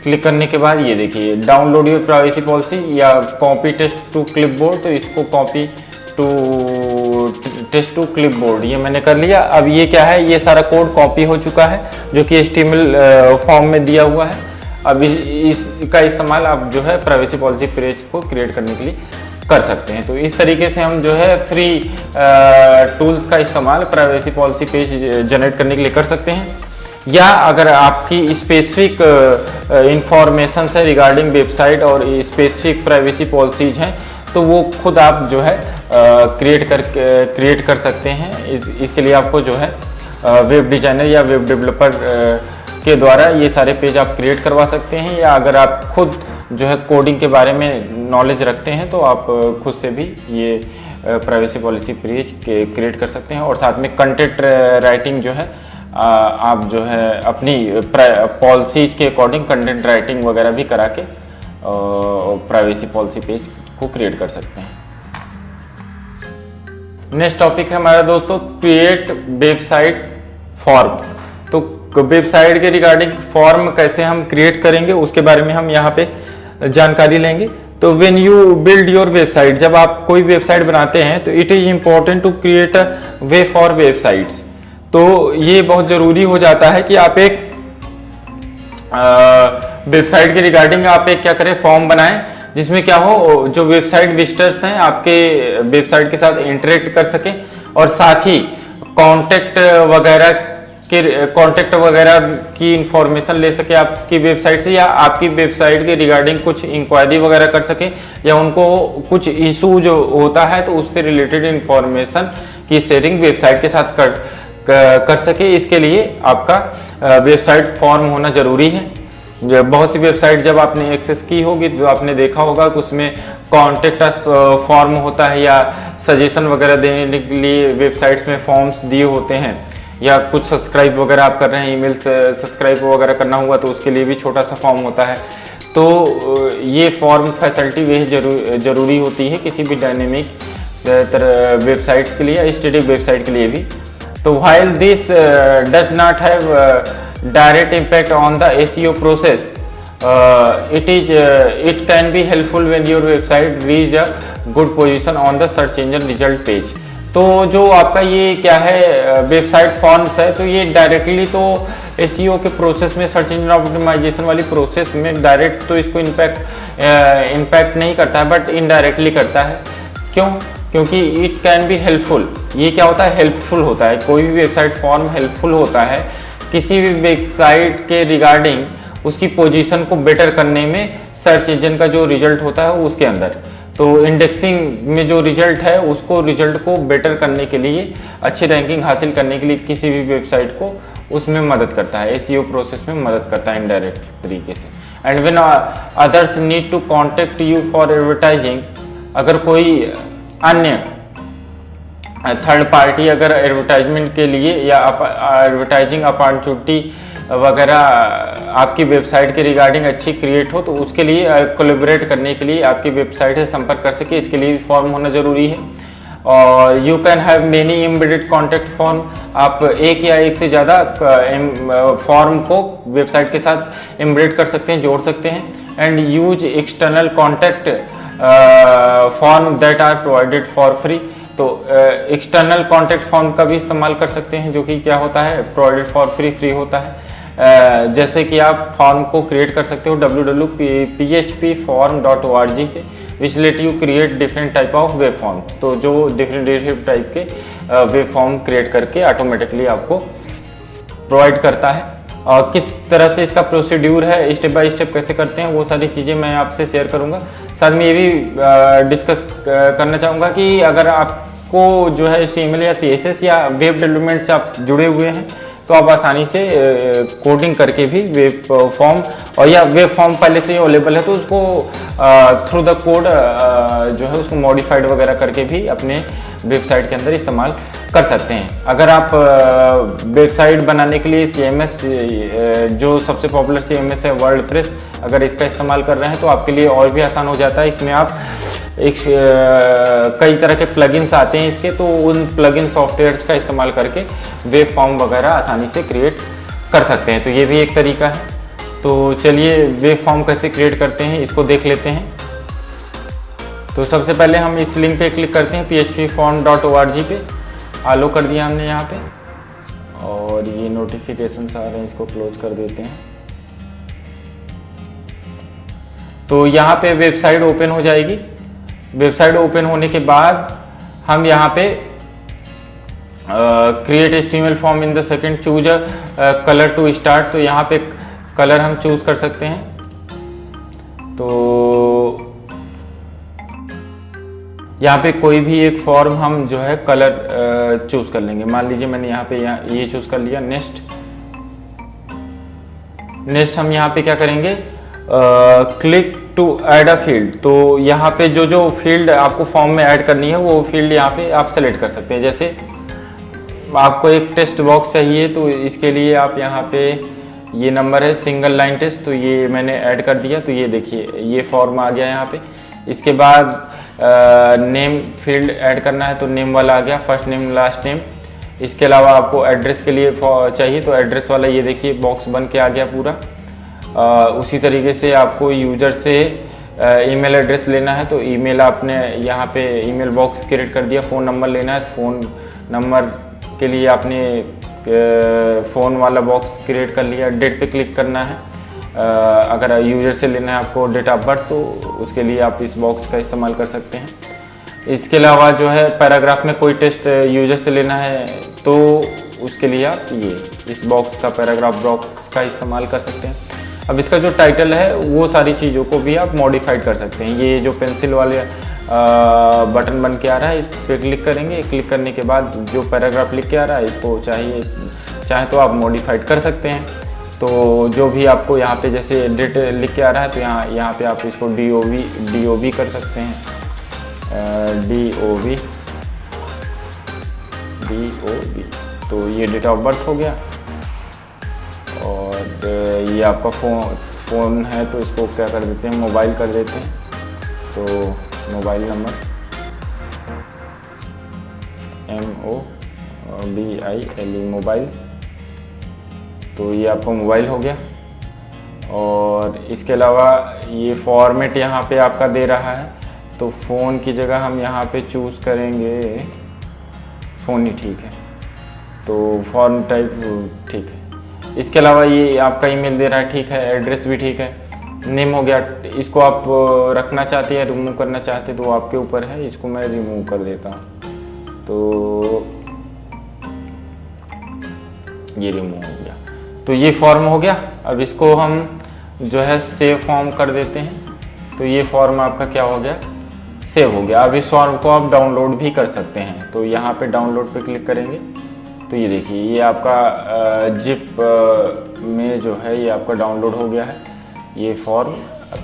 क्लिक करने के बाद ये देखिए डाउनलोड योर प्राइवेसी पॉलिसी या कॉपी टेस्ट टू क्लिपबोर्ड, तो इसको copy to text to clipboard ये मैंने कर लिया। अब ये क्या है, ये सारा कोड कॉपी हो चुका है जो कि HTML फॉर्म में दिया हुआ है। अब इसका इस्तेमाल आप जो है प्राइवेसी पॉलिसी पेज को क्रिएट करने के लिए कर सकते हैं। तो इस तरीके से हम जो है फ्री टूल्स का इस्तेमाल प्राइवेसी पॉलिसी पेज जनरेट करने के लिए कर सकते हैं। या अगर आपकी स्पेसिफिक इंफॉर्मेशन है रिगार्डिंग वेबसाइट और स्पेसिफिक प्राइवेसी पॉलिसीज हैं तो वो खुद आप जो है क्रिएट कर सकते हैं। इसके लिए आपको जो है वेब डिजाइनर या वेब डेवलपर के द्वारा ये सारे पेज आप क्रिएट करवा सकते हैं। या अगर आप खुद जो है कोडिंग के बारे में नॉलेज रखते हैं तो आप खुद से भी ये प्राइवेसी पॉलिसी पेज क्रिएट कर सकते हैं। और साथ में कंटेंट राइटिंग जो है आप जो है अपनी पॉलिसीज के अकॉर्डिंग कंटेंट राइटिंग वगैरह भी करा के प्राइवेसी पॉलिसी पेज को क्रिएट कर सकते हैं। नेक्स्ट टॉपिक है हमारा दोस्तों क्रिएट वेबसाइट फॉर्म्स। तो वेबसाइट के रिगार्डिंग फॉर्म कैसे हम क्रिएट करेंगे उसके बारे में हम यहाँ पे जानकारी लेंगे। तो when you build your website, जब आप कोई वेबसाइट बनाते हैं तो it is important to create a way for websites. तो ये बहुत जरूरी हो जाता है कि आप एक वेबसाइट के रिगार्डिंग आप एक क्या करें, फॉर्म बनाएं जिसमें क्या हो, जो वेबसाइट विजिटर्स हैं आपके वेबसाइट के साथ इंटरेक्ट कर सकें और साथ ही कॉन्टेक्ट वगैरह की इंफॉर्मेशन ले सके आपकी वेबसाइट से, या आपकी वेबसाइट के रिगार्डिंग कुछ इंक्वायरी वगैरह कर सके, या उनको कुछ इशू जो होता है तो उससे रिलेटेड इंफॉर्मेशन की शेयरिंग वेबसाइट के साथ कर सके। इसके लिए आपका वेबसाइट फॉर्म होना जरूरी है। बहुत सी वेबसाइट जब आपने एक्सेस की होगी तो आपने देखा होगा कि उसमें कॉन्टेक्ट फॉर्म होता है या सजेशन वगैरह देने के लिए वेबसाइट्स में फॉर्म्स दिए होते हैं, या कुछ सब्सक्राइब वगैरह आप कर रहे हैं, ईमेल से सब्सक्राइब वगैरह करना हुआ तो उसके लिए भी छोटा सा फॉर्म होता है। तो ये फॉर्म फैसिलिटी वे जरूरी होती है किसी भी डायनेमिक वेबसाइट्स के लिए या स्टैटिक वेबसाइट के लिए भी। तो while this does not have direct impact on the SEO process, it can be helpful when your website reach a good position on the search engine result page। तो जो आपका ये क्या है वेबसाइट फॉर्म्स है, तो ये डायरेक्टली तो SEO के प्रोसेस में, सर्च इंजन ऑप्टिमाइजेशन वाली प्रोसेस में डायरेक्ट तो इसको इम्पैक्ट नहीं करता है, बट इनडायरेक्टली करता है। क्यों? क्योंकि इट कैन बी हेल्पफुल। ये क्या होता है, हेल्पफुल होता है। कोई भी वेबसाइट फॉर्म हेल्पफुल होता है किसी भी वेबसाइट के रिगार्डिंग उसकी पोजीशन को बेटर करने में, सर्च इंजन का जो रिजल्ट होता है उसके अंदर। तो इंडेक्सिंग में जो रिजल्ट है उसको, रिजल्ट को बेटर करने के लिए, अच्छी रैंकिंग हासिल करने के लिए किसी भी वेबसाइट को उसमें मदद करता है, SEO प्रोसेस में मदद करता है इनडायरेक्ट तरीके से। And when others need to contact you for advertising, अगर कोई अन्य थर्ड पार्टी अगर एडवर्टाइजमेंट के लिए या एडवर्टाइजिंग अपॉर्चुनिटी वगैरह आपकी वेबसाइट के रिगार्डिंग अच्छी क्रिएट हो तो उसके लिए कोलैबोरेट करने के लिए आपकी वेबसाइट से संपर्क कर सके, इसके लिए फॉर्म होना जरूरी है। और you can have many embedded contact form, आप एक या एक से ज़्यादा फॉर्म को वेबसाइट के साथ एम्बेड कर सकते हैं, जोड़ सकते हैं। And use external contact form that are provided for free. तो एक्सटर्नल कॉन्टैक्ट फॉर्म का भी इस्तेमाल कर सकते हैं, जो कि क्या होता है, प्रोवाइडेड फॉर फ्री होता है। जैसे कि आप फॉर्म को क्रिएट कर सकते हो www.phpform.org से, which let you create different type of web form. तो जो डिफरेंट टाइप के वेब फॉर्म क्रिएट करके ऑटोमेटिकली आपको प्रोवाइड करता है। और किस तरह से इसका प्रोसीड्यूर है, स्टेप बाय स्टेप कैसे करते हैं, वो सारी चीज़ें मैं आपसे शेयर करूंगा। साथ में ये भी डिस्कस करना चाहूँगा कि अगर आपको जो है HTML या CSS या वेब डेवलपमेंट से आप जुड़े हुए हैं तो आप आसानी से कोडिंग करके भी वेब फॉर्म, और या वेब फॉर्म पहले से ही अवेलेबल है तो उसको थ्रू द कोड जो है उसको मॉडिफाइड वगैरह करके भी अपने वेबसाइट के अंदर इस्तेमाल कर सकते हैं। अगर आप वेबसाइट बनाने के लिए CMS, जो सबसे पॉपुलर CMS है वर्डप्रेस, अगर इसका इस्तेमाल कर रहे हैं तो आपके लिए और भी आसान हो जाता है। इसमें आप कई तरह के प्लगइन्स आते हैं इसके, तो उन प्लगइन सॉफ्टवेयर्स का इस्तेमाल करके वेब फॉर्म वगैरह आसानी से क्रिएट कर सकते हैं। तो ये भी एक तरीका है। तो चलिए वेब फॉर्म कैसे क्रिएट करते हैं इसको देख लेते हैं। तो सबसे पहले हम इस लिंक पे क्लिक करते हैं, phpform.org पे। आलो कर दिया हमने यहाँ पे, और ये नोटिफिकेशंस आ रहे हैं, इसको क्लोज कर देते हैं। तो यहाँ पे वेबसाइट ओपन हो जाएगी। वेबसाइट ओपन होने के बाद हम यहाँ पे create HTML form in the second, choose a colour to start. तो यहाँ पे कलर हम चूज कर सकते हैं। तो यहाँ पे कोई भी एक फॉर्म हम जो है कलर चूज कर लेंगे। मान लीजिए मैंने यहाँ पे ये चूज कर लिया। नेक्स्ट हम यहाँ पे क्या करेंगे, click to add a field. तो यहाँ पे जो फील्ड आपको फॉर्म में ऐड करनी है वो फील्ड यहाँ पे आप सेलेक्ट कर सकते हैं। जैसे आपको एक टेक्स्ट बॉक्स चाहिए तो इसके लिए आप यहाँ पे ये नंबर है सिंगल लाइन टेस्ट, तो ये मैंने ऐड कर दिया। तो ये देखिए ये फॉर्म आ गया यहाँ पे। इसके बाद नेम फील्ड ऐड करना है, तो नेम वाला आ गया, फर्स्ट नेम लास्ट नेम। इसके अलावा आपको एड्रेस के लिए चाहिए, तो एड्रेस वाला ये देखिए बॉक्स बन के आ गया पूरा। उसी तरीके से आपको यूजर से ईमेल एड्रेस लेना है, तो ईमेल आपने यहाँ पे ईमेल बॉक्स क्रिएट कर दिया। फ़ोन नंबर लेना है, फ़ोन नंबर के लिए आपने फ़ोन वाला बॉक्स क्रिएट कर लिया। डेट पे क्लिक करना है, अगर यूजर से लेना है आपको डेट ऑफ बर्थ, तो उसके लिए आप इस बॉक्स का इस्तेमाल कर सकते हैं। इसके अलावा जो है पैराग्राफ में कोई टेस्ट यूजर से लेना है, तो उसके लिए आप ये इस बॉक्स का पैराग्राफ बॉक्स का इस्तेमाल कर सकते हैं। अब इसका जो टाइटल है वो सारी चीज़ों को भी आप मॉडिफाइड कर सकते हैं। ये जो पेंसिल वाले बटन बन के आ रहा है, इस पर क्लिक करेंगे। क्लिक करने के बाद जो पैराग्राफ लिख के आ रहा है, इसको चाहे तो आप मॉडिफाइड कर सकते हैं। तो जो भी आपको यहाँ पे जैसे डेट लिख के आ रहा है, तो यहाँ पे आप इसको DOV कर सकते हैं। DOV, तो ये डेट ऑफ बर्थ हो गया। और ये आपका फ़ोन है, तो इसको क्या कर देते हैं, मोबाइल कर देते हैं। तो मोबाइल नंबर MOBILE मोबाइल, तो ये आपका मोबाइल हो गया। और इसके अलावा ये फॉर्मेट यहाँ पे आपका दे रहा है, तो फ़ोन की जगह हम यहाँ पे चूज़ करेंगे फ़ोन ही ठीक है, तो फॉर्म टाइप ठीक है। इसके अलावा ये आपका ईमेल दे रहा है, ठीक है। एड्रेस भी ठीक है। नेम हो गया। इसको आप रखना चाहते हैं, रिमूव करना चाहते हैं, तो आपके ऊपर है। इसको मैं रिमूव कर देता हूँ, तो ये रिमूव हो गया। तो ये फॉर्म हो गया। अब इसको हम जो है सेव फॉर्म कर देते हैं, तो ये फॉर्म आपका क्या हो गया, सेव हो गया। अब इस फॉर्म को आप डाउनलोड भी कर सकते हैं, तो यहाँ पे डाउनलोड पे क्लिक करेंगे, तो ये देखिए ये आपका जिप में जो है ये आपका डाउनलोड हो गया है ये फॉर्म।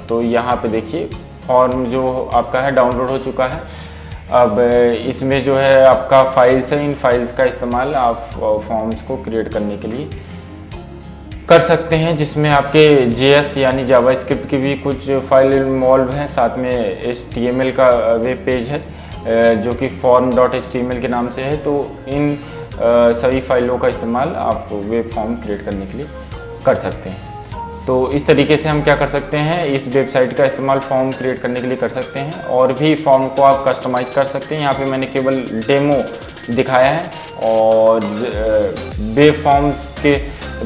तो यहाँ पे देखिए फॉर्म जो आपका है डाउनलोड हो चुका है। अब इसमें जो है आपका फाइल्स है, इन फाइल्स का इस्तेमाल आप फॉर्म्स को क्रिएट करने के लिए कर सकते हैं, जिसमें आपके JS यानी जावास्क्रिप्ट की भी कुछ फाइल इन्वॉल्व हैं। साथ में HTML का वेब पेज है जो कि form.html के नाम से है। तो इन सभी फाइलों का इस्तेमाल आप वेब फॉर्म क्रिएट करने के लिए कर सकते हैं। तो इस तरीके से हम क्या कर सकते हैं, इस वेबसाइट का इस्तेमाल फॉर्म क्रिएट करने के लिए कर सकते हैं। और भी फॉर्म को आप कस्टमाइज कर सकते हैं। यहाँ पे मैंने केवल डेमो दिखाया है, और वेब फॉर्म्स के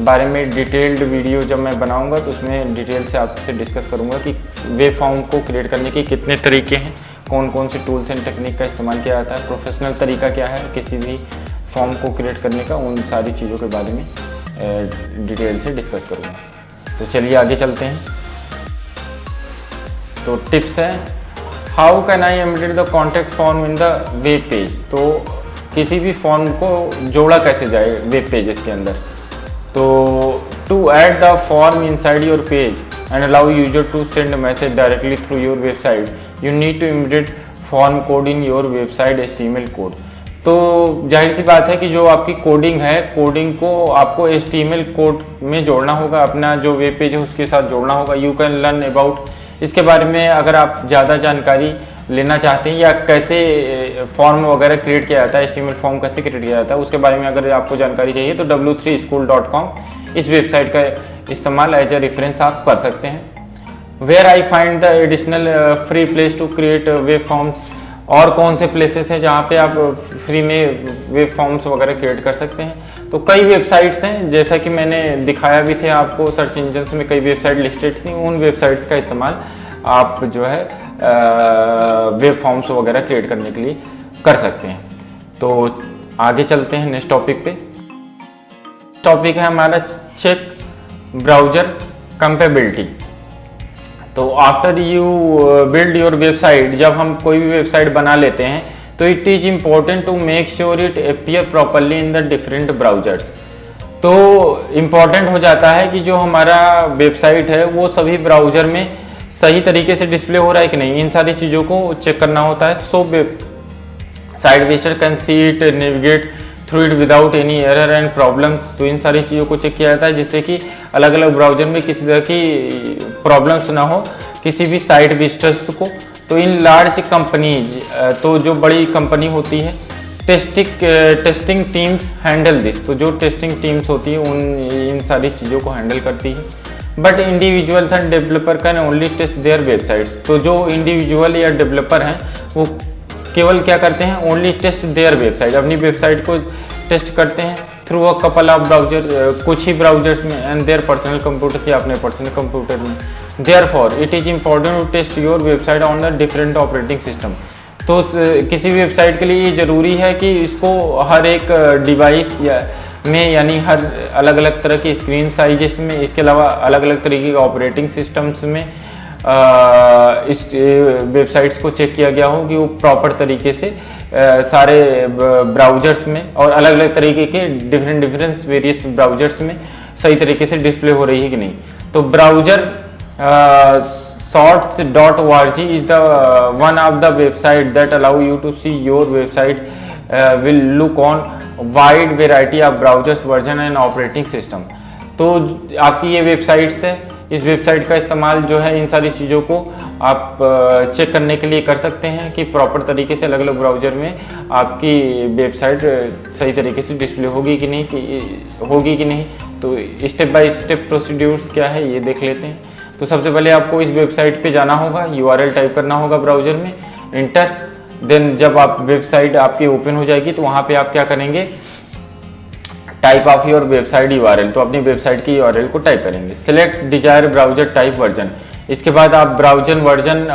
बारे में डिटेल्ड वीडियो जब मैं बनाऊंगा तो उसमें डिटेल से आपसे डिस्कस करूंगा कि वेब फॉर्म को क्रिएट करने के कितने तरीके हैं, कौन कौन से टूल्स एंड टेक्निक का इस्तेमाल किया जाता है, प्रोफेशनल तरीका क्या है किसी भी फॉर्म को क्रिएट करने का, उन सारी चीज़ों के बारे में डिटेल से डिस्कस करूँगा। तो चलिए आगे चलते हैं। तो टिप्स है, how can I embed the contact form in the web page. तो किसी भी फॉर्म को जोड़ा कैसे जाए वेब पेजेस के अंदर। तो to add the form inside your page and allow user to send message directly through your website, you need to embed form code in your website HTML code. तो जाहिर सी बात है कि जो आपकी कोडिंग है, कोडिंग को आपको HTML कोड में जोड़ना होगा, अपना जो वेब पेज है उसके साथ जोड़ना होगा। यू कैन लर्न अबाउट, इसके बारे में अगर आप ज़्यादा जानकारी लेना चाहते हैं या कैसे फॉर्म वगैरह क्रिएट किया जाता है, HTML फॉर्म कैसे क्रिएट किया जाता है, उसके बारे में अगर आपको जानकारी चाहिए तो w3school.com इस वेबसाइट का इस्तेमाल एज ए रेफरेंस आप कर सकते हैं। Where I find the additional free place to create web forms, और कौन से प्लेसेस हैं जहाँ पे आप फ्री में वेब फॉर्म्स वगैरह क्रिएट कर सकते हैं। तो कई वेबसाइट्स हैं, जैसा कि मैंने दिखाया भी थे आपको, सर्च इंजन्स में कई वेबसाइट लिस्टेड थी, उन वेबसाइट्स का इस्तेमाल आप जो है वेब फॉर्म्स वगैरह क्रिएट करने के लिए कर सकते हैं। तो आगे चलते हैं नेक्स्ट टॉपिक पे। टॉपिक है हमारा चेक ब्राउजर कंपेबिलिटी। तो after you build your website, जब हम कोई भी वेबसाइट बना लेते हैं तो it is important to make sure it appear properly in the different browsers. तो इम्पॉर्टेंट हो जाता है कि जो हमारा वेबसाइट है वो सभी ब्राउजर में सही तरीके से डिस्प्ले हो रहा है कि नहीं, इन सारी चीज़ों को चेक करना होता है। So site visitor can see it, navigate through it without any error and problems. तो इन सारी चीज़ों को चेक किया जाता है जिससे कि अलग अलग ब्राउज़र में किसी तरह की प्रॉब्लम्स ना हो किसी भी साइट विजिटर्स को। तो इन लार्ज कंपनीज, तो जो बड़ी कंपनी होती है, टेस्टिंग टीम्स हैंडल दिस। तो जो टेस्टिंग टीम्स होती है इन सारी चीज़ों को हैंडल करती है। But individuals and developer can only test their websites. तो जो इंडिविजुअल या डेवलपर हैं वो केवल क्या करते हैं, ओनली टेस्ट देयर वेबसाइट, अपनी वेबसाइट को टेस्ट करते हैं through a couple of browser, कुछ ही ब्राउजर्स में, एंड देयर पर्सनल कंप्यूटर या अपने पर्सनल कंप्यूटर में। Therefore it is important to test your website on the different operating system. तो किसी भी वेबसाइट के लिए ये ज़रूरी है कि इसको हर एक डिवाइस या में, यानी हर अलग अलग तरह की स्क्रीन साइजेस में, इसके अलावा अलग अलग तरीके के ऑपरेटिंग सिस्टम्स में इस वेबसाइट्स को चेक किया गया हो कि वो प्रॉपर तरीके से सारे ब्राउजर्स में और अलग अलग तरीके के डिफरेंट वेरियस ब्राउजर्स में सही तरीके से डिस्प्ले हो रही है कि नहीं। तो browser sorts.org is the one of the website that allow you to see your website will look on wide variety of browsers version and operating system। तो आपकी ये वेबसाइट्स है, इस वेबसाइट का इस्तेमाल जो है इन सारी चीज़ों को आप चेक करने के लिए कर सकते हैं कि प्रॉपर तरीके से अलग अलग ब्राउज़र में आपकी वेबसाइट सही तरीके से डिस्प्ले होगी कि नहीं। तो स्टेप बाय स्टेप प्रोसीड्यूर्स क्या है ये देख लेते हैं। तो सबसे पहले आपको इस वेबसाइट पे जाना होगा, URL टाइप करना होगा ब्राउज़र में, इंटर। देन जब आप वेबसाइट आपकी ओपन हो जाएगी तो वहाँ पे आप क्या करेंगे, type of your website URL। तो अपनी वेबसाइट की URL को टाइप करेंगे। Select desire browser type version. इसके बाद आप ब्राउजर वर्जन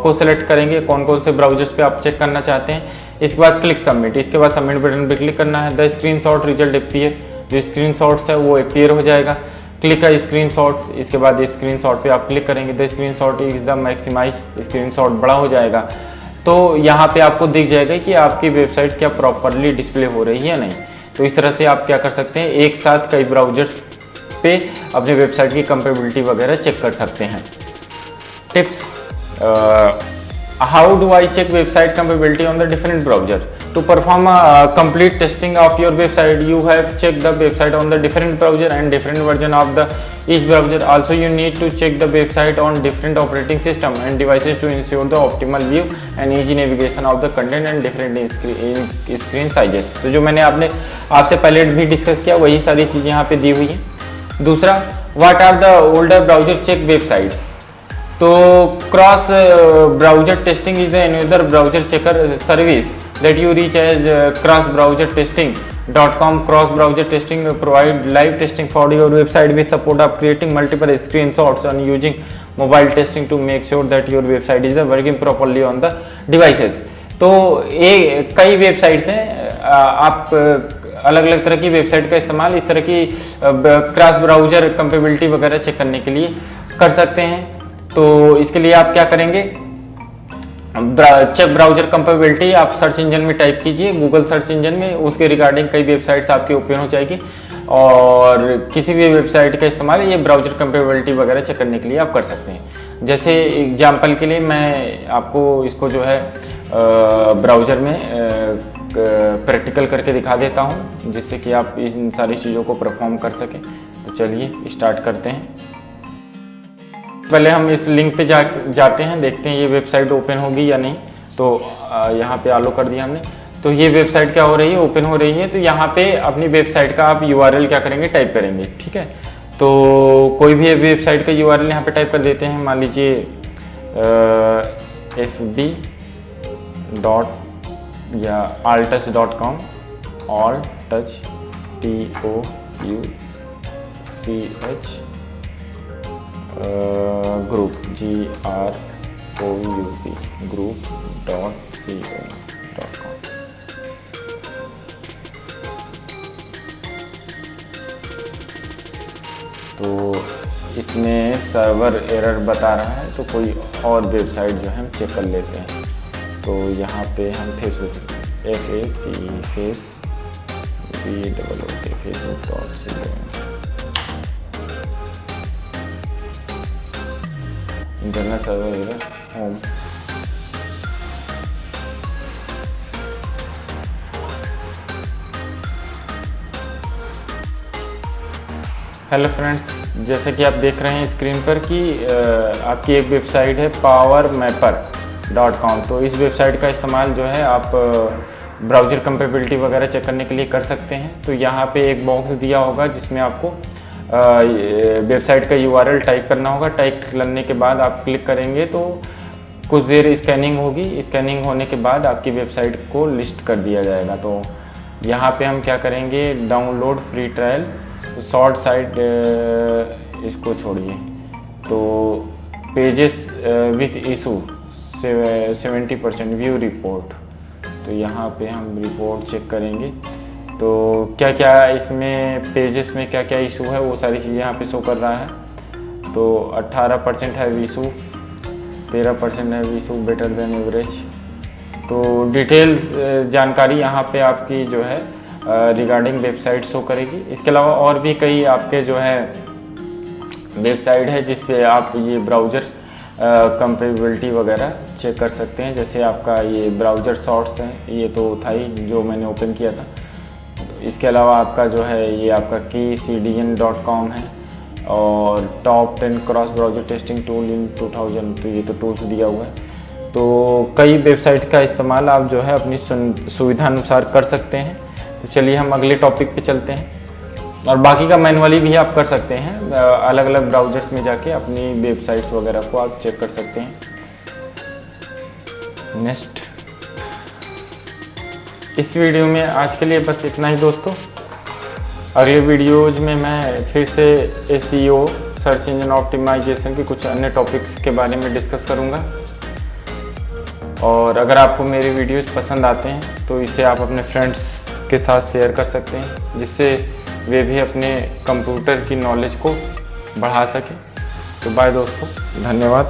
को सिलेक्ट करेंगे, कौन कौन से ब्राउजर्स पे आप चेक करना चाहते हैं। इसके बाद क्लिक सबमिट। इसके बाद सबमिट बटन पे क्लिक करना है। द स्क्रीनशॉट रिजल्ट अपीयर, जो स्क्रीनशॉट्स है वो अपीयर हो जाएगा। क्लिक है स्क्रीनशॉट्स। इसके बाद स्क्रीनशॉट पे आप क्लिक करेंगे। The screenshot is the maximise, screenshot बड़ा हो जाएगा। तो यहाँ पे आपको दिख जाएगा कि आपकी वेबसाइट क्या प्रॉपरली डिस्प्ले हो रही है या नहीं। तो इस तरह से आप क्या कर सकते हैं, एक साथ कई ब्राउजर्स पे अपने वेबसाइट की कंपेबिलिटी वगैरह चेक कर सकते हैं। Tips, how do I check website compatibility on the different browser. To perform a complete testing of your website, you have checked the website on the different browser and different version of the each browser. Also, you need to check the website on different operating system and devices to ensure the optimal view and easy navigation of the content and different screen sizes. तो जो मैंने आपसे पहले भी डिस्कस किया वही सारी चीज़ें यहाँ पे दी हुई हैं। दूसरा, what are the older browser check websites? तो cross browser testing is another browser checker service that you reach as crossbrowsertesting.com. Cross browser testing provide live testing for your website with support of creating multiple screenshots and using mobile testing to make sure that your website is working properly on the devices. तो ये कई वेबसाइट्स हैं, आप अलग अलग तरह की वेबसाइट का इस्तेमाल इस तरह की क्रॉस ब्राउजर कंपेबिलिटी वगैरह चेक करने के लिए कर सकते हैं। तो इसके लिए आप क्या करेंगे, चेक ब्राउजर कंपेबिलिटी आप सर्च इंजन में टाइप कीजिए, गूगल सर्च इंजन में, उसके रिगार्डिंग कई वेबसाइट्स आपकी ओपन हो जाएगी और किसी भी वेबसाइट का इस्तेमाल ये ब्राउजर कंपेबिलिटी वगैरह चेक करने के लिए आप कर सकते हैं। जैसे एग्जांपल के लिए मैं आपको इसको जो है ब्राउजर में प्रैक्टिकल करके दिखा देता हूँ जिससे कि आप इन सारी चीज़ों को परफॉर्म कर सकें। तो चलिए स्टार्ट करते हैं। पहले हम इस लिंक पे जाते हैं, देखते हैं ये वेबसाइट ओपन होगी या नहीं। तो यहाँ पे आलो कर दिया हमने। तो ये वेबसाइट क्या हो रही है, ओपन हो रही है। तो यहाँ पे अपनी वेबसाइट का आप URL क्या करेंगे, टाइप करेंगे। ठीक है, तो कोई भी वेबसाइट का URL यहाँ पे टाइप कर देते हैं। मान लीजिए fb या alltouch.com, alltouch TOUCH group GROUP group.co.com। तो इसमें सर्वर एरर बता रहा है, तो कोई और वेबसाइट जो है हम चेक कर लेते हैं। तो यहाँ पे हम Facebook facebook.co internet server error home. Hello friends, जैसे कि आप देख रहे हैं स्क्रीन पर कि आपकी एक वेबसाइट है powermapper.com। तो इस वेबसाइट का इस्तेमाल जो है आप ब्राउज़र कंपेबिलिटी वगैरह चेक करने के लिए कर सकते हैं। तो यहाँ पे एक बॉक्स दिया होगा जिसमें आपको वेबसाइट का URL टाइप करना होगा। टाइप करने के बाद आप क्लिक करेंगे तो कुछ देर स्कैनिंग होगी। स्कैनिंग होने के बाद आपकी वेबसाइट को लिस्ट कर दिया जाएगा। तो यहाँ पे हम क्या करेंगे, download free trial short site, इसको छोड़िए। तो pages with issue 70% view report, तो यहाँ पे हम रिपोर्ट चेक करेंगे। तो क्या क्या इसमें पेजेस में क्या क्या इशू है वो सारी चीज़ें यहाँ पे शो कर रहा है। तो 18% है इशू, 13% है इशू बेटर देन एवरेज। तो डिटेल्स जानकारी यहाँ पे आपकी जो है रिगार्डिंग वेबसाइट शो करेगी। इसके अलावा और भी कई आपके जो है वेबसाइट है जिस पे आप ये ब्राउज़र्स कंपेबिलिटी वगैरह चेक कर सकते हैं। जैसे आपका ये ब्राउज़र शॉर्ट्स है, ये तो था ही जो मैंने ओपन किया था। इसके अलावा आपका जो है ये आपका KeyCDN.com है और top 10 cross browser testing tool in 2000, तो ये तो टूल्स दिया हुआ है। तो कई वेबसाइट का इस्तेमाल आप जो है अपनी सुविधा अनुसार कर सकते हैं। तो चलिए हम अगले टॉपिक पे चलते हैं, और बाकी का मैनुअली भी आप कर सकते हैं। अलग अलग ब्राउज़र्स में जाके अपनी वेबसाइट्स वगैरह को आप चेक कर सकते हैं। नेक्स्ट, इस वीडियो में आज के लिए बस इतना ही दोस्तों। अगले वीडियोज में मैं फिर से SEO सर्च इंजन ऑप्टिमाइजेशन के कुछ अन्य टॉपिक्स के बारे में डिस्कस करूँगा। और अगर आपको मेरे वीडियोज पसंद आते हैं तो इसे आप अपने फ्रेंड्स के साथ शेयर कर सकते हैं, जिससे वे भी अपने कंप्यूटर की नॉलेज को बढ़ा सकें। तो बाय दोस्तों, धन्यवाद।